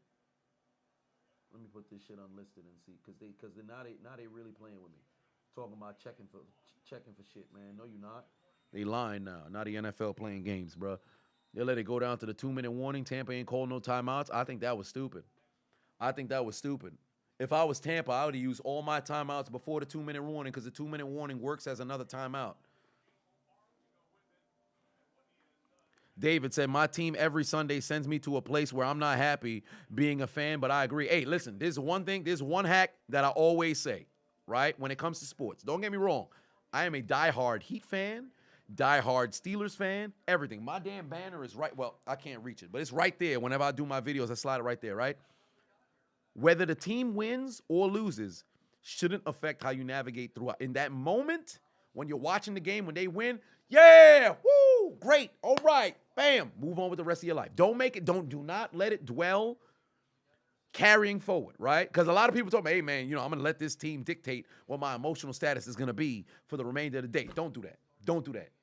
Let me put this shit unlisted and see, because now they really playing with me, talking about checking for shit, man. No, you not. They lying now. Now the NFL playing games, bro. They let it go down to the 2-minute warning. Tampa ain't called no timeouts. I think that was stupid. If I was Tampa, I would have used all my timeouts before the 2-minute warning, because the 2-minute warning works as another timeout. David said, my team every Sunday sends me to a place where I'm not happy being a fan, but I agree. Hey, listen, there's one hack that I always say, right, when it comes to sports. Don't get me wrong. I am a diehard Heat fan, diehard Steelers fan, everything. My damn banner is right. Well, I can't reach it, but it's right there. Whenever I do my videos, I slide it right there, right? Whether the team wins or loses shouldn't affect how you navigate throughout. In that moment, when you're watching the game, when they win, yeah, woo, great, all right, bam, move on with the rest of your life. Do not let it dwell carrying forward, right? Because a lot of people talk about, hey, man, I'm going to let this team dictate what my emotional status is going to be for the remainder of the day. Don't do that.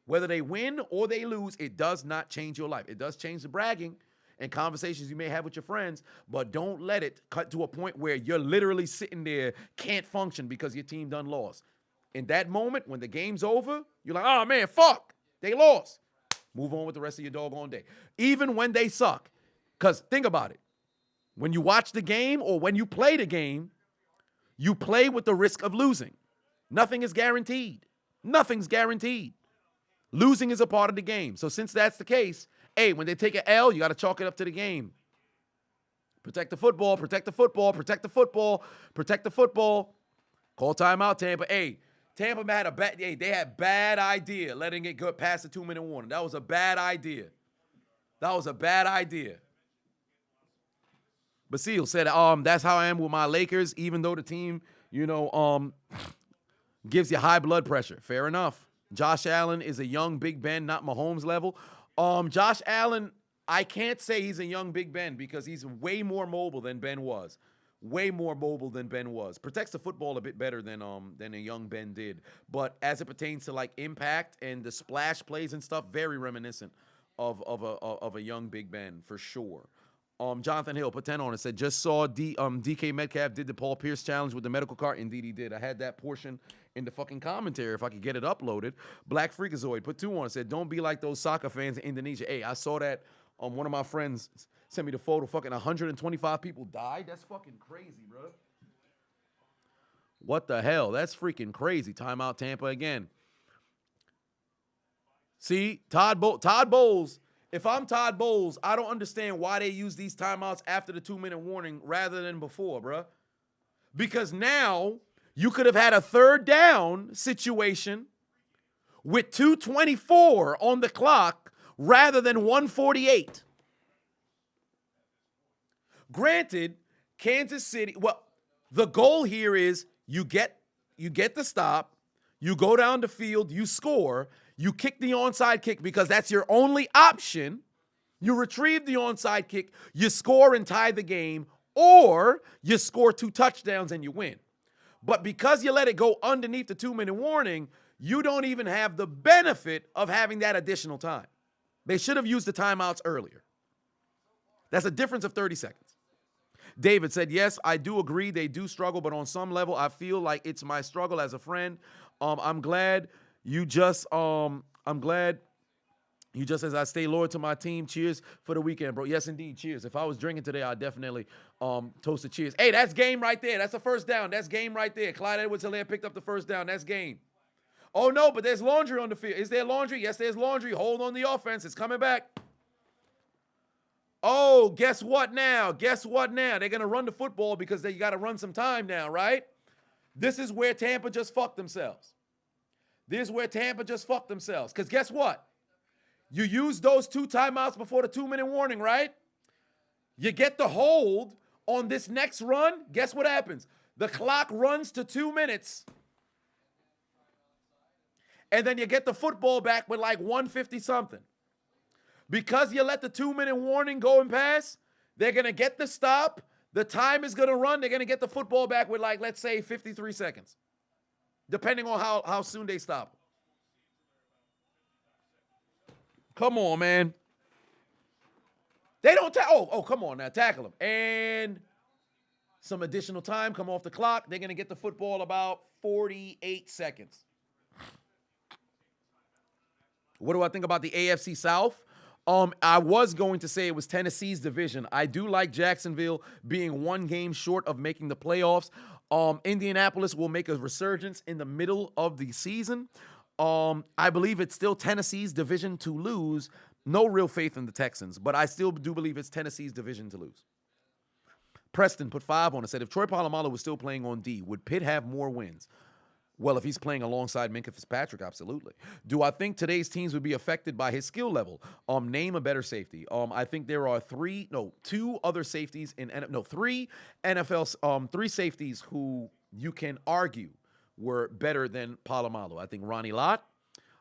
Whether they win or they lose, it does not change your life. It does change the bragging and conversations you may have with your friends, but don't let it cut to a point where you're literally sitting there, can't function because your team done lost. In that moment, when the game's over, you're like, oh, man, fuck, they lost. Move on with the rest of your doggone day. Even when they suck. Because think about it. When you watch the game or when you play the game, you play with the risk of losing. Nothing is guaranteed. Nothing's guaranteed. Losing is a part of the game. So since that's the case, hey, when they take an L, you got to chalk it up to the game. Protect the football, protect the football, protect the football, protect the football. Call timeout, Tampa. Hey, Tampa had they had bad idea letting it go past the 2-minute warning. That was a bad idea. Basile said, that's how I am with my Lakers, even though the team, gives you high blood pressure. Fair enough. Josh Allen is a young Big Ben, not Mahomes level. Josh Allen, I can't say he's a young Big Ben because he's way more mobile than Ben was. Protects the football a bit better than a young Ben did. But as it pertains to like impact and the splash plays and stuff, very reminiscent of a young Big Ben for sure. Jonathan Hill put 10 on it. Said just saw DK Metcalf did the Paul Pierce challenge with the medical cart. Indeed, he did. I had that portion in the fucking commentary if I could get it uploaded. Black Freakazoid put 2 on it. Said don't be like those soccer fans in Indonesia. Hey, I saw that. One of my friends sent me the photo. Fucking 125 people died. That's fucking crazy, bro. What the hell? That's freaking crazy. Timeout Tampa again. See, Todd Bowles. If I'm Todd Bowles, I don't understand why they use these timeouts after the 2-minute warning rather than before, bruh. Because now you could have had a 3rd down situation with 2:24 on the clock rather than 1:48. Granted, Kansas City, well, the goal here is you get the stop, you go down the field, you score. You kick the onside kick because that's your only option. You retrieve the onside kick, you score and tie the game, or you score 2 touchdowns and you win. But because you let it go underneath the 2-minute warning, you don't even have the benefit of having that additional time. They should have used the timeouts earlier. That's a difference of 30 seconds. David said, yes, I do agree. They do struggle, but on some level, I feel like it's my struggle as a friend. I'm glad you just as I stay loyal to my team. Cheers for the weekend, bro. Yes, indeed. Cheers. If I was drinking today, I'd definitely toast a cheers. Hey, that's game right there. That's the first down. That's game right there. Clyde Edwards-Helaire picked up the first down. That's game. Oh, no, but there's laundry on the field. Is there laundry? Yes, there's laundry. Hold on the offense. It's coming back. Oh, guess what now? Guess what now? They're going to run the football because you got to run some time now, right? This is where Tampa just fucked themselves. This is where Tampa just fucked themselves. Because guess what? You use those 2 timeouts before the 2-minute warning, right? You get the hold on this next run. Guess what happens? The clock runs to 2 minutes. And then you get the football back with like 150-something. Because you let the 2-minute warning go and pass, they're going to get the stop. The time is going to run. They're going to get the football back with like, let's say, 53 seconds. Depending on how soon they stop. Come on, man. They don't come on now. Tackle them. And some additional time. Come off the clock. They're going to get the football about 48 seconds. What do I think about the AFC South? I was going to say it was Tennessee's division. I do like Jacksonville being 1 game short of making the playoffs. Indianapolis will make a resurgence in the middle of the season. I believe it's still Tennessee's division to lose. No real faith in the Texans, but I still do believe it's Tennessee's division to lose. Preston put 5 on it. Said if Troy Polamalu was still playing on D, would Pitt have more wins? Well, if he's playing alongside Minkah Fitzpatrick, absolutely. Do I think today's teams would be affected by his skill level? Name a better safety. I think there are 3 safeties in 3 NFL, 3 safeties who you can argue were better than Polamalu. I think Ronnie Lott.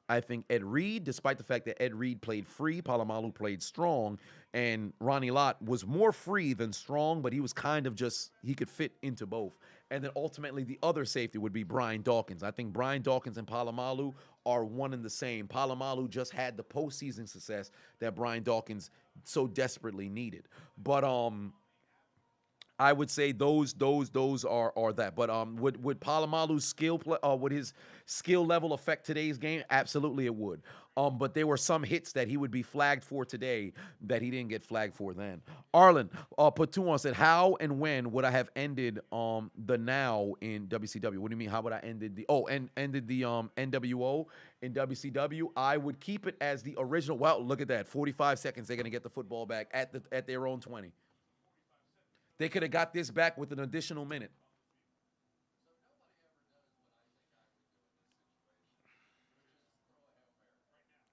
I think Ed Reed, despite the fact that Ed Reed played free, Polamalu played strong, and Ronnie Lott was more free than strong, but he was kind of he could fit into both. And then ultimately the other safety would be Brian Dawkins. I think Brian Dawkins and Polamalu are one and the same. Polamalu just had the postseason success that Brian Dawkins so desperately needed. But I would say those are that. But would Palamalu's would his skill level affect today's game? Absolutely, it would. But there were some hits that he would be flagged for today that he didn't get flagged for then. Arlen put 2 on, said, how and when would I have ended the now in WCW? What do you mean? How would I ended the NWO in WCW? I would keep it as the original. Well, look at that. 45 seconds. They're gonna get the football back at their own 20. They could have got this back with an additional minute.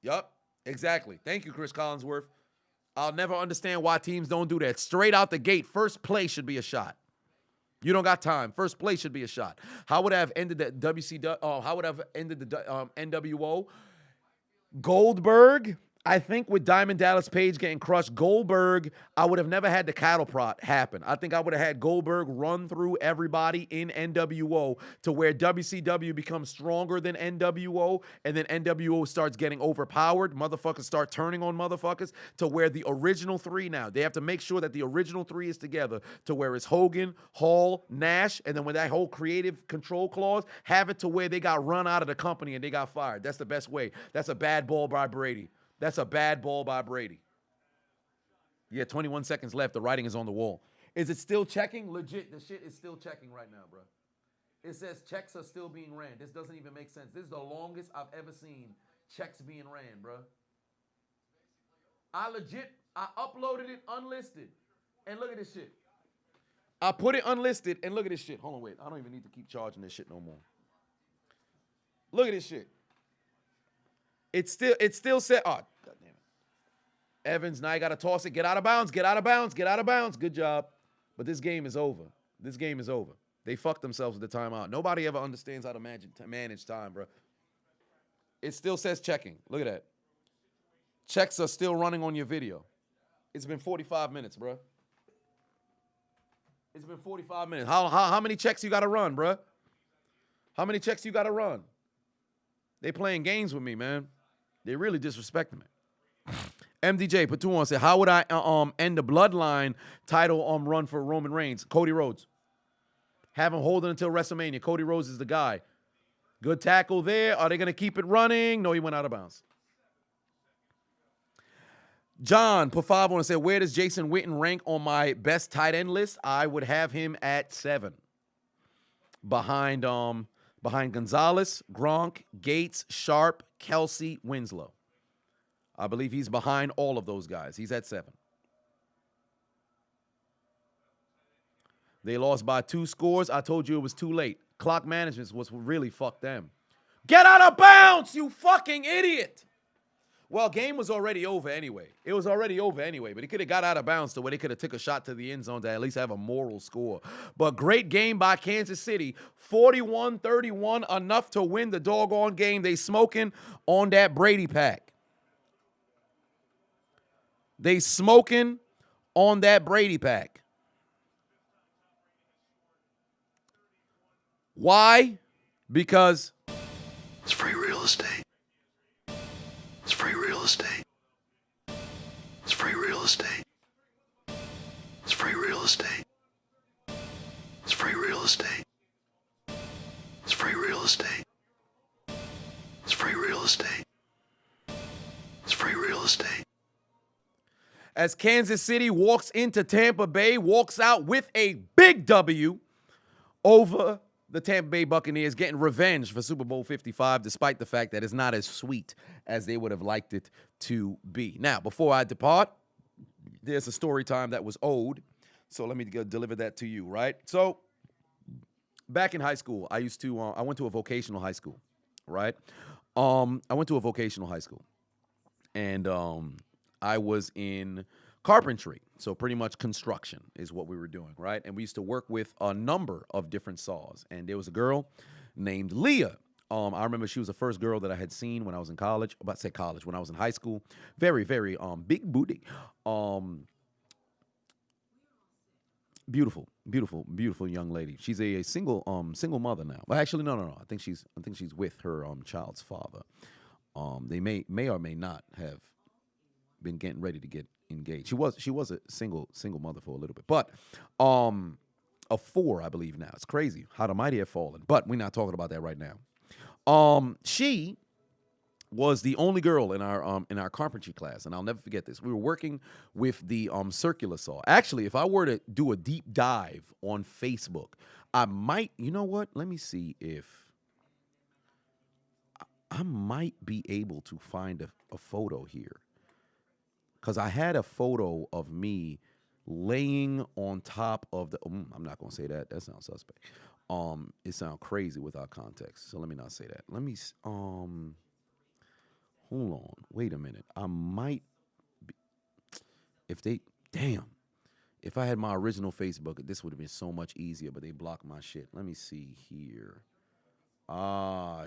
Yup, exactly. Thank you, Chris Collinsworth. I'll never understand why teams don't do that. Straight out the gate, first play should be a shot. You don't got time. First play should be a shot. How would I have ended the how would I have ended the NWO? Goldberg, I think with Diamond Dallas Page getting crushed, Goldberg, I would have never had the cattle prod happen. I think I would have had Goldberg run through everybody in NWO to where WCW becomes stronger than NWO, and then NWO starts getting overpowered. Motherfuckers start turning on motherfuckers to where the original three now, they have to make sure that the original three is together to where it's Hogan, Hall, Nash, and then when that whole creative control clause, have it to where they got run out of the company and they got fired. That's the best way. That's a bad ball by Brady. That's a bad ball by Brady. Yeah, 21 seconds left. The writing is on the wall. Is it still checking? Legit, the shit is still checking right now, bro. It says checks are still being ran. This doesn't even make sense. This is the longest I've ever seen checks being ran, bro. I uploaded it unlisted. And look at this shit. I put it unlisted and look at this shit. Hold on, wait. I don't even need to keep charging this shit no more. Look at this shit. It's still set. Oh, God damn it. Evans, now you got to toss it. Get out of bounds. Get out of bounds. Get out of bounds. Good job. But this game is over. This game is over. They fucked themselves with the timeout. Nobody ever understands how to manage time, bro. It still says checking. Look at that. Checks are still running on your video. It's been 45 minutes, bro. It's been 45 minutes. How many checks you got to run, bro? How many checks you got to run? They playing games with me, man. They really disrespecting me. MDJ put two on, said, how would I end the bloodline title run for Roman Reigns? Cody Rhodes. Have him hold it until WrestleMania. Cody Rhodes is the guy. Good tackle there. Are they going to keep it running? No, he went out of bounds. John put 5 on and said, where does Jason Witten rank on my best tight end list? I would have him at 7. Behind Gonzalez, Gronk, Gates, Sharp, Kelsey, Winslow. I believe he's behind all of those guys. He's at 7. They lost by 2 scores. I told you it was too late. Clock management was what really fucked them. Get out of bounds, you fucking idiot. Well, game was already over anyway. It was already over anyway, but he could have got out of bounds to where they could have took a shot to the end zone to at least have a moral score. But great game by Kansas City. 41-31, enough to win the doggone game. They smoking on that Brady pack. They smoking on that Brady pack. Why? Because it's free real estate. It's free real estate. It's free real estate. It's free real estate. It's free real estate. It's free real estate. It's free real estate. It's free real estate. As Kansas City walks into Tampa Bay, walks out with a big W over the Tampa Bay Buccaneers, getting revenge for Super Bowl 55, despite the fact that it's not as sweet as they would have liked it to be. Now, before I depart, there's a story time that was owed, so let me deliver that to you, right? So, back in high school, I went to a vocational high school, right? I went to a vocational high school, and I was in carpentry, so pretty much construction is what we were doing, right? And we used to work with a number of different saws. And there was a girl named Leah. I remember she was the first girl that I had seen when I was in college. About to say college, when I was in high school. Very, very big booty. Beautiful, beautiful, beautiful young lady. She's a single mother now. Well, actually, no. I think she's with her child's father. They may or may not have been getting ready to get engaged. She was a single mother for a little bit, but a 4, I believe now. It's crazy how the mighty have fallen, but we're not talking about that right now. She was the only girl in our carpentry class, and I'll never forget this. We were working with the circular saw. Actually, if I were to do a deep dive on Facebook, I might. You know what? Let me see if I might be able to find a photo here. Because I had a photo of me laying on top of the. I'm not gonna say that. That sounds suspect. It sounds crazy without context. So let me not say that. Let me. Hold on. Wait a minute. I might. If I had my original Facebook, this would have been so much easier. But they blocked my shit. Let me see here.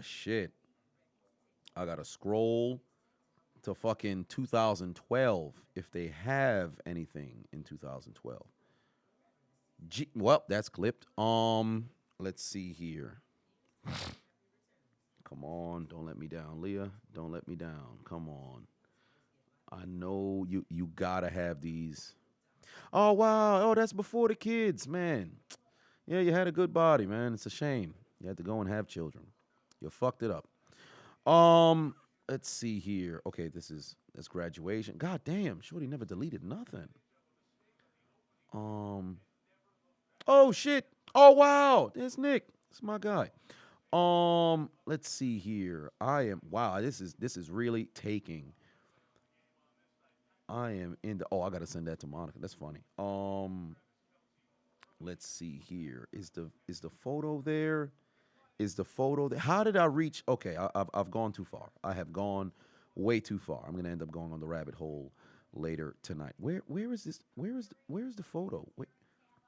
Shit. I gotta scroll to fucking 2012 if they have anything in 2012. Well, that's clipped. Let's see here. Come on, don't let me down, Leah. Don't let me down. Come on. I know you gotta have these. Oh wow, oh that's before the kids, man. Yeah, you had a good body, man. It's a shame. You had to go and have children. You fucked it up. Let's see here. Okay, that's graduation. God damn, Shorty never deleted nothing. Oh shit. Oh wow, there's Nick. It's my guy. Let's see here. Wow, this is really taking. I am in the I gotta send that to Monica. That's funny. Let's see here. Is the photo there? Is the photo there? How did I reach? Okay, I've gone too far. I have gone way too far. I'm gonna end up going on the rabbit hole later tonight. Where is this? Where is the photo? Wait,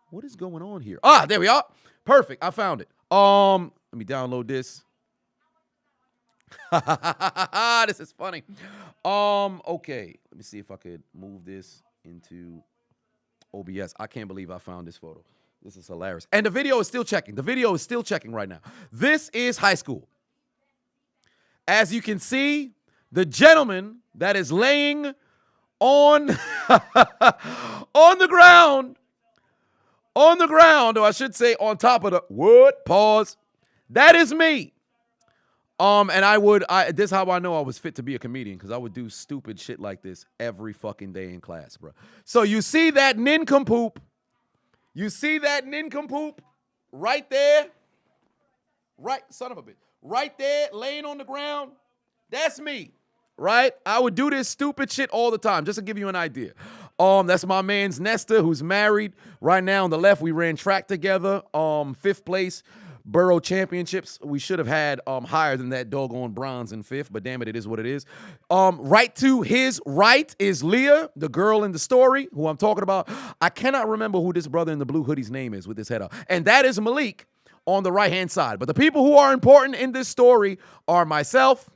what is going on here? Ah, there we are. Perfect. I found it. Let me download this. This is funny. Okay. Let me see if I could move this into OBS. I can't believe I found this photo. This is hilarious. And the video is still checking. The video is still checking right now. This is high school. As you can see, the gentleman that is laying on on the ground, or I should say on top of the what? Pause. That is me. And this is how I know I was fit to be a comedian, because I would do stupid shit like this every fucking day in class, bro. So you see that nincompoop? You see that nincompoop right there? Right, son of a bitch. Right there, laying on the ground. That's me, right? I would do this stupid shit all the time, just to give you an idea. That's my man's Nestor, who's married. Right now on the left, we ran track together. 5th place. Borough championships. We should have had higher than that doggone bronze in 5th, but damn it, it is what it is. Right to his right is Leah, the girl in the story who I'm talking about. I cannot remember who this brother in the blue hoodie's name is with his head up. And that is Malik on the right-hand side. But the people who are important in this story are myself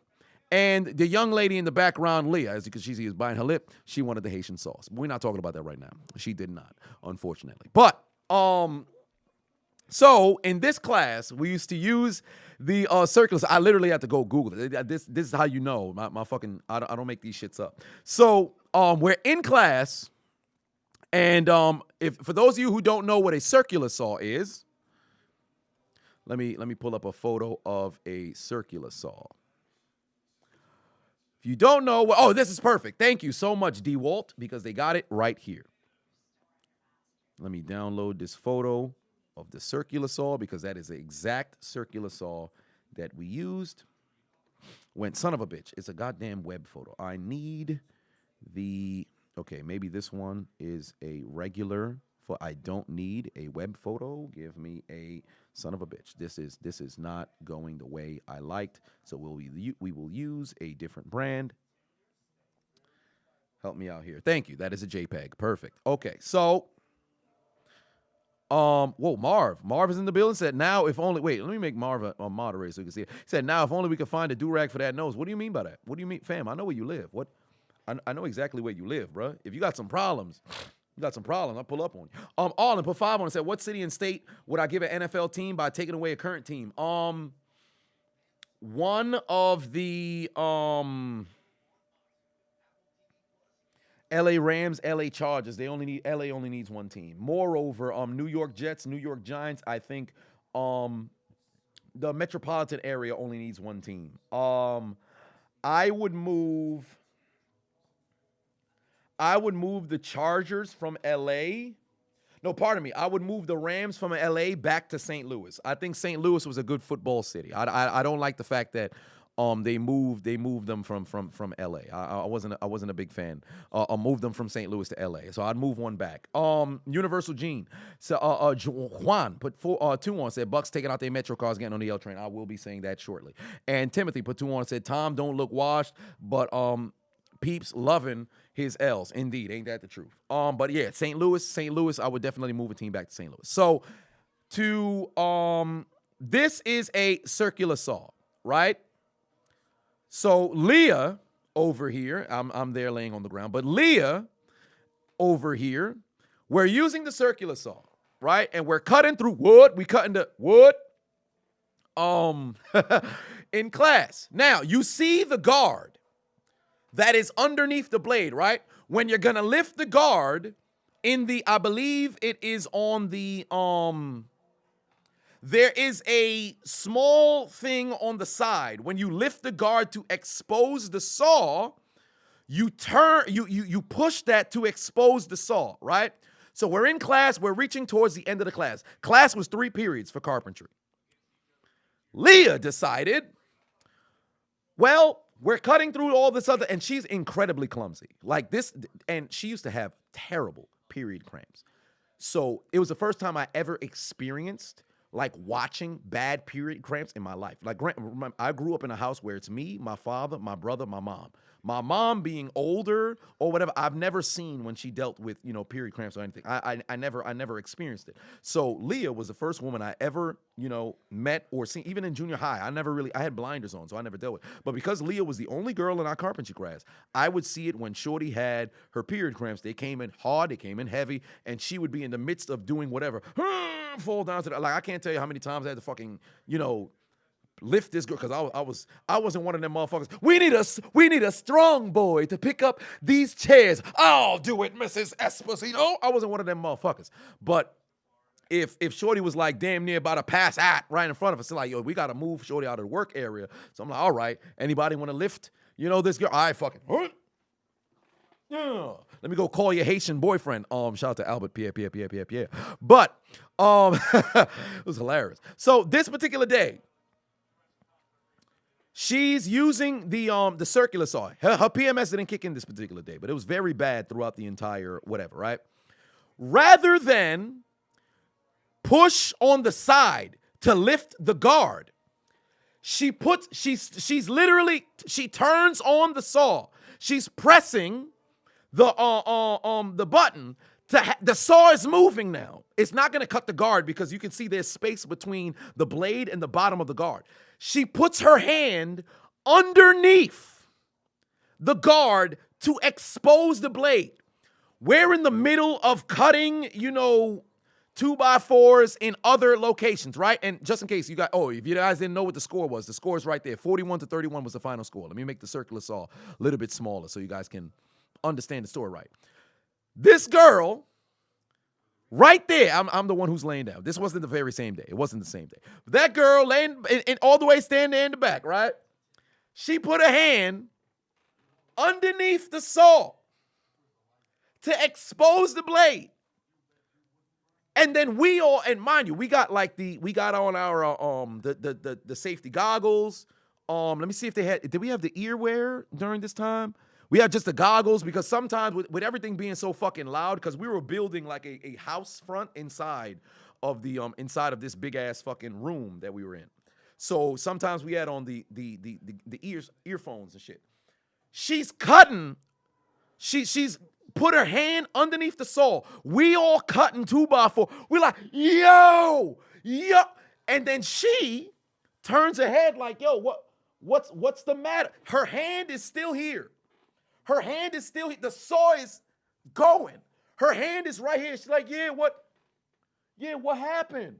and the young lady in the background, Leah. As you can see, she is biting her lip. She wanted the Haitian sauce. We're not talking about that right now. She did not, unfortunately. But, so in this class, we used to use the circulars. I literally had to go Google it. This is how you know my fucking. I don't make these shits up. So we're in class, and if for those of you who don't know what a circular saw is, let me pull up a photo of a circular saw. If you don't know, this is perfect. Thank you so much, D. Walt, because they got it right here. Let me download this photo of the circular saw, because that is the exact circular saw that we used. Son of a bitch, it's a goddamn web photo. I need okay, maybe this one is a regular, I don't need a web photo. Give me a son of a bitch. This is not going the way I liked, so we will use a different brand. Help me out here. Thank you. That is a JPEG. Perfect. Okay, so Marv is in the building. Said now if only. Wait, let me make Marv a moderator so you can see it. He said now if only we could find a do-rag for that nose. What do you mean by that? What do you mean, fam? I know where you live. What? I know exactly where you live, bro. If you got some problems, I'll pull up on you. Arlen put 5 on and said, what city and state would I give an NFL team by taking away a current team? One of the LA Rams, LA Chargers. LA only needs one team. Moreover, New York Jets, New York Giants, I think the metropolitan area only needs one team. I would move the Chargers from LA. No, pardon me. I would move the Rams from LA back to St. Louis. I think St. Louis was a good football city. I don't like the fact that they moved them from LA. I wasn't a big fan. I moved them from St. Louis to LA. So I'd move one back. Universal Gene. So Juan put 2 on, said Bucks taking out their Metro cars, getting on the L train. I will be saying that shortly. And Timothy put 2 on, said Tom don't look washed, but Peeps loving his L's. Indeed, ain't that the truth? But yeah, St. Louis, I would definitely move a team back to St. Louis. So this is a circular saw, right? So Leah over here, I'm there laying on the ground, but Leah over here, we're using the circular saw, right? And we're cutting through wood. We cut into wood in class. Now, you see the guard that is underneath the blade, right? When you're going to lift the guard in the, I believe it is on the, there is a small thing on the side. When you lift the guard to expose the saw, you push that to expose the saw, right? So we're in class. We're reaching towards the end of the class. Class was 3 periods for carpentry. Leah decided, well, we're cutting through all this other, and she's incredibly clumsy. Like this, and she used to have terrible period cramps. So it was the first time I ever experienced like watching bad period cramps in my life. Like I grew up in a house where it's me, my father, my brother, my mom. My mom being older or whatever, I've never seen when she dealt with, period cramps or anything. I never experienced it. So Leah was the first woman I ever, met or seen, even in junior high. I had blinders on, so I never dealt with it. But because Leah was the only girl in our carpentry class, I would see it when Shorty had her period cramps. They came in hard, they came in heavy, and she would be in the midst of doing whatever, fall down to the, like, I can't tell you how many times I had to fucking, lift this girl, because I wasn't one of them motherfuckers. We need a strong boy to pick up these chairs. I'll do it, Mrs. Esposito. I wasn't one of them motherfuckers. But if Shorty was like damn near about to pass out right in front of us, like, yo, we gotta move Shorty out of the work area. So I'm like, all right, anybody want to lift, this girl? All right, fucking. Yeah. Let me go call your Haitian boyfriend. Shout out to Albert. Pierre. But it was hilarious. So this particular day, she's using the circular saw. Her PMS didn't kick in this particular day, but it was very bad throughout the entire whatever, right? Rather than push on the side to lift the guard, she turns on the saw. She's pressing the button. The saw is moving now. It's not going to cut the guard because you can see there's space between the blade and the bottom of the guard. She puts her hand underneath the guard to expose the blade. We're in the middle of cutting, 2x4s in other locations, right? And just in case if you guys didn't know what the score was, the score is right there. 41-31 was the final score. Let me make the circular saw a little bit smaller so you guys can understand the story right. This girl, right there, I'm the one who's laying down. This wasn't the very same day. It wasn't the same day. But that girl laying all the way standing there in the back, right? She put her hand underneath the saw to expose the blade. And then and mind you, we got on our the safety goggles. Let me see if did we have the ear wear during this time? We had just the goggles because sometimes with everything being so fucking loud, because we were building like a house front inside of this big ass fucking room that we were in. So sometimes we had on the earphones and shit. She's cutting. She's put her hand underneath the saw. We all cutting 2x4. We're like, yo. And then she turns her head like, yo, what's the matter? Her hand is still here. Her hand is still here. The saw is going. Her hand is right here. She's like, what happened?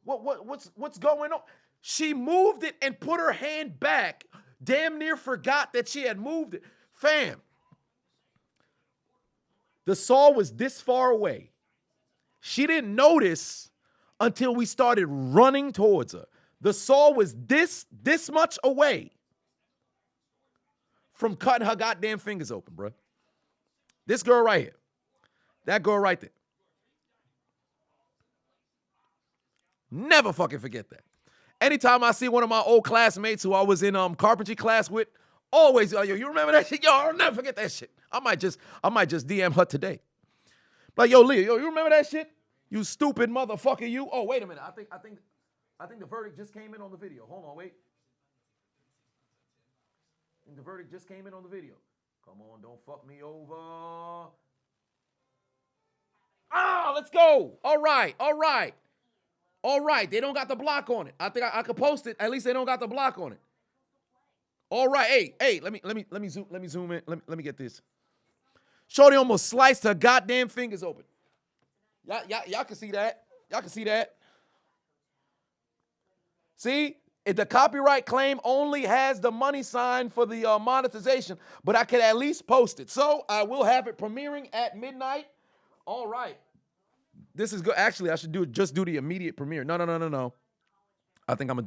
What's going on? She moved it and put her hand back. Damn near forgot that she had moved it. Fam, the saw was this far away. She didn't notice until we started running towards her. The saw was this much away from cutting her goddamn fingers open, bro. This girl right here. That girl right there. Never fucking forget that. Anytime I see one of my old classmates who I was in carpentry class with, always, yo, you remember that shit? Yo, I'll never forget that shit. I might just DM her today. Like, yo, Leah, you remember that shit? You stupid motherfucker, you. Oh, wait a minute. I think the verdict just came in on the video. Hold on, wait. And the verdict just came in on the video. Come on, don't fuck me over. Let's go. All right. They don't got the block on it. I think I could post it. At least they don't got the block on it. All right, hey, let me zoom in. Let me get this. Shorty almost sliced her goddamn fingers open. Y'all can see that. Y'all can see that. See, the copyright claim only has the money sign for the monetization, but I can at least post it. So I will have it premiering at midnight. All right. This is good. Actually, I should just do the immediate premiere. No. I think I'm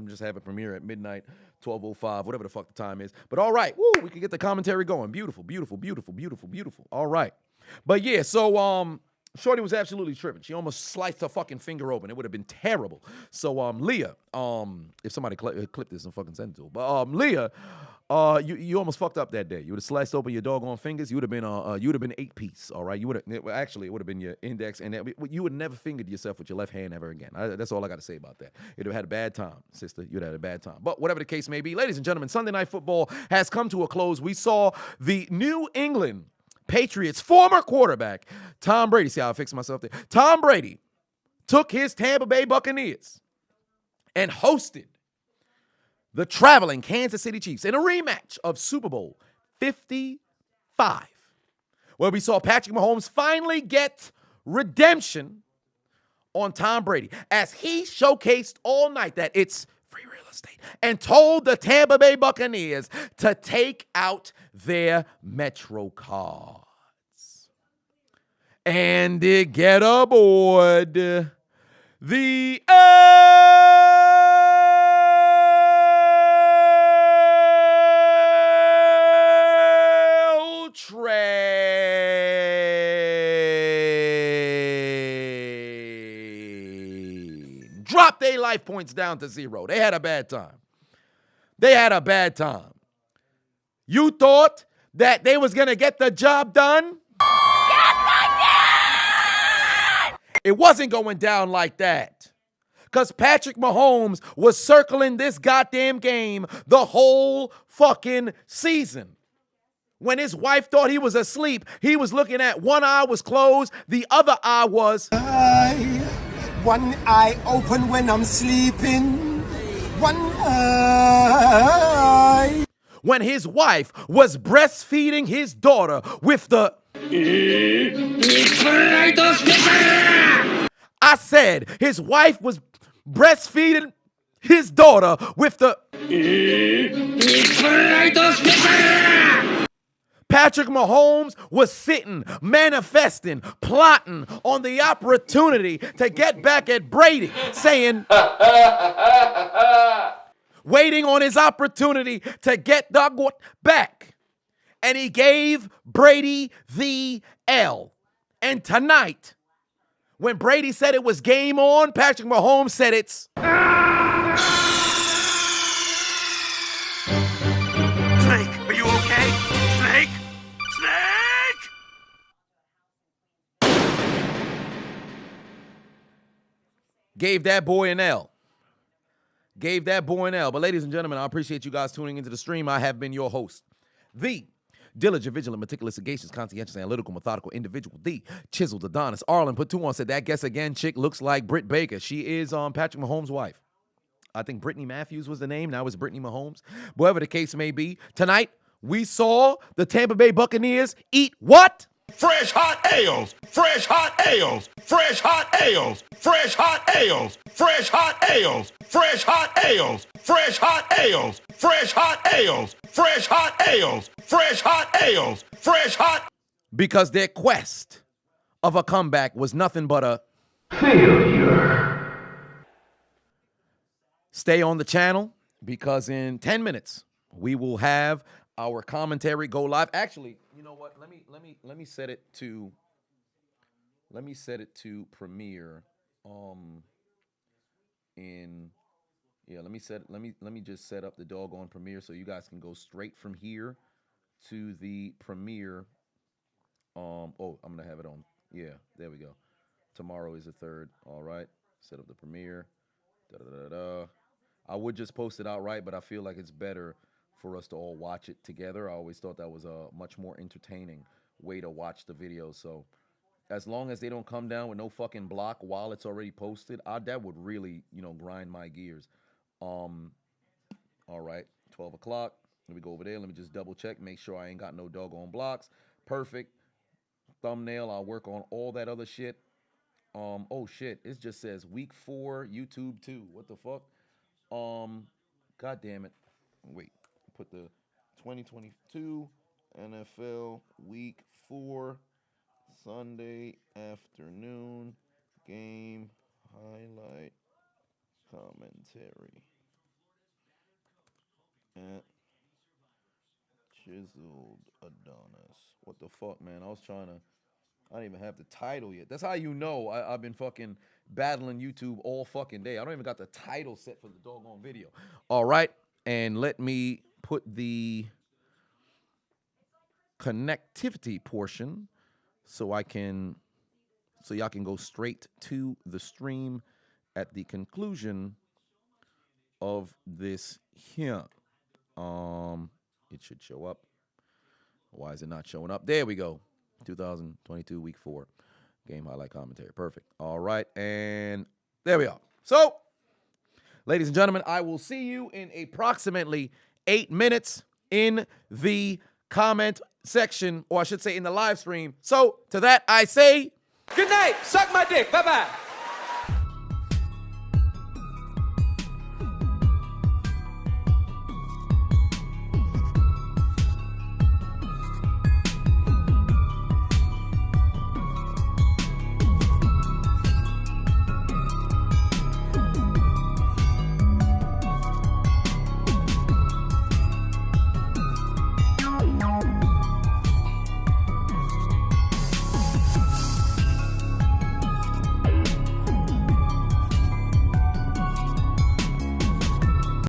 just have it premiere at midnight, 12:05, whatever the fuck the time is. But all right, woo, we can get the commentary going. Beautiful. All right, but yeah, so Shorty was absolutely tripping. She almost sliced her fucking finger open. It would have been terrible. So Leah, if somebody clip this and fucking send it to her, but Leah, you almost fucked up that day. You would have sliced open your doggone fingers. You would have been 8-piece. All right, you would have actually it would have been your index, and you would never fingered yourself with your left hand ever again. That's all I got to say about that. You'd have had a bad time, sister. You'd have had a bad time. But whatever the case may be, ladies and gentlemen, Sunday Night Football has come to a close. We saw the New England Patriots former quarterback Tom Brady. See how I fixed myself there? Tom Brady took his Tampa Bay Buccaneers and hosted the traveling Kansas City Chiefs in a rematch of Super Bowl 55, where we saw Patrick Mahomes finally get redemption on Tom Brady as he showcased all night that it's free real estate and told the Tampa Bay Buccaneers to take out their Metro cards and to get aboard the train. Drop their life points down to 0. They had a bad time. You thought that they was going to get the job done? Yes, I did! It wasn't going down like that. Because Patrick Mahomes was circling this goddamn game the whole fucking season. When his wife thought he was asleep, he was looking at one eye was closed, the other eye was... One eye open when I'm sleeping. One eye. When his wife was breastfeeding his daughter with the... I said his wife was breastfeeding his daughter with the... Patrick Mahomes was sitting, manifesting, plotting on the opportunity to get back at Brady, saying, waiting on his opportunity to get the back. And he gave Brady the L. And tonight, when Brady said it was game on, Patrick Mahomes said it's... Snake, are you okay? Snake? Gave that boy an L. But ladies and gentlemen, I appreciate you guys tuning into the stream. I have been your host, the diligent, vigilant, meticulous, sagacious, conscientious, analytical, methodical individual, the Chiseled Adonis. Arlen put 2 on, said that guess again chick looks like Britt Baker. She is Patrick Mahomes' wife. I think Brittany Matthews was the name. Now it's Brittany Mahomes. Whatever the case may be, tonight we saw the Tampa Bay Buccaneers eat what? Fresh hot ales, fresh hot ales, fresh hot ales, fresh hot ales, fresh hot ales, fresh hot ales, fresh hot ales, fresh hot ales, fresh hot ales, fresh hot ales, fresh hot. Because their quest of a comeback was nothing but a Failure. Stay on the channel because in 10 minutes we will have our commentary go live. Actually, you know what? Let me set it to premiere. Let me just set up the doggone premiere so you guys can go straight from here to the premiere. I'm gonna have it on. Yeah, there we go. Tomorrow is the 3rd. All right, set up the premiere. I would just post it outright, but I feel like it's better for us to all watch it together. I always thought that was a much more entertaining way to watch the video. So as long as they don't come down with no fucking block while it's already posted, that would really, grind my gears. All right. 12 o'clock. Let me go over there. Let me just double check. Make sure I ain't got no doggone blocks. Perfect. Thumbnail. I'll work on all that other shit. Oh shit. It just says week 4, YouTube 2. What the fuck? God damn it. Wait. Put the 2022 NFL week 4 Sunday afternoon game highlight commentary at Chiseled Adonis. What the fuck, man? I don't even have the title yet. That's how you know I've been fucking battling YouTube all fucking day. I don't even got the title set for the doggone video. All right. And let me put the connectivity portion so y'all can go straight to the stream at the conclusion of this here. It should show up. Why is it not showing up? There we go. 2022 week 4 game highlight commentary. Perfect. All right. And there we are. So, ladies and gentlemen, I will see you in approximately 8 minutes in the comment section, or I should say in the live stream. So, to that I say, good night. Suck my dick. Bye-bye.